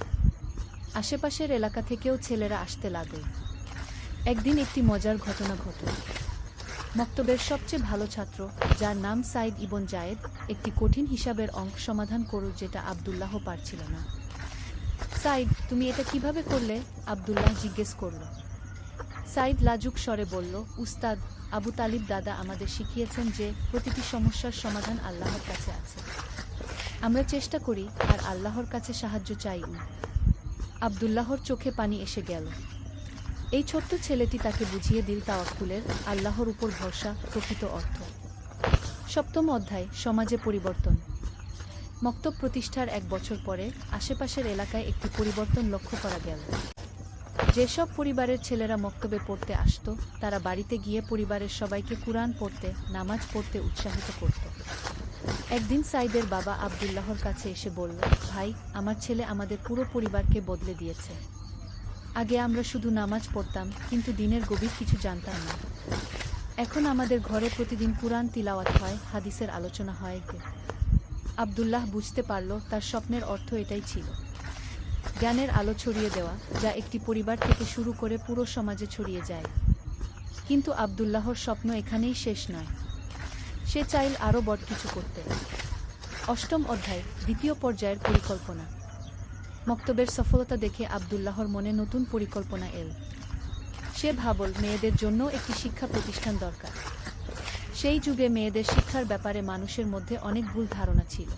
S1: আশেপাশের এলাকা থেকেও ছেলেরা আসতে লাগল। একদিন একটি মজার ঘটনা ঘটল। মক্তবের সবচেয়ে ভালো ছাত্র, যার নাম সাইদ ইবন জায়েদ, একটি কঠিন হিসাবের অঙ্ক সমাধান করল যেটা আব্দুল্লাহ পারছিল না। সাইদ, তুমি এটা কিভাবে করলে? আব্দুল্লাহ জিজ্ঞেস করল। সাইদ লাজুক স্বরে বলল, উস্তাদ, আবু তালিব দাদা আমাদের শিখিয়েছেন যে প্রতিটি সমস্যার সমাধান আল্লাহর কাছে আছে। আমরা চেষ্টা করি আর আল্লাহর কাছে সাহায্য চাই। আব্দুল্লাহর চোখে পানি এসে গেল। এই ছোট্ট ছেলেটি তাকে বুঝিয়ে দিল তাওয়াক্কুলের, আল্লাহর উপর ভরসা, প্রকৃত অর্থ। সপ্তম অধ্যায়, সমাজে পরিবর্তন। মক্তব প্রতিষ্ঠার 1 বছর পরে আশেপাশের এলাকায় একটি পরিবর্তন লক্ষ্য করা গেল। যেসব পরিবারের ছেলেরা মক্তবে পড়তে আসত, তারা বাড়িতে গিয়ে পরিবারের সবাইকে কুরআন পড়তে, নামাজ পড়তে উৎসাহিত করত। একদিন সাইদের বাবা আব্দুল্লাহর কাছে এসে বলল, ভাই, আমার ছেলে আমাদের পুরো পরিবারকে বদলে দিয়েছে। আগে আমরা শুধু নামাজ পড়তাম, কিন্তু দিনের গভীর কিছু জানতাম না। এখন আমাদের ঘরে প্রতিদিন কুরআন তিলাওয়াত হয়, হাদিসের আলোচনা হয়। আব্দুল্লাহ বুঝতে পারল তার স্বপ্নের অর্থ এটাই ছিল, জ্ঞানের আলো ছড়িয়ে দেওয়া, যা একটি পরিবার থেকে শুরু করে পুরো সমাজে ছড়িয়ে যায়। কিন্তু আব্দুল্লাহর স্বপ্ন এখানেই শেষ নয়। সে চাইল আরও বড় কিছু করতে। অষ্টম অধ্যায়, দ্বিতীয় পর্যায়ের পরিকল্পনা। মক্তবের সফলতা দেখে আব্দুল্লাহর মনে নতুন পরিকল্পনা এল। সে ভাবল, মেয়েদের জন্য একটি শিক্ষা প্রতিষ্ঠান দরকার। সেই যুগে মেয়েদের শিক্ষার ব্যাপারে মানুষের মধ্যে অনেক ভুল ধারণা ছিল।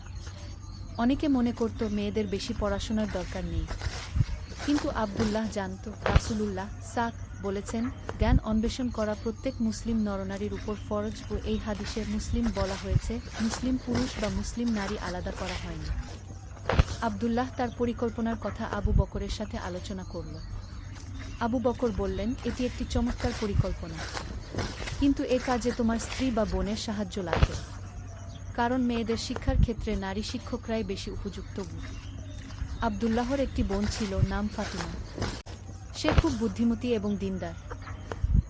S1: অনেকে মনে করত মেয়েদের বেশি পড়াশোনার দরকার নেই। কিন্তু আব্দুল্লাহ জানত, রাসূলুল্লাহ সাক বলেছেন, জ্ঞান অন্বেষণ করা প্রত্যেক মুসলিম নরনারীর উপর ফরজ, ও এই হাদিসে মুসলিম বলা হয়েছে, মুসলিম পুরুষ বা মুসলিম নারী আলাদা করা হয়নি। আব্দুল্লাহ তার পরিকল্পনার কথা আবু বকরের সাথে আলোচনা করল। আবু বকর বললেন, এটি একটি চমৎকার পরিকল্পনা, কিন্তু এ কাজে তোমার স্ত্রী বা বোনের সাহায্য লাগবে, কারণ মেয়েদের শিক্ষার ক্ষেত্রে নারী শিক্ষকরাই বেশি উপযুক্ত। আব্দুল্লাহর একটি বোন ছিল, নাম ফাতিমা। সে খুব বুদ্ধিমতী এবং দিনদার।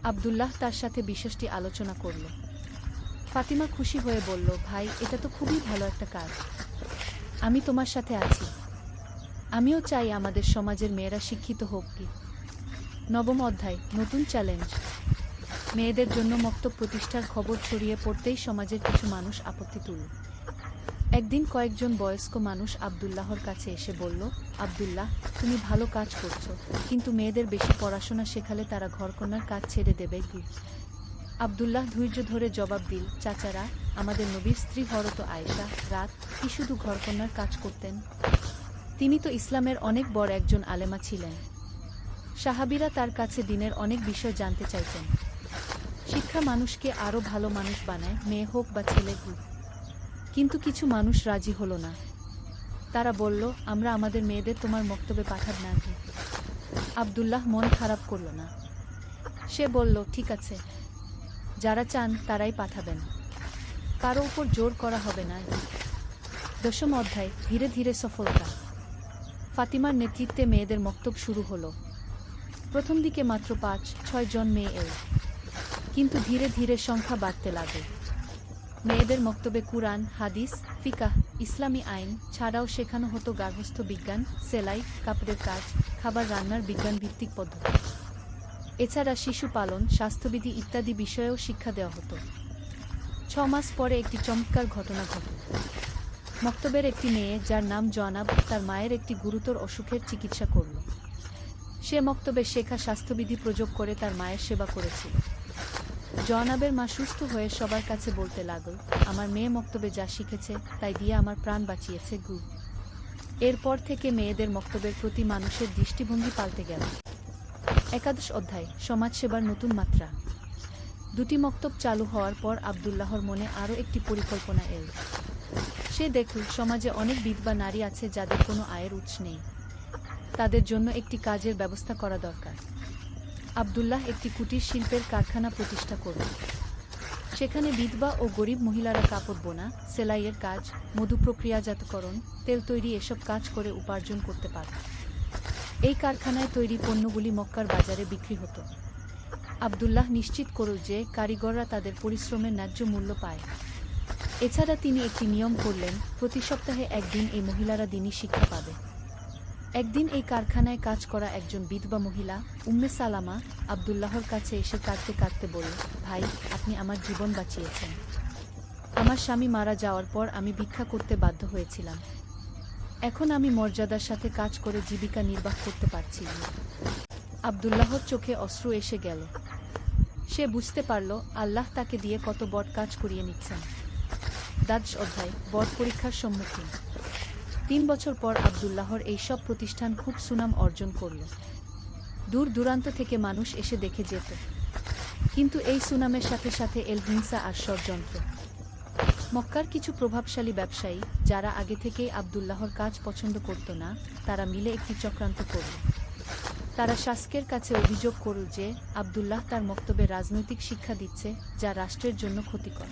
S1: আব্দুল্লাহ তার সাথে বিষয়টি আলোচনা করল। ফাতিমা খুশি হয়ে বলল, ভাই, এটা তো খুবই ভালো একটা কাজ। আমি তোমার সাথে আছি। আমিও চাই আমাদের সমাজের মেয়েরা শিক্ষিত হোক। নবম অধ্যায়, নতুন চ্যালেঞ্জ। মেয়েদের জন্য মক্তব প্রতিষ্ঠার খবর ছড়িয়ে পড়তেই সমাজের কিছু মানুষ আপত্তি তুলল। একদিন কয়েকজন বয়স্ক মানুষ আব্দুল্লাহর কাছে এসে বলল, আব্দুল্লাহ, তুমি ভালো কাজ করছো, কিন্তু মেয়েদের বেশি পড়াশোনা শেখালে তারা ঘরকন্যার কাজ ছেড়ে দেবে। আব্দুল্লাহ ধৈর্য ধরে জবাব দিল, চাচারা, আমাদের নবীর স্ত্রী হযরত আয়েশা রাত কি শুধু ঘরকন্যার কাজ করতেন? তিনি তো ইসলামের অনেক বড় একজন আলেমা ছিলেন। সাহাবীরা তার কাছে দিনের অনেক বিষয় জানতে চাইতেন। শিক্ষা মানুষকে আরও ভালো মানুষ বানায়, মেয়ে হোক বা ছেলে। কিন্তু কিছু মানুষ রাজি হলো না। তারা বলল, আমরা আমাদের মেয়েদের তোমার মক্তবে পাঠাব না। আব্দুল্লাহ মন খারাপ করল না। সে বলল, ঠিক আছে, যারা চান তারাই পাঠাবেন, কারো উপর জোর করা হবে না। দশম অধ্যায়, ধীরে ধীরে সফলতা। ফাতিমার নেতৃত্বে মেয়েদের মক্তব শুরু হলো। প্রথম দিকে মাত্র 5-6 জন মেয়ে এল, কিন্তু ধীরে ধীরে সংখ্যা বাড়তে লাগে। মেয়েদের মক্তবে কুরআন, হাদিস, ফিকাহ, ইসলামী আইন ছাড়াও শেখানো হতো গার্হস্থ্য বিজ্ঞান, সেলাই, কাপড়ের কাজ, খাবার রান্নার বিজ্ঞানভিত্তিক পদ্ধতি। এছাড়া শিশু পালন, স্বাস্থ্যবিধি ইত্যাদি বিষয়েও শিক্ষা দেওয়া হতো। 6 মাস পরে একটি চমৎকার ঘটনা ঘটল। মক্তবের একটি মেয়ে, যার নাম জনাব, তার মায়ের একটি গুরুতর অসুখের চিকিৎসা করল। সে মক্তবের শেখা স্বাস্থ্যবিধি প্রয়োগ করে তার মায়ের সেবা করেছিল। জনাবের মা সুস্থ হয়ে সবার কাছে বলতে লাগল, আমার মেয়ে মক্তবে যা শিখেছে তাই দিয়ে আমার প্রাণ বাঁচিয়েছে। এরপর থেকে মেয়েদের মক্তবের প্রতি মানুষের দৃষ্টিভঙ্গি পাল্টে গেল। একাদশ অধ্যায়, সমাজসেবার নতুন মাত্রা। 2টি মক্তব চালু হওয়ার পর আব্দুল্লাহর মনে আরও একটি পরিকল্পনা এল। সে দেখল, সমাজে অনেক বিধবা নারী আছে যাদের কোনো আয়ের উৎস নেই। তাদের জন্য একটি কাজের ব্যবস্থা করা দরকার। আব্দুল্লাহ একটি কুটির শিল্পের কারখানা প্রতিষ্ঠা করল। সেখানে বিধবা ও গরিব মহিলারা কাপড় বোনা, সেলাইয়ের কাজ, মধু প্রক্রিয়াজাতকরণ, তেল তৈরি এসব কাজ করে উপার্জন করতে পারত। এই কারখানায় তৈরি পণ্যগুলি মক্কার বাজারে বিক্রি হতো। আব্দুল্লাহ নিশ্চিত করল যে কারিগররা তাদের পরিশ্রমের ন্যায্য মূল্য পায়। এছাড়া তিনি একটি নিয়ম করলেন, প্রতি সপ্তাহে একদিন এই মহিলারা দ্বীনি শিক্ষা পাবে। একদিন এই কারখানায় কাজ করা একজন বিধবা মহিলা উম্মে সালামা আব্দুল্লাহর কাছে এসে কাঁদতে কাঁদতে বলল, ভাই, আপনি আমার জীবন বাঁচিয়েছেন। আমার স্বামী মারা যাওয়ার পর আমি ভিক্ষা করতে বাধ্য হয়েছিলাম। এখন আমি মর্যাদার সাথে কাজ করে জীবিকা নির্বাহ করতে পারছি। আব্দুল্লাহর চোখে অশ্রু এসে গেল। সে বুঝতে পারল আল্লাহ তাকে দিয়ে কত বড় কাজ করিয়ে নিচ্ছেন। দ্বাদশ অধ্যায়, বড় পরীক্ষার সম্মুখীন। 3 বছর পর আব্দুল্লাহর এই সব প্রতিষ্ঠান খুব সুনাম অর্জন করল। দূর দূরান্ত থেকে মানুষ এসে দেখে যেত। কিন্তু এই সুনামের সাথে সাথে এল হিংসা আর ষড়যন্ত্র। মক্কার কিছু প্রভাবশালী ব্যবসায়ী, যারা আগে থেকেই আব্দুল্লাহর কাজ পছন্দ করত না, তারা মিলে একটি চক্রান্ত করল। তারা শাসকের কাছে অভিযোগ করল যে আব্দুল্লাহ তার মক্তবে রাজনৈতিক শিক্ষা দিচ্ছে, যা রাষ্ট্রের জন্য ক্ষতিকর।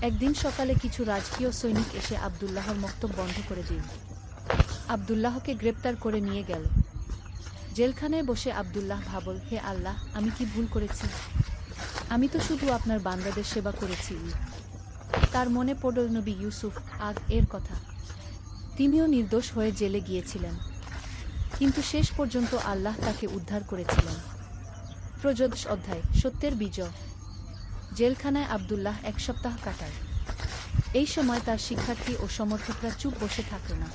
S1: একদিন সকালে কিছু রাজকীয় সৈনিক এসে আব্দুল্লাহর মক্তব বন্ধ করে দিল। আব্দুল্লাহকে গ্রেপ্তার করে নিয়ে গেল। জেলখানায় বসে আব্দুল্লাহ ভাবল, হে আল্লাহ, আমি কি ভুল করেছি? আমি তো শুধু আপনার বান্দাদের সেবা করেছি। তার মনে পড়ল নবী ইউসুফ এর কথা। তিনিও নির্দোষ হয়ে জেলে গিয়েছিলেন, কিন্তু শেষ পর্যন্ত আল্লাহ তাকে উদ্ধার করেছিলেন। ত্রয়োদশ অধ্যায়, সত্যের বিজয়। জেলখানায় আব্দুল্লাহ 1 সপ্তাহ কাটায়। এই সময় তার শিক্ষার্থী ও সমর্থকরা চুপ বসে থাকল না।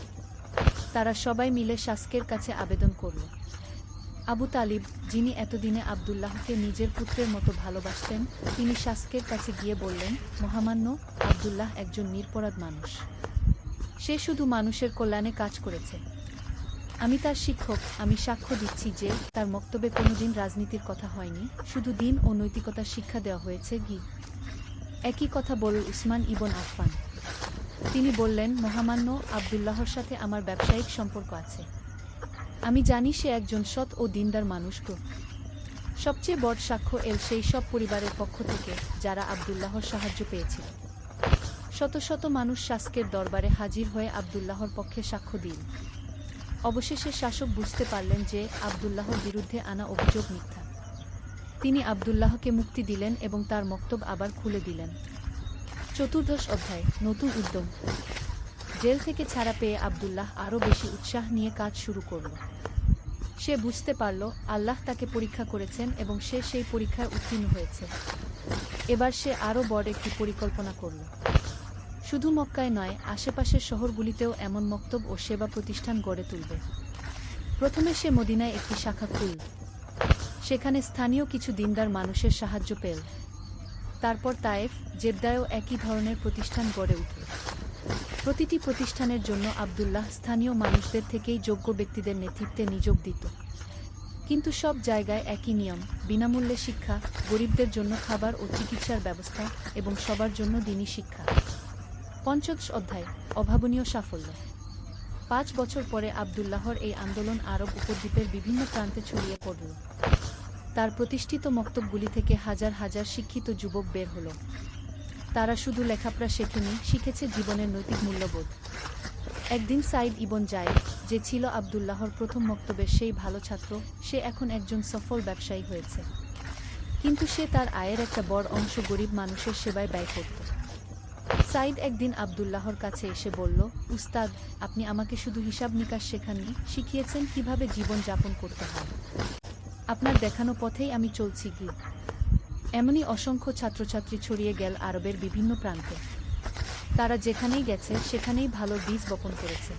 S1: তারা সবাই মিলে শাসকের কাছে আবেদন করল। আবু তালিব, যিনি এতদিনে আব্দুল্লাহকে নিজের পুত্রের মতো ভালোবাসতেন, তিনি শাসকের কাছে গিয়ে বললেন, মহামান্য, আব্দুল্লাহ একজন নিরপরাধ মানুষ। সে শুধু মানুষের কল্যাণে কাজ করেছে। আমি তার শিক্ষক, আমি সাক্ষ্য দিচ্ছি যে তার মক্তবে কোনোদিন রাজনীতির কথা হয়নি, শুধু দিন ও নৈতিকতার শিক্ষা দেওয়া হয়েছে। একই কথা বলল উসমান ইবন আফফান। তিনি বললেন, মহামান্য, আব্দুল্লাহর সাথে আমার ব্যবসায়িক সম্পর্ক আছে। আমি জানি সে একজন সৎ ও দিনদার মানুষ। সবচেয়ে বড় সাক্ষ্য সেই সব পরিবারের পক্ষ থেকে যারা আব্দুল্লাহর সাহায্য পেয়েছিল। শত শত মানুষ শাসকের দরবারে হাজির হয়ে আব্দুল্লাহর পক্ষে সাক্ষ্য দিল। অবশেষে শাসক বুঝতে পারলেন যে আব্দুল্লাহর বিরুদ্ধে আনা অভিযোগ মিথ্যা। তিনি আব্দুল্লাহকে মুক্তি দিলেন এবং তার মক্তব আবার খুলে দিলেন। চতুর্দশ অধ্যায়, নতুন উদ্যম। জেল থেকে ছাড়া পেয়ে আব্দুল্লাহ আরও বেশি উৎসাহ নিয়ে কাজ শুরু করল। সে বুঝতে পারল আল্লাহ তাকে পরীক্ষা করেছেন এবং সে সেই পরীক্ষায় উত্তীর্ণ হয়েছে। এবার সে আরও বড় একটি পরিকল্পনা করল। শুধু মক্কায় নয়, আশেপাশের শহরগুলিতেও এমন মক্তব ও সেবা প্রতিষ্ঠান গড়ে তুলবে। প্রথমে সে মদিনায় একটি শাখা খুলল। সেখানে স্থানীয় কিছু দিনদার মানুষের সাহায্য পেল। তারপর তায়েফ, জেদ্দায়ও একই ধরনের প্রতিষ্ঠান গড়ে উঠল। প্রতিটি প্রতিষ্ঠানের জন্য আব্দুল্লাহ স্থানীয় মানুষদের থেকেই যোগ্য ব্যক্তিদের নেতৃত্বে নিয়োগ দিত। কিন্তু সব জায়গায় একই নিয়ম, বিনামূল্যে শিক্ষা, গরিবদের জন্য খাবার ও চিকিৎসার ব্যবস্থা, এবং সবার জন্য দ্বীনি শিক্ষা। পঞ্চদশ অধ্যায়, অভাবনীয় সাফল্য। 5 বছর পরে আব্দুল্লাহর এই আন্দোলন আরব উপদ্বীপের বিভিন্ন প্রান্তে ছড়িয়ে পড়ল। তার প্রতিষ্ঠিত মক্তবগুলি থেকে হাজার হাজার শিক্ষিত যুবক বের হল। তারা শুধু লেখাপড়া শেখেনি, শিখেছে জীবনের নৈতিক মূল্যবোধ। একদিন সাইদ ইবন জায়েদ, যে ছিল আব্দুল্লাহর প্রথম মক্তবের সেই ভালো ছাত্র, সে এখন একজন সফল ব্যবসায়ী হয়েছে। কিন্তু সে তার আয়ের একটা বড় অংশ গরিব মানুষের সেবায় ব্যয় করত। সাইদ একদিন আব্দুল্লাহর কাছে এসে বলল, উস্তাদ, আপনি আমাকে শুধু হিসাব নিকাশ শেখাননি, শিখিয়েছেন কিভাবে জীবন যাপন করতে হয়। আপনার দেখানো পথেই আমি চলছি। এমনই অসংখ্য ছাত্রছাত্রী ছড়িয়ে গেল আরবের বিভিন্ন প্রান্তে। তারা যেখানেই গেছে সেখানেই ভালো বীজ বপন করেছে।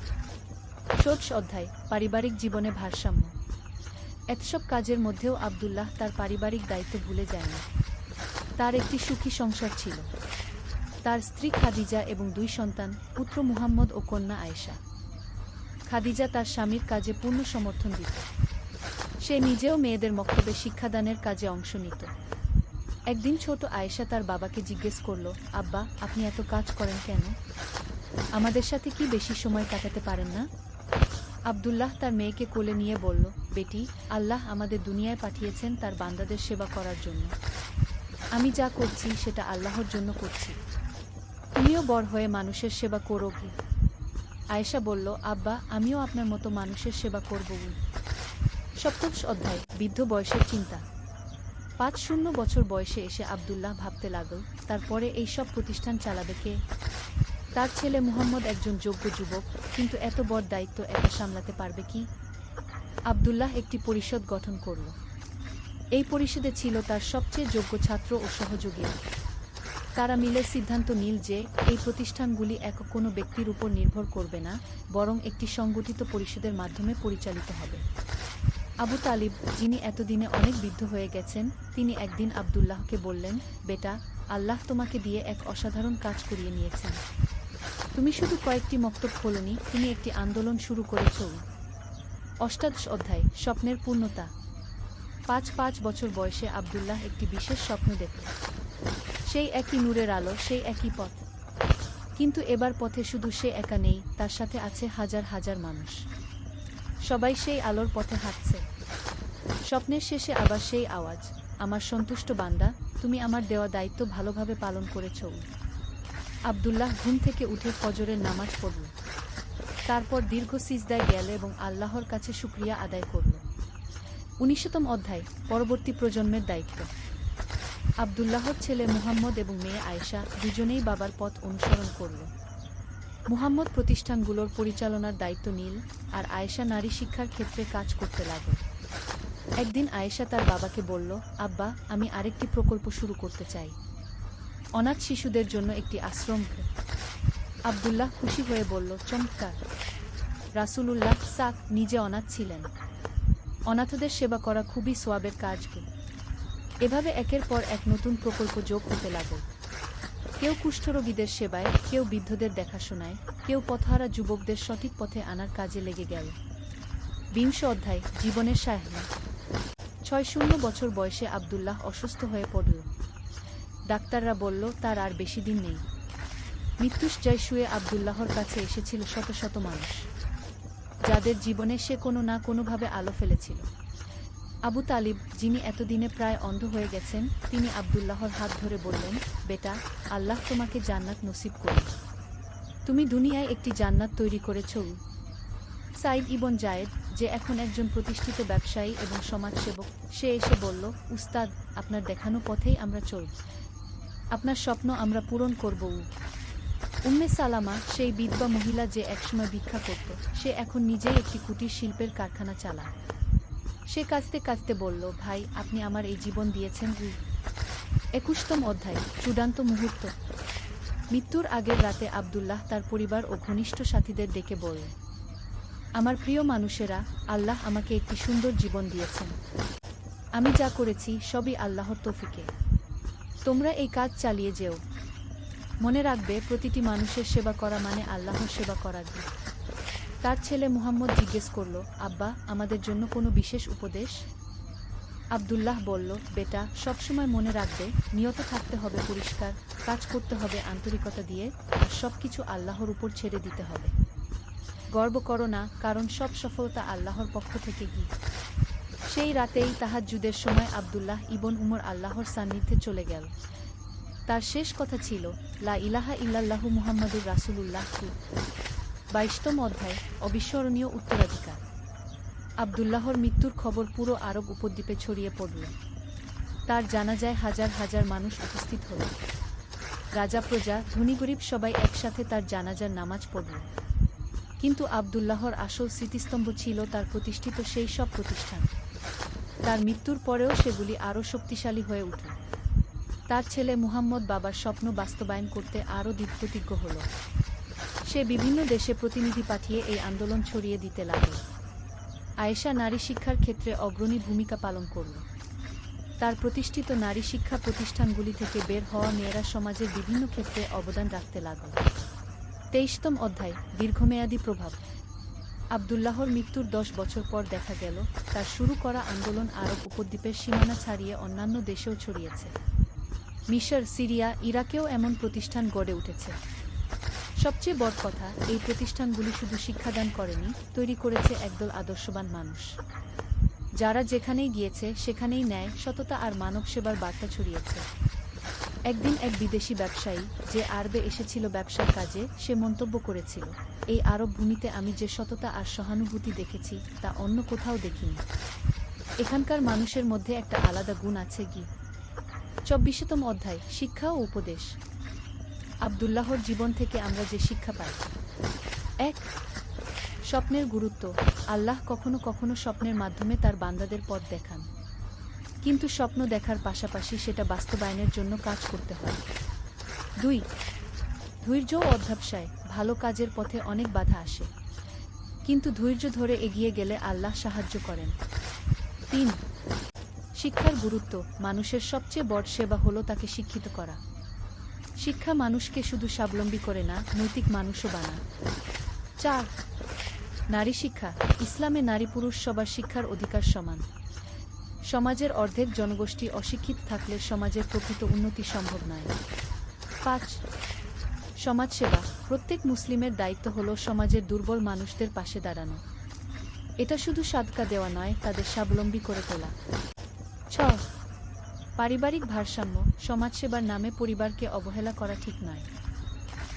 S1: ষোড়শ অধ্যায়, পারিবারিক জীবনে ভারসাম্য। এতসব কাজের মধ্যেও আব্দুল্লাহ তার পারিবারিক দায়িত্ব ভুলে যায়নি। তার একটি সুখী সংসার ছিল। তার স্ত্রী খাদিজা এবং 2 সন্তান, পুত্র মুহাম্মদ ও কন্যা আয়েশা। খাদিজা তার স্বামীর কাজে পূর্ণ সমর্থন দিত। সে নিজেও মেয়েদের মক্তবে শিক্ষাদানের কাজে অংশ নিত। একদিন ছোট আয়েশা তার বাবাকে জিজ্ঞেস করল, আব্বা, আপনি এত কাজ করেন কেন? আমাদের সাথে কি বেশি সময় কাটাতে পারেন না? আব্দুল্লাহ তার মেয়েকে কোলে নিয়ে বলল, বেটি, আল্লাহ আমাদের দুনিয়ায় পাঠিয়েছেন তার বান্দাদের সেবা করার জন্য। আমি যা করছি সেটা আল্লাহর জন্য করছি। তুমিও বড় হয়ে মানুষের সেবা করো। আয়েশা বলল, আব্বা, আমিও আপনার মতো মানুষের সেবা করব। সপ্তদশ অধ্যায়, বৃদ্ধ বয়সের চিন্তা। 50 বছর বয়সে এসে আব্দুল্লাহ ভাবতে লাগল, তারপরে এই সব প্রতিষ্ঠান চালাবে কে? তার ছেলে মুহাম্মদ একজন যোগ্য যুবক, কিন্তু এত বড় দায়িত্ব একা সামলাতে পারবে কি? আবদুল্লাহ একটি পরিষদ গঠন করল। এই পরিষদে ছিল তার সবচেয়ে যোগ্য ছাত্র ও সহযোগীরা। তারা মিলে সিদ্ধান্ত নিল যে এই প্রতিষ্ঠানগুলি একক কোনো ব্যক্তির উপর নির্ভর করবে না, বরং একটি সংগঠিত পরিষদের মাধ্যমে পরিচালিত হবে। আবু তালিব, যিনি এতদিনে অনেক বৃদ্ধ হয়ে গেছেন, তিনি একদিন আবদুল্লাহকে বললেন, বেটা, আল্লাহ তোমাকে দিয়ে এক অসাধারণ কাজ করিয়ে নিয়েছেন। তুমি শুধু কয়েকটি মক্তব খোলনি, তুমি একটি আন্দোলন শুরু করেছ। অষ্টাদশ অধ্যায়, স্বপ্নের পূর্ণতা। ৫ বছর বয়সে আবদুল্লাহ একটি বিশেষ স্বপ্ন দেখল। সেই একই নূরের আলো, সেই একই পথ। কিন্তু এবার পথে শুধু সে একা নেই, তার সাথে আছে হাজার হাজার মানুষ। সবাই সেই আলোর পথে হাঁটছে। স্বপ্নের শেষে আবার সেই আওয়াজ, আমার সন্তুষ্ট বান্দা, তুমি আমার দেওয়া দায়িত্ব ভালোভাবে পালন করেছ। আবদুল্লাহ ঘুম থেকে উঠে ফজরের নামাজ পড়ল। তারপর দীর্ঘ সিজদায় গেল এবং আল্লাহর কাছে শুকরিয়া আদায় করল। ১৯তম অধ্যায়, পরবর্তী প্রজন্মের দায়িত্ব। আবদুল্লাহর ছেলে মুহাম্মদ এবং মেয়ে আয়েশা দুজনেই বাবার পথ অনুসরণ করল। মুহাম্মদ প্রতিষ্ঠানগুলোর পরিচালনার দায়িত্ব নিল, আর আয়েশা নারী শিক্ষার ক্ষেত্রে কাজ করতে লাগল। একদিন আয়েশা তার বাবাকে বলল, আব্বা, আমি আরেকটি প্রকল্প শুরু করতে চাই, অনাথ শিশুদের জন্য একটি আশ্রম। আবদুল্লাহ খুশি হয়ে বলল, চমৎকার। রাসূলুল্লাহ নিজে অনাথ ছিলেন। অনাথদের সেবা করা খুবই সোয়াবের কাজ। এভাবে একের পর এক নতুন প্রকল্প যোগ হতে লাগল। কেউ কুষ্ঠরোগীদের সেবায়, কেউ বৃদ্ধদের দেখাশোনায়, কেউ পথহারা যুবকদের সঠিক পথে আনার কাজে লেগে গেল। ২০ অধ্যায়, জীবনের সায়াহ্ন। ৬০ বছর বয়সে আবদুল্লাহ অসুস্থ হয়ে পড়ল। ডাক্তাররা বলল তার আর বেশি দিন নেই। মৃত্যুশয্যায় শুয়ে আবদুল্লাহর কাছে এসেছিল শত শত মানুষ, যাদের জীবনে সে কোনো না কোনোভাবে আলো ফেলেছিল। আবু তালিব, যিনি এতদিনে প্রায় অন্ধ হয়ে গেছেন, তিনি আবদুল্লাহর হাত ধরে বললেন, বেটা, আল্লাহ তোমাকে জান্নাত নসিব করুন। তুমি দুনিয়ায় একটি জান্নাত তৈরি করেছ। সাইদ ইবন জায়েদ, যে এখন একজন প্রতিষ্ঠিত ব্যবসায়ী এবং সমাজসেবক, সে এসে বলল, উস্তাদ, আপনার দেখানো পথেই আমরা চলব। আপনার স্বপ্ন আমরা পূরণ করব। উম্মে সালামা, সেই বিধবা মহিলা যে একসময় ভিক্ষা করত, সে এখন নিজেই একটি কুটির শিল্পের কারখানা চালায়। সে কাঁদতে কাঁদতে বলল, ভাই, আপনি আমার এই জীবন দিয়েছেন। ২১তম অধ্যায়, চূড়ান্ত মুহূর্ত। মৃত্যুর আগের রাতে আবদুল্লাহ তার পরিবার ও ঘনিষ্ঠ সাথীদের ডেকে বলল, আমার প্রিয় মানুষেরা, আল্লাহ আমাকে একটি সুন্দর জীবন দিয়েছেন। আমি যা করেছি সবই আল্লাহর তৌফিকে। তোমরা এই কাজ চালিয়ে যেও। মনে রাখবে, প্রতিটি মানুষের সেবা করা মানে আল্লাহর সেবা করা। তার ছেলে মুহাম্মদ জিজ্ঞেস করল, আব্বা, আমাদের জন্য কোনো বিশেষ উপদেশ? আবদুল্লাহ বলল, বেটা, সবসময় মনে রাখবে, নিয়ত থাকতে হবে পরিষ্কার, কাজ করতে হবে আন্তরিকতা দিয়ে, আর সবকিছু আল্লাহর উপর ছেড়ে দিতে হবে। গর্ব করো না, কারণ সব সফলতা আল্লাহর পক্ষ থেকে। সেই রাতেই তাহাজ্জুদের সময় আবদুল্লাহ ইবন উমর আল্লাহর সান্নিধ্যে চলে গেল। তার শেষ কথা ছিল, লা ইলাহা ইল্লাল্লাহু মুহাম্মাদুর রাসূলুল্লাহ। ২২তম অধ্যায়, অবিস্মরণীয় উত্তরাধিকার। আবদুল্লাহর মৃত্যুর খবর পুরো আরব উপদ্বীপে ছড়িয়ে পড়ল। তার জানাজায় হাজার হাজার মানুষ উপস্থিত হল। রাজা, প্রজা, ধনী গরিব সবাই একসাথে তার জানাজার নামাজ পড়ল। কিন্তু আবদুল্লাহর আসল স্মৃতিস্তম্ভ ছিল তার প্রতিষ্ঠিত সেই সব প্রতিষ্ঠান। তার মৃত্যুর পরেও সেগুলি আরও শক্তিশালী হয়ে উঠল। তার ছেলে মুহাম্মদ বাবার স্বপ্ন বাস্তবায়ন করতে আরও দৃঢ়প্রতিজ্ঞ হল। সে বিভিন্ন দেশে প্রতিনিধি পাঠিয়ে এই আন্দোলন ছড়িয়ে দিতে লাগল। আয়েশা নারী শিক্ষার ক্ষেত্রে অগ্রণী ভূমিকা পালন করল। তার প্রতিষ্ঠিত নারী শিক্ষা প্রতিষ্ঠানগুলি থেকে বের হওয়া মেয়েরা সমাজের বিভিন্ন ক্ষেত্রে অবদান রাখতে লাগল। ২৩তম অধ্যায়, দীর্ঘমেয়াদী প্রভাব। আবদুল্লাহর মৃত্যুর ১০ বছর পর দেখা গেল, তার শুরু করা আন্দোলন আরব উপদ্বীপের সীমানা ছাড়িয়ে অন্যান্য দেশেও ছড়িয়েছে। মিশর, সিরিয়া, ইরাকেও এমন প্রতিষ্ঠান গড়ে উঠেছে। সবচেয়ে বড় কথা, এই প্রতিষ্ঠানগুলি শুধু শিক্ষাদান করেনি, তৈরি করেছে একদল আদর্শবান মানুষ, যারা যেখানেই গিয়েছে সেখানেই ন্যায়, সততা আর মানব সেবার বার্তা ছড়িয়েছে। একদিন এক বিদেশি ব্যবসায়ী, যে আরবে এসেছিল ব্যবসার কাজে, সে মন্তব্য করেছিল, এই আরব ভূমিতে আমি যে সততা আর সহানুভূতি দেখেছি, তা অন্য কোথাও দেখিনি। এখানকার মানুষের মধ্যে একটা আলাদা গুণ আছে। ২৪তম অধ্যায়, শিক্ষা ও উপদেশ। আব্দুল্লাহর জীবন থেকে আমরা যে শিক্ষা পাই। ১. স্বপ্নের গুরুত্ব। আল্লাহ কখনো কখনো স্বপ্নের মাধ্যমে তার বান্দাদের পথ দেখান, কিন্তু স্বপ্ন দেখার পাশাপাশি সেটা বাস্তবায়নের জন্য কাজ করতে হয়। ২. ধৈর্য ও অধ্যবসায়। ভালো কাজের পথে অনেক বাধা আসে, কিন্তু ধৈর্য ধরে এগিয়ে গেলে আল্লাহ সাহায্য করেন। ৩. শিক্ষার গুরুত্ব। মানুষের সবচেয়ে বড় সেবা হলো তাকে শিক্ষিত করা। শিক্ষা মানুষকে শুধু স্বাবলম্বী করে না, নৈতিক মানুষও বানায়। ৪. নারী শিক্ষা। ইসলামে নারী পুরুষ সবার শিক্ষার অধিকার সমান। সমাজের অর্ধেক জনগোষ্ঠী অশিক্ষিত থাকলে সমাজের প্রকৃত উন্নতি সম্ভব নয়। ৫. সমাজসেবা। প্রত্যেক মুসলিমের দায়িত্ব হল সমাজের দুর্বল মানুষদের পাশে দাঁড়ানো। এটা শুধু সাদকা দেওয়া নয়, তাদের স্বাবলম্বী করে তোলা। ৬. পারিবারিক ভারসাম্য। সমাজসেবার নামে পরিবারকে অবহেলা করা ঠিক নয়।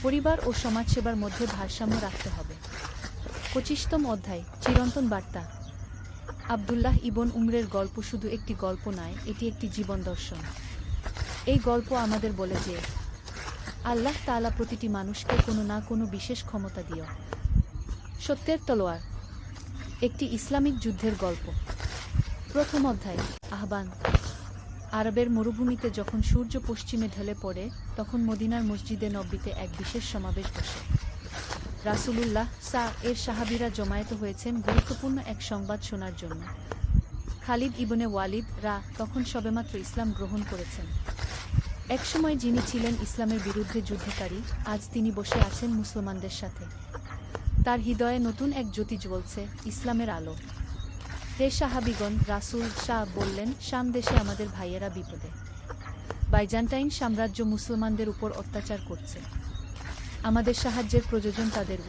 S1: পরিবার ও সমাজসেবার মধ্যে ভারসাম্য রাখতে হবে। ২৫তম অধ্যায়, চিরন্তন বার্তা। আব্দুল্লাহ ইবন উমরের গল্প শুধু একটি গল্প নয়, এটি একটি জীবন দর্শন। এই গল্প আমাদের বলে যে আল্লাহ তাআলা প্রতিটি মানুষকে কোনো না কোনো বিশেষ ক্ষমতা দিও। সত্যের তলোয়ার। একটি ইসলামিক যুদ্ধের গল্প। প্রথম অধ্যায়, আহ্বান। আরবের মরুভূমিতে যখন সূর্য পশ্চিমে ঢলে পড়ে, তখন মদিনার মসজিদে নববীতে এক বিশেষ সমাবেশ বসে। রাসূলুল্লাহ এর সাহাবীরা জমায়েত হয়েছেন গুরুত্বপূর্ণ এক সংবাদ শোনার জন্য। খালিদ ইবনে ওয়ালিদ তখন সবেমাত্র ইসলাম গ্রহণ করেছেন। একসময় যিনি ছিলেন ইসলামের বিরুদ্ধে যুদ্ধকারী, আজ তিনি বসে আছেন মুসলমানদের সাথে। তার হৃদয়ে নতুন এক জ্যোতি জ্বলছে, ইসলামের আলো। হে সাহাবীগণ, রাসূল বললেন, শাম দেশে আমাদের ভাইয়েরা বিপদে। বাইজান্টাইন সাম্রাজ্য মুসলমানদের উপর অত্যাচার করছে। আমাদের সাহায্যের প্রয়োজন তাদের।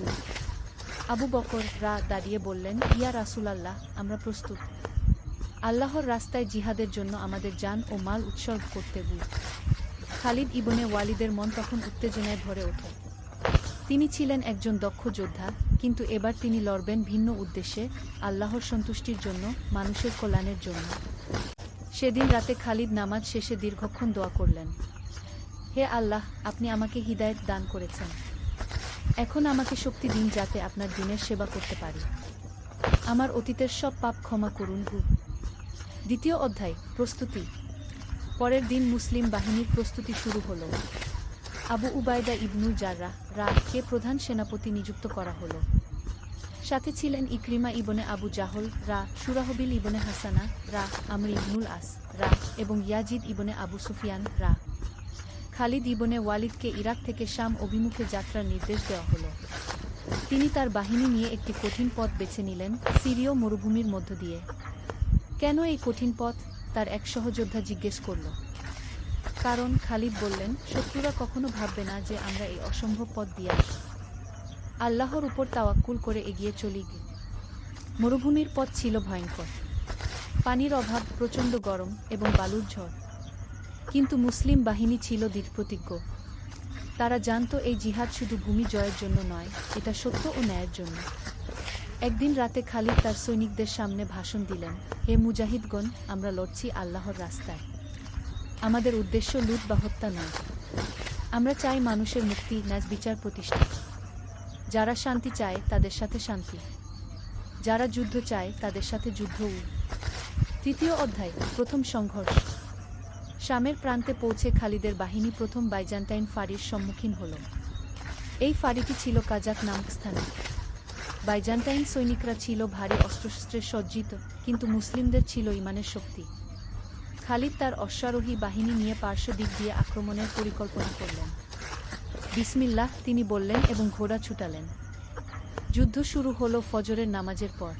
S1: আবু বকর দাঁড়িয়ে বললেন, ইয়া রাসূলাল্লাহ, আমরা প্রস্তুত। আল্লাহর রাস্তায় জিহাদের জন্য আমাদের জান ও মাল উৎসর্গ করতে। খালিদ ইবনে ওয়ালিদের মন তখন উত্তেজনায় ভরে ওঠে। তিনি ছিলেন একজন দক্ষ যোদ্ধা, কিন্তু এবার তিনি লড়বেন ভিন্ন উদ্দেশ্যে, আল্লাহর সন্তুষ্টির জন্য, মানুষের কল্যাণের জন্য। সেদিন রাতে খালিদ নামাজ শেষে দীর্ঘক্ষণ দোয়া করলেন। হে আল্লাহ, আপনি আমাকে হিদায়াত দান করেছেন। এখন আমাকে শক্তি দিন যাতে আপনার দ্বীনের সেবা করতে পারি। আমার অতীতের সব পাপ ক্ষমা করুন। দ্বিতীয় অধ্যায়, প্রস্তুতি। পরের দিন মুসলিম বাহিনীর প্রস্তুতি শুরু হলো। আবু উবায়দা ইবনুল জাররাহ কে প্রধান সেনাপতি নিযুক্ত করা হলো। সাথে ছিলেন ইকরিমা ইবনে আবু জাহল সুরাহবিল ইবনে হাসানা আমর ইবনুল আস এবং ইয়াজিদ ইবনে আবু সুফিয়ান খালিদ ইবনে ওয়ালিদকে ইরাক থেকে শাম অভিমুখে যাত্রার নির্দেশ দেওয়া হলো। তিনি তার বাহিনী নিয়ে একটি কঠিন পথ বেছে নিলেন, সিরীয় মরুভূমির মধ্য দিয়ে। কেন এই কঠিন পথ? তার এক সহযোদ্ধা জিজ্ঞেস করল। কারণ, খালিদ বললেন, শত্রুরা কখনো ভাববে না যে আমরা এই অসম্ভব পথ দিয়ে আসি। আল্লাহর উপর তাওয়াক্কুল করে এগিয়ে চলি। মরুভূমির পথ ছিল ভয়ঙ্কর। পানির অভাব, প্রচণ্ড গরম এবং বালুর ঝড়। কিন্তু মুসলিম বাহিনী ছিল দৃঢ়প্রতিজ্ঞ। তারা জানত এই জিহাদ শুধু ভূমি জয়ের জন্য নয়, এটা সত্য ও ন্যায়ের জন্য। একদিন রাতে খালিদ তার সৈনিকদের সামনে ভাষণ দিলেন, হে মুজাহিদগণ, আমরা লড়ছি আল্লাহর রাস্তায়। আমাদের উদ্দেশ্য লুট বা হত্যা নয়। আমরা চাই মানুষের মুক্তি, ন্যায় বিচার প্রতিষ্ঠা। যারা শান্তি চায় তাদের সাথে শান্তি, যারা যুদ্ধ চায় তাদের সাথে যুদ্ধ। তৃতীয় অধ্যায়, প্রথম সংঘর্ষ। শামের প্রান্তে পৌঁছে খালিদের বাহিনী প্রথম বাইজান্টাইন ফাঁড়ির সম্মুখীন হল। এই ফাঁড়িটি ছিল কাজাক নামক স্থানে। বাইজান্টাইন সৈনিকরা ছিল ভারী অস্ত্রশস্ত্রে সজ্জিত, কিন্তু মুসলিমদের ছিল ঈমানের শক্তি। খালিদ তার অশ্বারোহী বাহিনী নিয়ে পার্শ্ব দিক দিয়ে আক্রমণের পরিকল্পনা করলেন। বিসমিল্লাহ, তিনি বললেন এবং ঘোড়া ছুটালেন। যুদ্ধ শুরু হল ফজরের নামাজের পর।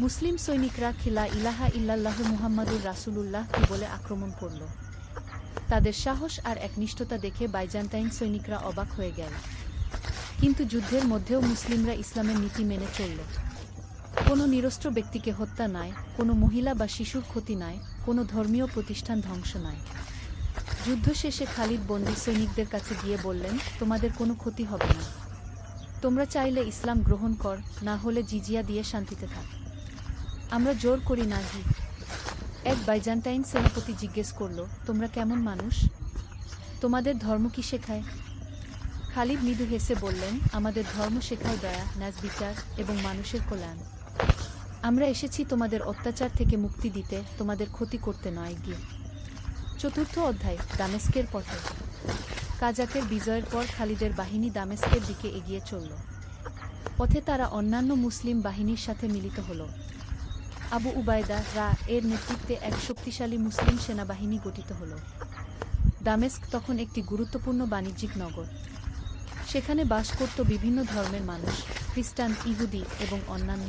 S1: মুসলিম সৈনিকরা লা ইলাহা ইল্লাল্লাহু মুহাম্মাদুর রাসূলুল্লাহ বলে আক্রমণ করল। তাদের সাহস আর একনিষ্ঠতা দেখে বাইজান্টাইন সৈনিকরা অবাক হয়ে গেল। কিন্তু যুদ্ধের মধ্যেও মুসলিমরা ইসলামের নীতি মেনে চলল। কোনো নিরস্ত্র ব্যক্তিকে হত্যা নয়, কোনো মহিলা বা শিশুর ক্ষতি নয়, কোনো ধর্মীয় প্রতিষ্ঠান ধ্বংস নয়। যুদ্ধ শেষে খালিদ বন্দী সৈনিকদের কাছে গিয়ে বললেন, তোমাদের কোনো ক্ষতি হবে না। তোমরা চাইলে ইসলাম গ্রহণ কর, না হলে জিজিয়া দিয়ে শান্তিতে থাক। আমরা জোর করি না। এক বাইজান্টাইন সেনাপতি জিজ্ঞেস করল, তোমরা কেমন মানুষ? তোমাদের ধর্ম কি শেখায়? খালিদ মৃদু হেসে বললেন, আমাদের ধর্ম শেখায় দয়া, ন্যায় বিচার এবং মানুষের কল্যাণ। আমরা এসেছি তোমাদের অত্যাচার থেকে মুক্তি দিতে, তোমাদের ক্ষতি করতে নয়। গিয়ে 4র্থ অধ্যায়, দামেস্কের পথে। কাজাকের বিজয়ের পর খালিদের বাহিনী দামেস্কের দিকে এগিয়ে চলল। পথে তারা অন্যান্য মুসলিম বাহিনীর সাথে মিলিত হল। আবু উবায়দা এর নেতৃত্বে এক শক্তিশালী মুসলিম সেনাবাহিনী গঠিত হল। দামেস্ক তখন একটি গুরুত্বপূর্ণ বাণিজ্যিক নগর। সেখানে বাস করত বিভিন্ন ধর্মের মানুষ, খ্রিস্টান, ইহুদি এবং অন্যান্য।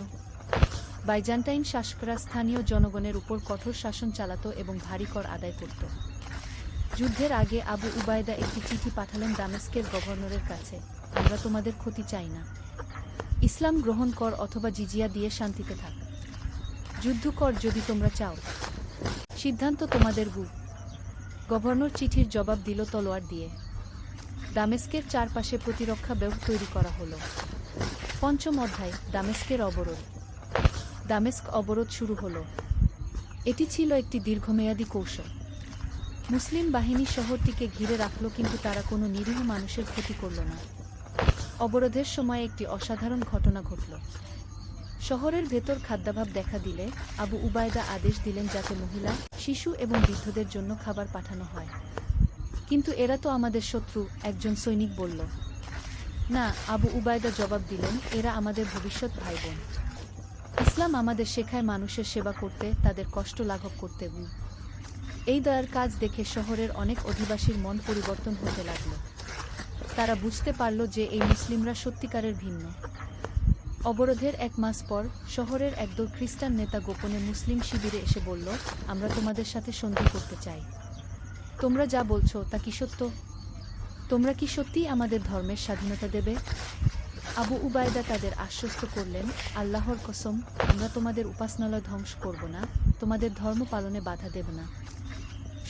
S1: বাইজান্টাইন শাসকরা স্থানীয় জনগণের উপর কঠোর শাসন চালাত এবং ভারী কর আদায় করত। যুদ্ধের আগে আবু উবায়দা একটি চিঠি পাঠালেন দামেস্কের গভর্নরের কাছে, আমরা তোমাদের ক্ষতি চাই না। ইসলাম গ্রহণ কর অথবা জিজিয়া দিয়ে শান্তিতে থাক। যুদ্ধ কর যদি তোমরা চাও। সিদ্ধান্ত তোমাদের। গভর্নর চিঠির জবাব দিল তলোয়ার দিয়ে। দামেস্কের চারপাশে প্রতিরক্ষা ব্যূহ তৈরি করা হল। 5ম অধ্যায়, দামেস্কের অবরোধ। দামেস্ক অবরোধ শুরু হল। এটি ছিল একটি দীর্ঘমেয়াদী কৌশল। মুসলিম বাহিনী শহরটিকে ঘিরে রাখল, কিন্তু তারা কোনো নিরীহ মানুষের ক্ষতি করল না। অবরোধের সময় একটি অসাধারণ ঘটনা ঘটল। শহরের ভেতর খাদ্যাভাব দেখা দিলে আবু উবায়দা আদেশ দিলেন যাতে মহিলা, শিশু এবং বৃদ্ধদের জন্য খাবার পাঠানো হয়। কিন্তু এরা তো আমাদের শত্রু, একজন সৈনিক বলল। না, আবু উবায়দা জবাব দিলেন, এরা আমাদের ভবিষ্যৎ ভাই বোন। ইসলাম আমাদের শেখায় মানুষের সেবা করতে, তাদের কষ্ট লাঘব করতে। এই দয়ার কাজ দেখে শহরের অনেক অধিবাসীর মন পরিবর্তন হতে লাগল। তারা বুঝতে পারল যে এই মুসলিমরা সত্যিকারের ভিন্ন। অবরোধের 1 মাস পর শহরের একদল খ্রিস্টান নেতা গোপনে মুসলিম শিবিরে এসে বলল, আমরা তোমাদের সাথে সন্ধি করতে চাই। তোমরা যা বলছো তা কি সত্য? তোমরা কি সত্যিই আমাদের ধর্মের স্বাধীনতা দেবে? আবু উবায়দা তাদের আশ্বস্ত করলেন, আল্লাহর কসম, আমরা তোমাদের উপাসনালয় ধ্বংস করব না, তোমাদের ধর্ম পালনে বাধা দেব না।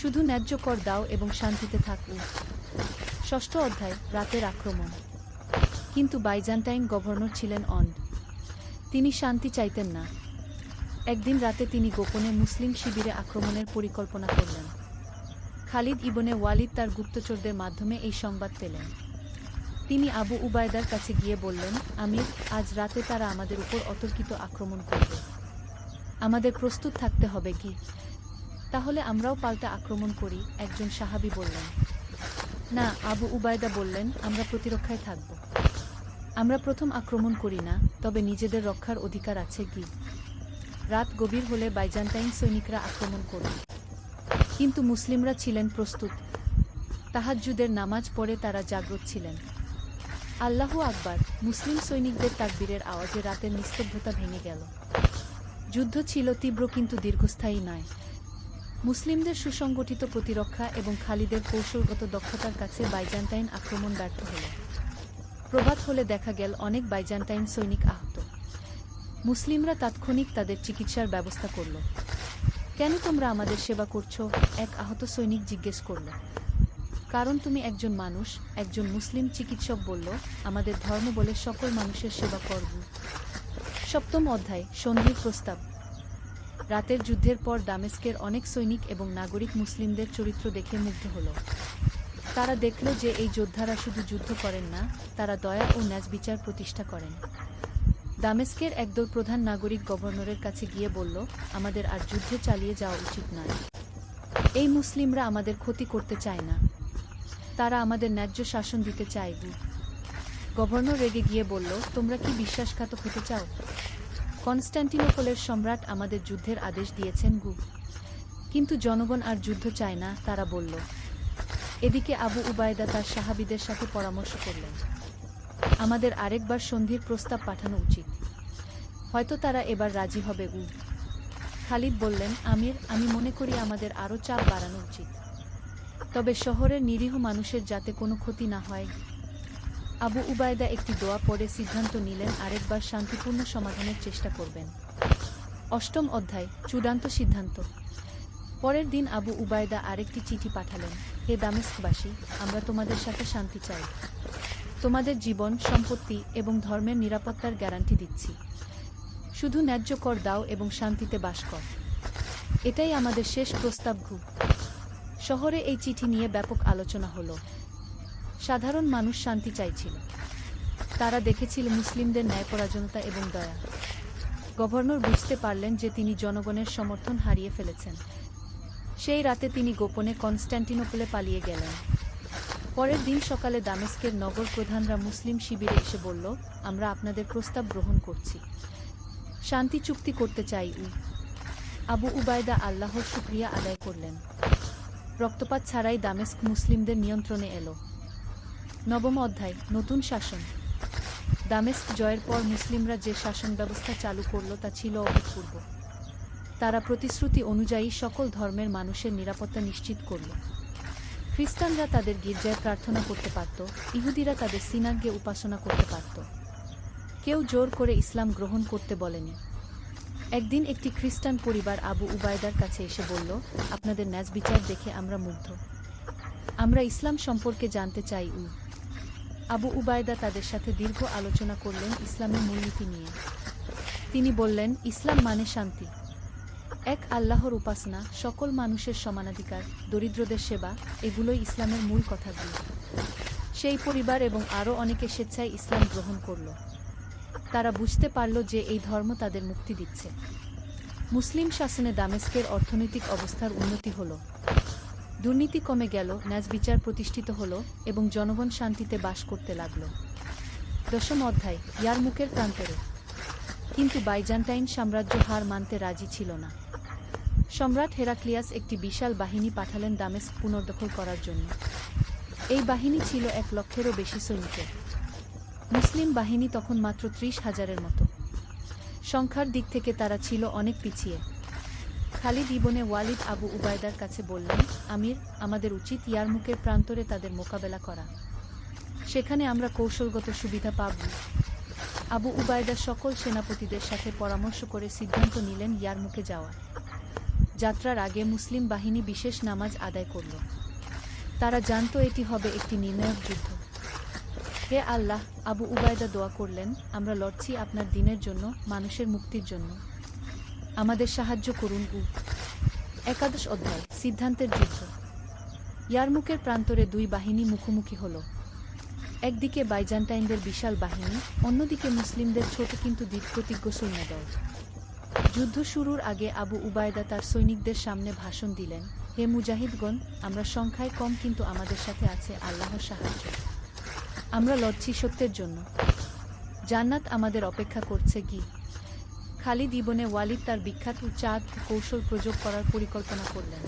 S1: শুধু ন্যায্য কর দাও এবং শান্তিতে থাকো। 6ষ্ঠ অধ্যায়, রাতের আক্রমণ। কিন্তু বাইজান্টাইন গভর্নর ছিলেন অন্ধ। তিনি শান্তি চাইতেন না। একদিন রাতে তিনি গোপনে মুসলিম শিবিরে আক্রমণের পরিকল্পনা করলেন। খালিদ ইবনে ওয়ালিদ তার গুপ্তচরদের মাধ্যমে এই সংবাদ পেলেন। তিনি আবু উবায়দার কাছে গিয়ে বললেন, আমির, আজ রাতে তারা আমাদের উপর অতর্কিত আক্রমণ করবে। আমাদের প্রস্তুত থাকতে হবে কি? তাহলে আমরাও পাল্টা আক্রমণ করি, একজন সাহাবী বললেন। না, আবু উবায়দা বললেন, আমরা প্রতিরক্ষায় থাকব। আমরা প্রথম আক্রমণ করি না, তবে নিজেদের রক্ষার অধিকার আছে কি? রাত গভীর হলে বাইজান্টাইন সৈনিকরা আক্রমণ করবে। কিন্তু মুসলিমরা ছিলেন প্রস্তুত। তাহাজ্জুদের নামাজ পড়ে তারা জাগ্রত ছিলেন। আল্লাহু আকবার! মুসলিম সৈনিকদের তাকবীরের আওয়াজে রাতের নিস্তব্ধতা ভেঙে গেল। যুদ্ধ ছিল তীব্র কিন্তু দীর্ঘস্থায়ী নয়। মুসলিমদের সুসংগঠিত প্রতিরক্ষা এবং খালিদের কৌশলগত দক্ষতার কাছে বাইজান্টাইন আক্রমণ ব্যর্থ হল। প্রভাত হলে দেখা গেল অনেক বাইজান্টাইন সৈনিক আহত। মুসলিমরা তাৎক্ষণিক তাদের চিকিৎসার ব্যবস্থা করল। কেন তোমরা আমাদের সেবা করছো? এক আহত সৈনিক জিজ্ঞেস করল। কারণ তুমি একজন মানুষ, একজন মুসলিম চিকিৎসক বলল, আমাদের ধর্ম বলে সকল মানুষের সেবা করব। 7ম অধ্যায়, সন্ধির প্রস্তাব। রাতের যুদ্ধের পর দামেস্কের অনেক সৈনিক এবং নাগরিক মুসলিমদের চরিত্র দেখে মুগ্ধ হল। তারা দেখল যে এই যোদ্ধারা শুধু যুদ্ধ করেন না, তারা দয়া ও ন্যায় বিচার প্রতিষ্ঠা করেন। দামেস্কের একদল প্রধান নাগরিক গভর্নরের কাছে গিয়ে বলল, আমাদের আর যুদ্ধ চালিয়ে যাওয়া উচিত নয়। এই মুসলিমরা আমাদের ক্ষতি করতে চায় না, তারা আমাদের ন্যায্য শাসন দিতে চায়। গভর্নর রেগে গিয়ে বলল, তোমরা কি বিশ্বাসঘাতক হতে চাও? কনস্ট্যান্টিনোপলের সম্রাট আমাদের যুদ্ধের আদেশ দিয়েছেন। কিন্তু জনগণ আর যুদ্ধ চায় না, তারা বলল। এদিকে আবু উবায়দা তার সাহাবীদের সাথে পরামর্শ করলেন, আমাদের আরেকবার সন্ধির প্রস্তাব পাঠানো উচিত। হয়তো তারা এবার রাজি হবে। খালিদ বললেন, আমির, আমি মনে করি আমাদের আরও চাপ বাড়ানো উচিত, তবে শহরের নিরীহ মানুষের যাতে কোনো ক্ষতি না হয়। আবু উবায়দা একটি দোয়া পড়ে সিদ্ধান্ত নিলেন আরেকবার শান্তিপূর্ণ সমাধানের চেষ্টা করবেন। 8ম অধ্যায়, চূড়ান্ত সিদ্ধান্ত। পরের দিন আবু উবায়দা আরেকটি চিঠি পাঠালেন, হে দামেস্কবাসী, আমরা তোমাদের সাথে শান্তি চাই। তোমাদের জীবন, সম্পত্তি এবং ধর্মের নিরাপত্তার গ্যারান্টি দিচ্ছি। শুধু ন্যায্য কর দাও এবং শান্তিতে বাস কর। এটাই আমাদের শেষ প্রস্তাব। শহরে এই চিঠি নিয়ে ব্যাপক আলোচনা হল। সাধারণ মানুষ শান্তি চাইছিল। তারা দেখেছিল মুসলিমদের ন্যায়পরায়ণতা এবং দয়া। গভর্নর বুঝতে পারলেন যে তিনি জনগণের সমর্থন হারিয়ে ফেলেছেন। সেই রাতে তিনি গোপনে কনস্ট্যান্টিনোপলে পালিয়ে গেলেন। পরের দিন সকালে দামেস্কের নগর প্রধানরা মুসলিম শিবিরে এসে বলল, আমরা আপনাদের প্রস্তাব গ্রহণ করছি, শান্তি চুক্তি করতে চাই। আবু উবায়দা আল্লাহর শুকরিয়া আদায় করলেন। রক্তপাত ছাড়াই দামেস্ক মুসলিমদের নিয়ন্ত্রণে এলো। নবম অধ্যায়, নতুন শাসন। দামেস্ক জয়ের পর মুসলিমরা যে শাসন ব্যবস্থা চালু করল তা ছিল অভূতপূর্ব। তারা প্রতিশ্রুতি অনুযায়ী সকল ধর্মের মানুষের নিরাপত্তা নিশ্চিত করল। খ্রিস্টানরা তাদের গির্জায় প্রার্থনা করতে পারত, ইহুদিরা তাদের সিনাগে উপাসনা করতে পারত। কেউ জোর করে ইসলাম গ্রহণ করতে বলেনি। একদিন একটি খ্রিস্টান পরিবার আবু উবায়দার কাছে এসে বলল, আপনাদের ন্যায় বিচার দেখে আমরা মুগ্ধ, আমরা ইসলাম সম্পর্কে জানতে চাই। আবু উবায়দা তাদের সাথে দীর্ঘ আলোচনা করলেন ইসলামের মূলনীতি নিয়ে। তিনি বললেন, ইসলাম মানে শান্তি, এক আল্লাহর উপাসনা, সকল মানুষের সমানাধিকার, দরিদ্রদের সেবা, এগুলোই ইসলামের মূল কথাগুলো। সেই পরিবার এবং আরও অনেকে স্বেচ্ছায় ইসলাম গ্রহণ করল। তারা বুঝতে পারল যে এই ধর্ম তাদের মুক্তি দিচ্ছে। মুসলিম শাসনে দামেস্কের অর্থনৈতিক অবস্থার উন্নতি হল, দুর্নীতি কমে গেল, ন্যায় বিচার প্রতিষ্ঠিত হল এবং জনগণ শান্তিতে বাস করতে লাগল। দশম অধ্যায়, ইয়ারমুকের প্রান্তরে। কিন্তু বাইজান্টাইন সাম্রাজ্য হার মানতে রাজি ছিল না। সম্রাট হেরাক্লিয়াস একটি বিশাল বাহিনী পাঠালেন দামেস্ক পুনর্দখল করার জন্য। এই বাহিনী ছিল 1,00,000-এরও বেশি সৈনিকের। মুসলিম বাহিনী তখন মাত্র 30,000-এর মতো। সংখ্যার দিক থেকে তারা ছিল অনেক পিছিয়ে। খালিদ ইবনে ওয়ালিদ আবু উবায়দার কাছে বললেন, আমির, আমাদের উচিত ইয়ারমুকের প্রান্তরে তাদের মোকাবেলা করা, সেখানে আমরা কৌশলগত সুবিধা পাব। আবু উবায়দা সকল সেনাপতিদের সাথে পরামর্শ করে সিদ্ধান্ত নিলেন ইয়ারমুকে যাওয়ার। যাত্রার আগে মুসলিম বাহিনী বিশেষ নামাজ আদায় করল। তারা জানত এটি হবে একটি নির্ণায়ক যুদ্ধ। হে আল্লাহ, আবু উবায়দা দোয়া করলেন, আমরা লড়ছি আপনার দ্বীনের জন্য, মানুষের মুক্তির জন্য, আমাদের সাহায্য করুন। একাদশ অধ্যায়, সিদ্ধান্তের যুদ্ধ। ইয়ারমুকের প্রান্তরে দুই বাহিনী মুখোমুখি হল। একদিকে বাইজান্টাইনদের বিশাল বাহিনী, অন্যদিকে মুসলিমদের ছোট কিন্তু দৃঢ়প্রতিজ্ঞ সৈন্যদল। যুদ্ধ শুরুর আগে আবু উবায়দা তার সৈনিকদের সামনে ভাষণ দিলেন, হে মুজাহিদগণ, আমরা সংখ্যায় কম কিন্তু আমাদের সাথে আছে আল্লাহর সাহায্য। আমরা লড়ছি সত্যের জন্য, জান্নাত আমাদের অপেক্ষা করছে। খালিদ ইবনে ওয়ালিদ তার বিখ্যাত চাঁদ কৌশল প্রয়োগ করার পরিকল্পনা করলেন।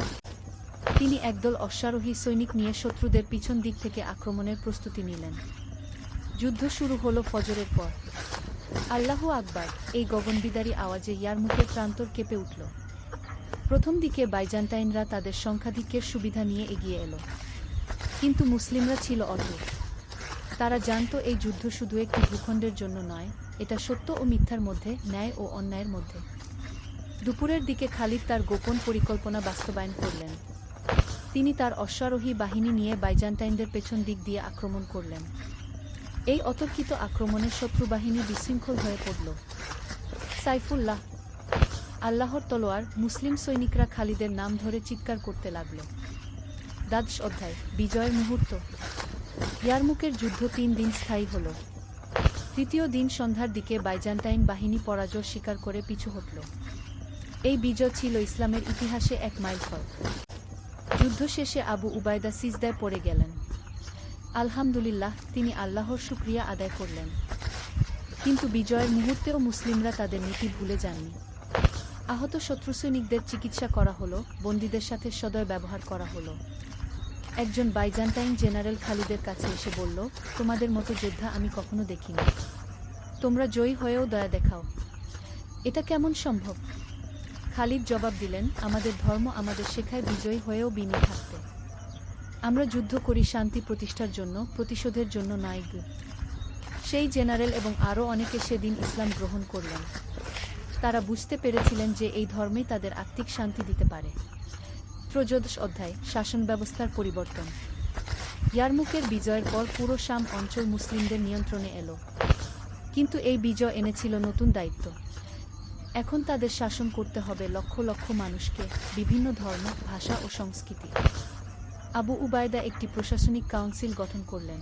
S1: তিনি একদল অশ্বারোহী সৈনিক নিয়ে শত্রুদের পিছন দিক থেকে আক্রমণের প্রস্তুতি নিলেন। যুদ্ধ শুরু হলো ফজরের পর। আল্লাহু আকবার, এই গগনবিদারী আওয়াজে ইয়ারমুকের প্রান্তর কেঁপে উঠল। প্রথম দিকে বাইজান্টাইনরা তাদের সংখ্যাধিক্যের সুবিধা নিয়ে এগিয়ে এলো, কিন্তু মুসলিমরা ছিল অটল। তারা জানত এই যুদ্ধ শুধু একটি ভূখণ্ডের জন্য নয়, এটা সত্য ও মিথ্যার মধ্যে, ন্যায় ও অন্যায়ের মধ্যে। দুপুরের দিকে খালিদ তার গোপন পরিকল্পনা বাস্তবায়ন করলেন। তিনি তার অশ্বারোহী বাহিনী নিয়ে বাইজান্টাইনদের পেছন দিক দিয়ে আক্রমণ করলেন। এই অতর্কিত আক্রমণে শত্রুবাহিনী বিশৃঙ্খল হয়ে পড়ল। সাইফুল্লাহ, আল্লাহর তলোয়ার, মুসলিম সৈনিকরা খালিদের নাম ধরে চিৎকার করতে লাগল। দ্বাদশ অধ্যায়, বিজয়ের মুহূর্ত। ইয়ারমুকের যুদ্ধ 3 দিন স্থায়ী হল। তৃতীয় দিন সন্ধ্যার দিকে বাইজান্টাইন বাহিনী পরাজয় স্বীকার করে পিছু হটল। এই বিজয় ছিল ইসলামের ইতিহাসে এক মাইলফলক। যুদ্ধ শেষে আবু উবায়দা সিজদায় পড়ে গেলেন। আলহামদুলিল্লাহ, তিনি আল্লাহর শুকরিয়া আদায় করলেন। কিন্তু বিজয়ের মুহূর্তেও মুসলিমরা তাদের নীতি ভুলে যাননি। আহত শত্রু সৈনিকদের চিকিৎসা করা হলো, বন্দীদের সাথে সদয় ব্যবহার করা হলো। একজন বাইজান্টাইন জেনারেল খালিদের কাছে এসে বলল, তোমাদের মতো যোদ্ধা আমি কখনো দেখিনি, তোমরা জয়ী হয়েও দয়া দেখাও, এটা কেমন সম্ভব? খালিদ জবাব দিলেন, আমাদের ধর্ম আমাদের শেখায় বিজয়ী হয়েও বিনয়ী থাকতে। আমরা যুদ্ধ করি শান্তি প্রতিষ্ঠার জন্য, প্রতিশোধের জন্য নয়। সেই জেনারেল এবং আরও অনেকে সেদিন ইসলাম গ্রহণ করলেন। তারা বুঝতে পেরেছিলেন যে এই ধর্মেই তাদের আত্মিক শান্তি দিতে পারে। ত্রয়োদশ অধ্যায়, শাসন ব্যবস্থার পরিবর্তন। ইয়ারমুকের বিজয়ের পর পুরো শাম অঞ্চল মুসলিমদের নিয়ন্ত্রণে এলো। কিন্তু এই বিজয় এনেছিল নতুন দায়িত্ব। এখন তাদের শাসন করতে হবে লক্ষ লক্ষ মানুষকে, বিভিন্ন ধর্ম, ভাষা ও সংস্কৃতি। আবু উবায়দা একটি প্রশাসনিক কাউন্সিল গঠন করলেন।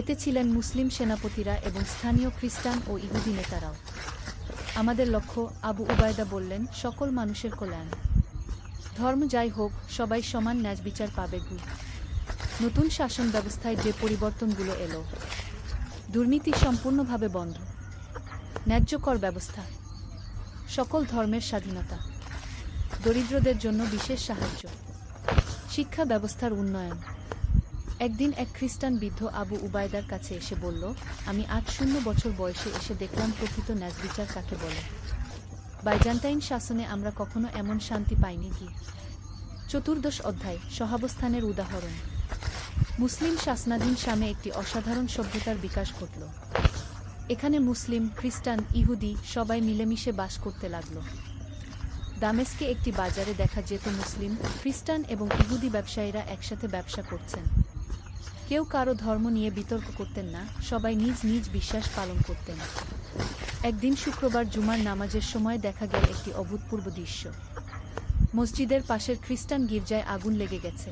S1: এতে ছিলেন মুসলিম সেনাপতিরা এবং স্থানীয় খ্রিস্টান ও ইহুদি নেতারাও। আমাদের লক্ষ্য, আবু উবায়দা বললেন, সকল মানুষের কল্যাণ। ধর্ম যাই হোক, সবাই সমান ন্যায়বিচার পাবে। নতুন শাসন ব্যবস্থায় যে পরিবর্তনগুলো এলো: দুর্নীতি সম্পূর্ণভাবে বন্ধ, ন্যায্য কর ব্যবস্থা, সকল ধর্মের স্বাধীনতা, দরিদ্রদের জন্য বিশেষ সাহায্য, শিক্ষা ব্যবস্থার উন্নয়ন। একদিন এক খ্রিস্টান বৃদ্ধ আবু উবায়দার কাছে এসে বলল, আমি ৮০ বছর বয়সে এসে দেখলাম প্রকৃত ন্যায়বিচার কাকে বলে। বাইজান্টাইন শাসনে আমরা কখনো এমন শান্তি পাইনি। কি 14 অধ্যায় সহাবস্থানের উদাহরণ। মুসলিম শাসনাধীন শামে একটি অসাধারণ সভ্যতার বিকাশ ঘটল। এখানে মুসলিম, খ্রিস্টান, ইহুদি সবাই মিলেমিশে বাস করতে লাগল। দামেস্কে একটি বাজারে দেখা যেত মুসলিম, খ্রিস্টান এবং ইহুদি ব্যবসায়ীরা একসাথে ব্যবসা করছেন। কেউ কারো ধর্ম নিয়ে বিতর্ক করতেন না, সবাই নিজ নিজ বিশ্বাস পালন করতেন। একদিন শুক্রবার জুমার নামাজের সময় দেখা গেল একটি অভূতপূর্ব দৃশ্য। মসজিদের পাশের খ্রিস্টান গির্জায় আগুন লেগে গেছে।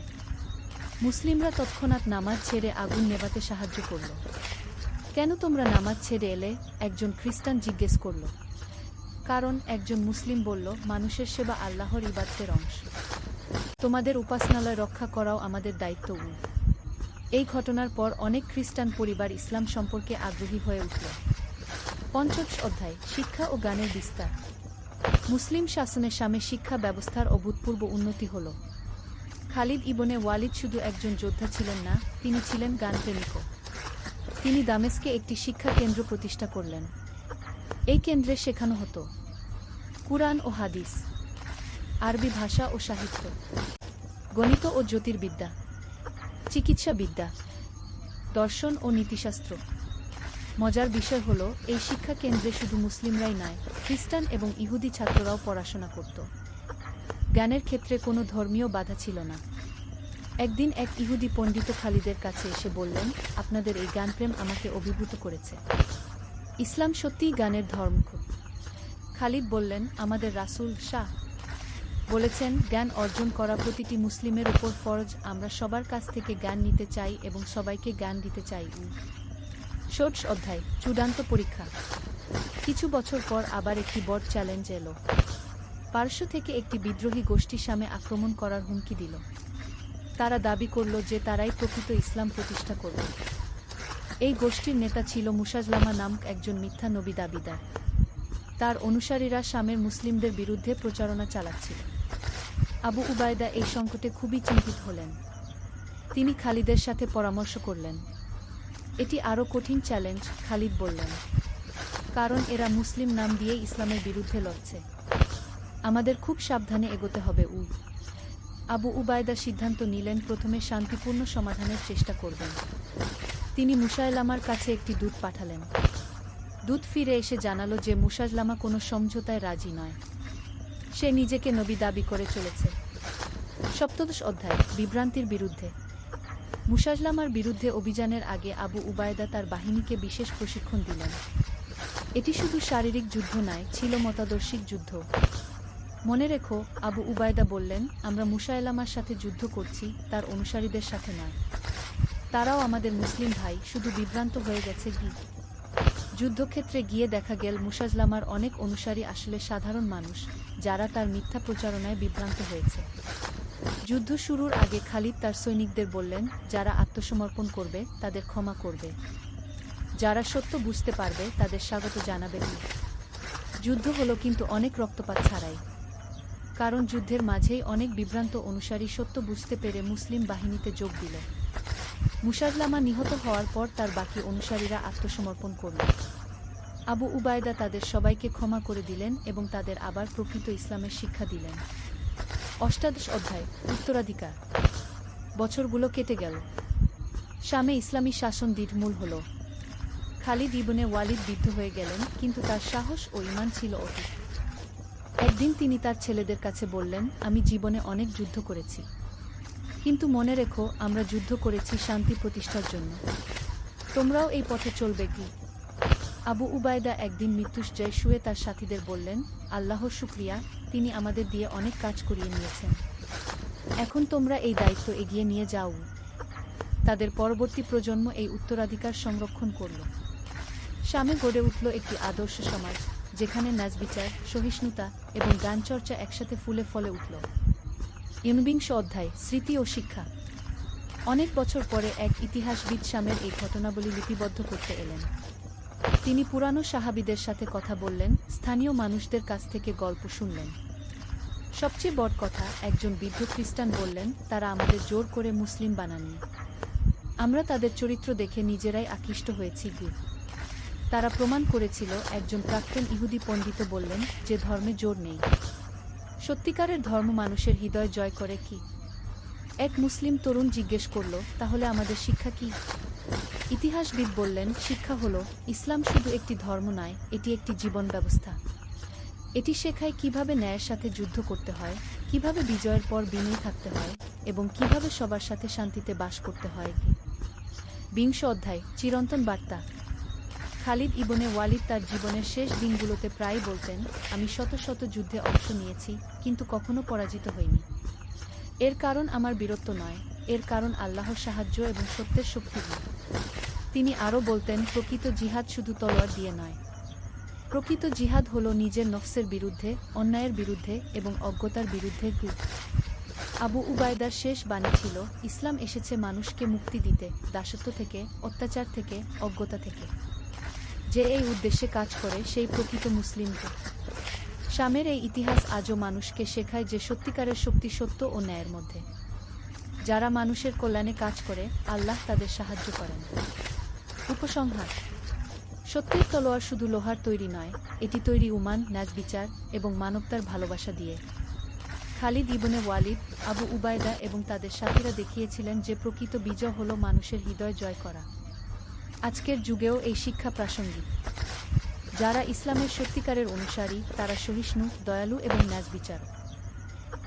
S1: মুসলিমরা তৎক্ষণাৎ নামাজ ছেড়ে আগুন নেভাতে সাহায্য করল। কেন তোমরা নামাজ ছেড়ে এলে? একজন খ্রিস্টান জিজ্ঞেস করল। কারণ, একজন মুসলিম বলল, মানুষের সেবা আল্লাহর ইবাদতের অংশ। তোমাদের উপাসনালয় রক্ষা করাও আমাদের দায়িত্ব। এই ঘটনার পর অনেক খ্রিস্টান পরিবার ইসলাম সম্পর্কে আগ্রহী হয়ে উঠল। ৫০ অধ্যায় শিক্ষা ও জ্ঞানের বিস্তার। মুসলিম শাসনে শামে শিক্ষা ব্যবস্থার অভূতপূর্ব উন্নতি হল। খালিদ ইবনে ওয়ালিদ শুধু একজন যোদ্ধা ছিলেন না, তিনি ছিলেন জ্ঞানপ্রেমিকও। তিনি দামেস্কে একটি শিক্ষা কেন্দ্র প্রতিষ্ঠা করলেন। এই কেন্দ্রে শেখানো হতো কুরআন ও হাদিস, আরবি ভাষা ও সাহিত্য, গণিত ও জ্যোতির্বিদ্যা, চিকিৎসাবিদ্যা, দর্শন ও নীতিশাস্ত্র। মজার বিষয় হল, এই শিক্ষা কেন্দ্রে শুধু মুসলিমরাই নয়, খ্রিস্টান এবং ইহুদি ছাত্ররাও পড়াশোনা করত। জ্ঞানের ক্ষেত্রে কোনো ধর্মীয় বাধা ছিল না। একদিন এক ইহুদি পণ্ডিত খালিদের কাছে এসে বললেন, আপনাদের এই জ্ঞানপ্রেম আমাকে অভিভূত করেছে। ইসলাম সত্যিই জ্ঞানের ধর্ম। খালিদ বললেন, আমাদের রাসূল শাহ বলেছেন, জ্ঞান অর্জন করা প্রতিটি মুসলিমের উপর ফরজ। আমরা সবার কাছ থেকে জ্ঞান নিতে চাই এবং সবাইকে জ্ঞান দিতে চাই। ৬০ অধ্যায় চূড়ান্ত পরীক্ষা। কিছু বছর পর আবার একটি বড় চ্যালেঞ্জ এলো। পারস্য থেকে একটি বিদ্রোহী গোষ্ঠী শামে আক্রমণ করার হুমকি দিল। তারা দাবি করল যে তারাই প্রকৃত ইসলাম প্রতিষ্ঠা করবে। এই গোষ্ঠীর নেতা ছিল মুসাজলামা নামক একজন মিথ্যা নবী দাবিদার। তার অনুসারীরা শামের মুসলিমদের বিরুদ্ধে প্রচারণা চালাচ্ছিল। আবু উবায়দা এই সংকটে খুবই চিন্তিত হলেন। তিনি খালিদের সাথে পরামর্শ করলেন। এটি আরও কঠিন চ্যালেঞ্জ, খালিদ বললেন, কারণ এরা মুসলিম নাম দিয়ে ইসলামের বিরুদ্ধে লড়ছে। আমাদের খুব সাবধানে এগোতে হবে। আবু উবায়দা সিদ্ধান্ত নিলেন, প্রথমে শান্তিপূর্ণ সমাধানের চেষ্টা করবেন। তিনি মুসায়লামার কাছে একটি দূত পাঠালেন। দূত ফিরে এসে জানালো যে মুসায়লামা কোনো সমঝোতায় রাজি নয়। সে নিজেকে নবী দাবি করে চলেছে। ৭০ অধ্যায় বিভ্রান্তির বিরুদ্ধে। মুসায়লামার বিরুদ্ধে অভিযানের আগে আবু উবায়দা তার বাহিনীকে বিশেষ প্রশিক্ষণ দিলেন। এটি শুধু শারীরিক যুদ্ধ নয়, ছিল মতাদর্শিক যুদ্ধ। মনে রেখো, আবু উবায়দা বললেন, আমরা মুসায়লামার সাথে যুদ্ধ করছি, তার অনুসারীদের সাথে নয়। তারাও আমাদের মুসলিম ভাই, শুধু বিভ্রান্ত হয়ে গেছে। যুদ্ধক্ষেত্রে গিয়ে দেখা গেল মুসায়লামার অনেক অনুসারী আসলে সাধারণ মানুষ, যারা তার মিথ্যা প্রচারণায় বিভ্রান্ত হয়েছে। যুদ্ধ শুরুর আগে খালিদ তার সৈনিকদের বললেন, যারা আত্মসমর্পণ করবে তাদের ক্ষমা করবে, যারা সত্য বুঝতে পারবে তাদের স্বাগত জানাবে। যুদ্ধ হলো কিন্তু অনেক রক্তপাত ছাড়াই, কারণ যুদ্ধের মাঝেই অনেক বিভ্রান্ত অনুসারী সত্য বুঝতে পেরে মুসলিম বাহিনীতে যোগ দিল। মুসায়লামা নিহত হওয়ার পর তার বাকি অনুসারীরা আত্মসমর্পণ করল। আবু উবায়দা তাদের সবাইকে ক্ষমা করে দিলেন এবং তাদের আবার প্রকৃত ইসলামের শিক্ষা দিলেন। ৮৮ অধ্যায় উত্তরাধিকার। বছরগুলো কেটে গেল। শামে ইসলামী শাসন দৃঢ়মূল হল। খালিদ ইবনে ওয়ালিদ বৃদ্ধ হয়ে গেলেন, কিন্তু তার সাহস ও ঈমান ছিল অটুট। একদিন তিনি তার ছেলেদের কাছে বললেন, আমি জীবনে অনেক যুদ্ধ করেছি, কিন্তু মনে রেখো, আমরা যুদ্ধ করেছি শান্তি প্রতিষ্ঠার জন্য। তোমরাও এই পথে চলবে। আবু উবায়দা একদিন মৃত্যুশয্যায় শুয়ে তার সাথীদের বললেন, আল্লাহর শুকরিয়া, তিনি আমাদের দিয়ে অনেক কাজ করিয়ে নিয়েছেন। এখন তোমরা এই দায়িত্ব এগিয়ে নিয়ে যাও। তাদের পরবর্তী প্রজন্ম এই উত্তরাধিকার সংরক্ষণ করল। শামে গড়ে উঠল একটি আদর্শ সমাজ, যেখানে ন্যায়বিচার, সহিষ্ণুতা এবং জ্ঞানচর্চা একসাথে ফুলে ফলে উঠল। ঊনবিংশ অধ্যায়, স্মৃতি ও শিক্ষা। অনেক বছর পরে এক ইতিহাসবিদ শামের এই ঘটনাবলী লিপিবদ্ধ করতে এলেন। তিনি পুরানো সাহাবীদের সাথে কথা বললেন, স্থানীয় মানুষদের কাছ থেকে গল্প শুনলেন। সবচেয়ে বড় কথা, একজন বৃদ্ধ খ্রিস্টান বললেন, তারা আমাদের জোর করে মুসলিম বানাননি। আমরা তাদের চরিত্র দেখে নিজেরাই আকৃষ্ট হয়েছি। তারা প্রমাণ করেছিল। একজন প্রাক্তন ইহুদি পণ্ডিত বললেন, যে ধর্মে জোর নেই। সত্যিকারের ধর্ম মানুষের হৃদয় জয় করে কি? এক মুসলিম তরুণ জিজ্ঞেস করল, তাহলে আমাদের শিক্ষা কি? ইতিহাসবিদ বললেন, শিক্ষা হলো, ইসলাম শুধু একটি ধর্ম নয়, এটি একটি জীবন ব্যবস্থা। এটি শেখায় কিভাবে ন্যায়ের সাথে যুদ্ধ করতে হয়, কিভাবে বিজয়ের পর বিনয়ী থাকতে হয়, এবং কিভাবে সবার সাথে শান্তিতে বাস করতে হয়। বিংশ অধ্যায়, চিরন্তন বার্তা। খালিদ ইবনে ওয়ালিদ তার জীবনের শেষ দিনগুলোতে প্রায়ই বলতেন, আমি শত শত যুদ্ধে অংশ নিয়েছি, কিন্তু কখনো পরাজিত হইনি। এর কারণ আমার বীরত্ব নয়, এর কারণ আল্লাহর সাহায্য এবং সত্যের শক্তি। তিনি আরও বলতেন, প্রকৃত জিহাদ শুধু তলোয়ার দিয়ে নয়। প্রকৃত জিহাদ হল নিজের নফসের বিরুদ্ধে, অন্যায়ের বিরুদ্ধে এবং অজ্ঞতার বিরুদ্ধে। আবু উবায়দার শেষ বাণী ছিল, ইসলাম এসেছে মানুষকে মুক্তি দিতে, দাসত্ব থেকে, অত্যাচার থেকে, অজ্ঞতা থেকে। যে এই উদ্দেশ্যে কাজ করে সেই প্রকৃত মুসলিম। শামের এই ইতিহাস আজও মানুষকে শেখায় যে সত্যিকারের শক্তি সত্য ও ন্যায়ের মধ্যে। যারা মানুষের কল্যাণে কাজ করে, আল্লাহ তাদের সাহায্য করেন। উপসংহার: সত্যের তলোয়ার শুধু লোহার তৈরি নয়, এটি তৈরি ঈমান, ন্যায় বিচার এবং মানবতার ভালোবাসা দিয়ে। খালিদ ইবনে ওয়ালিদ, আবু উবায়দা এবং তাদের সাথীরা দেখিয়েছিলেন যে প্রকৃত বিজয় হল মানুষের হৃদয় জয় করা। আজকের যুগেও এই শিক্ষা প্রাসঙ্গিক। যারা ইসলামের সত্যিকারের অনুসারী, তারা সহিষ্ণু, দয়ালু এবং ন্যায় বিচারক।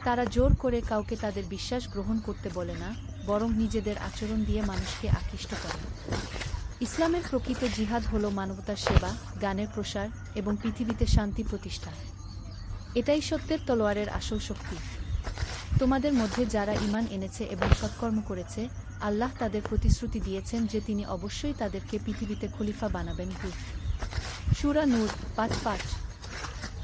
S1: তারা জোর করে কাউকে তাদের বিশ্বাস গ্রহণ করতে বলে না, বরং নিজেদের আচরণ দিয়ে মানুষকে আকৃষ্ট করে। ইসলামের প্রকৃত জিহাদ হল মানবতার সেবা, জ্ঞানের প্রসার এবং পৃথিবীতে শান্তি প্রতিষ্ঠা। এটাই সত্যের তলোয়ারের আসল শক্তি। তোমাদের মধ্যে যারা ঈমান এনেছে এবং সৎকর্ম করেছে, আল্লাহ তাদের প্রতিশ্রুতি দিয়েছেন যে তিনি অবশ্যই তাদেরকে পৃথিবীতে খলিফা বানাবেন। সূরা নূর ৫:৫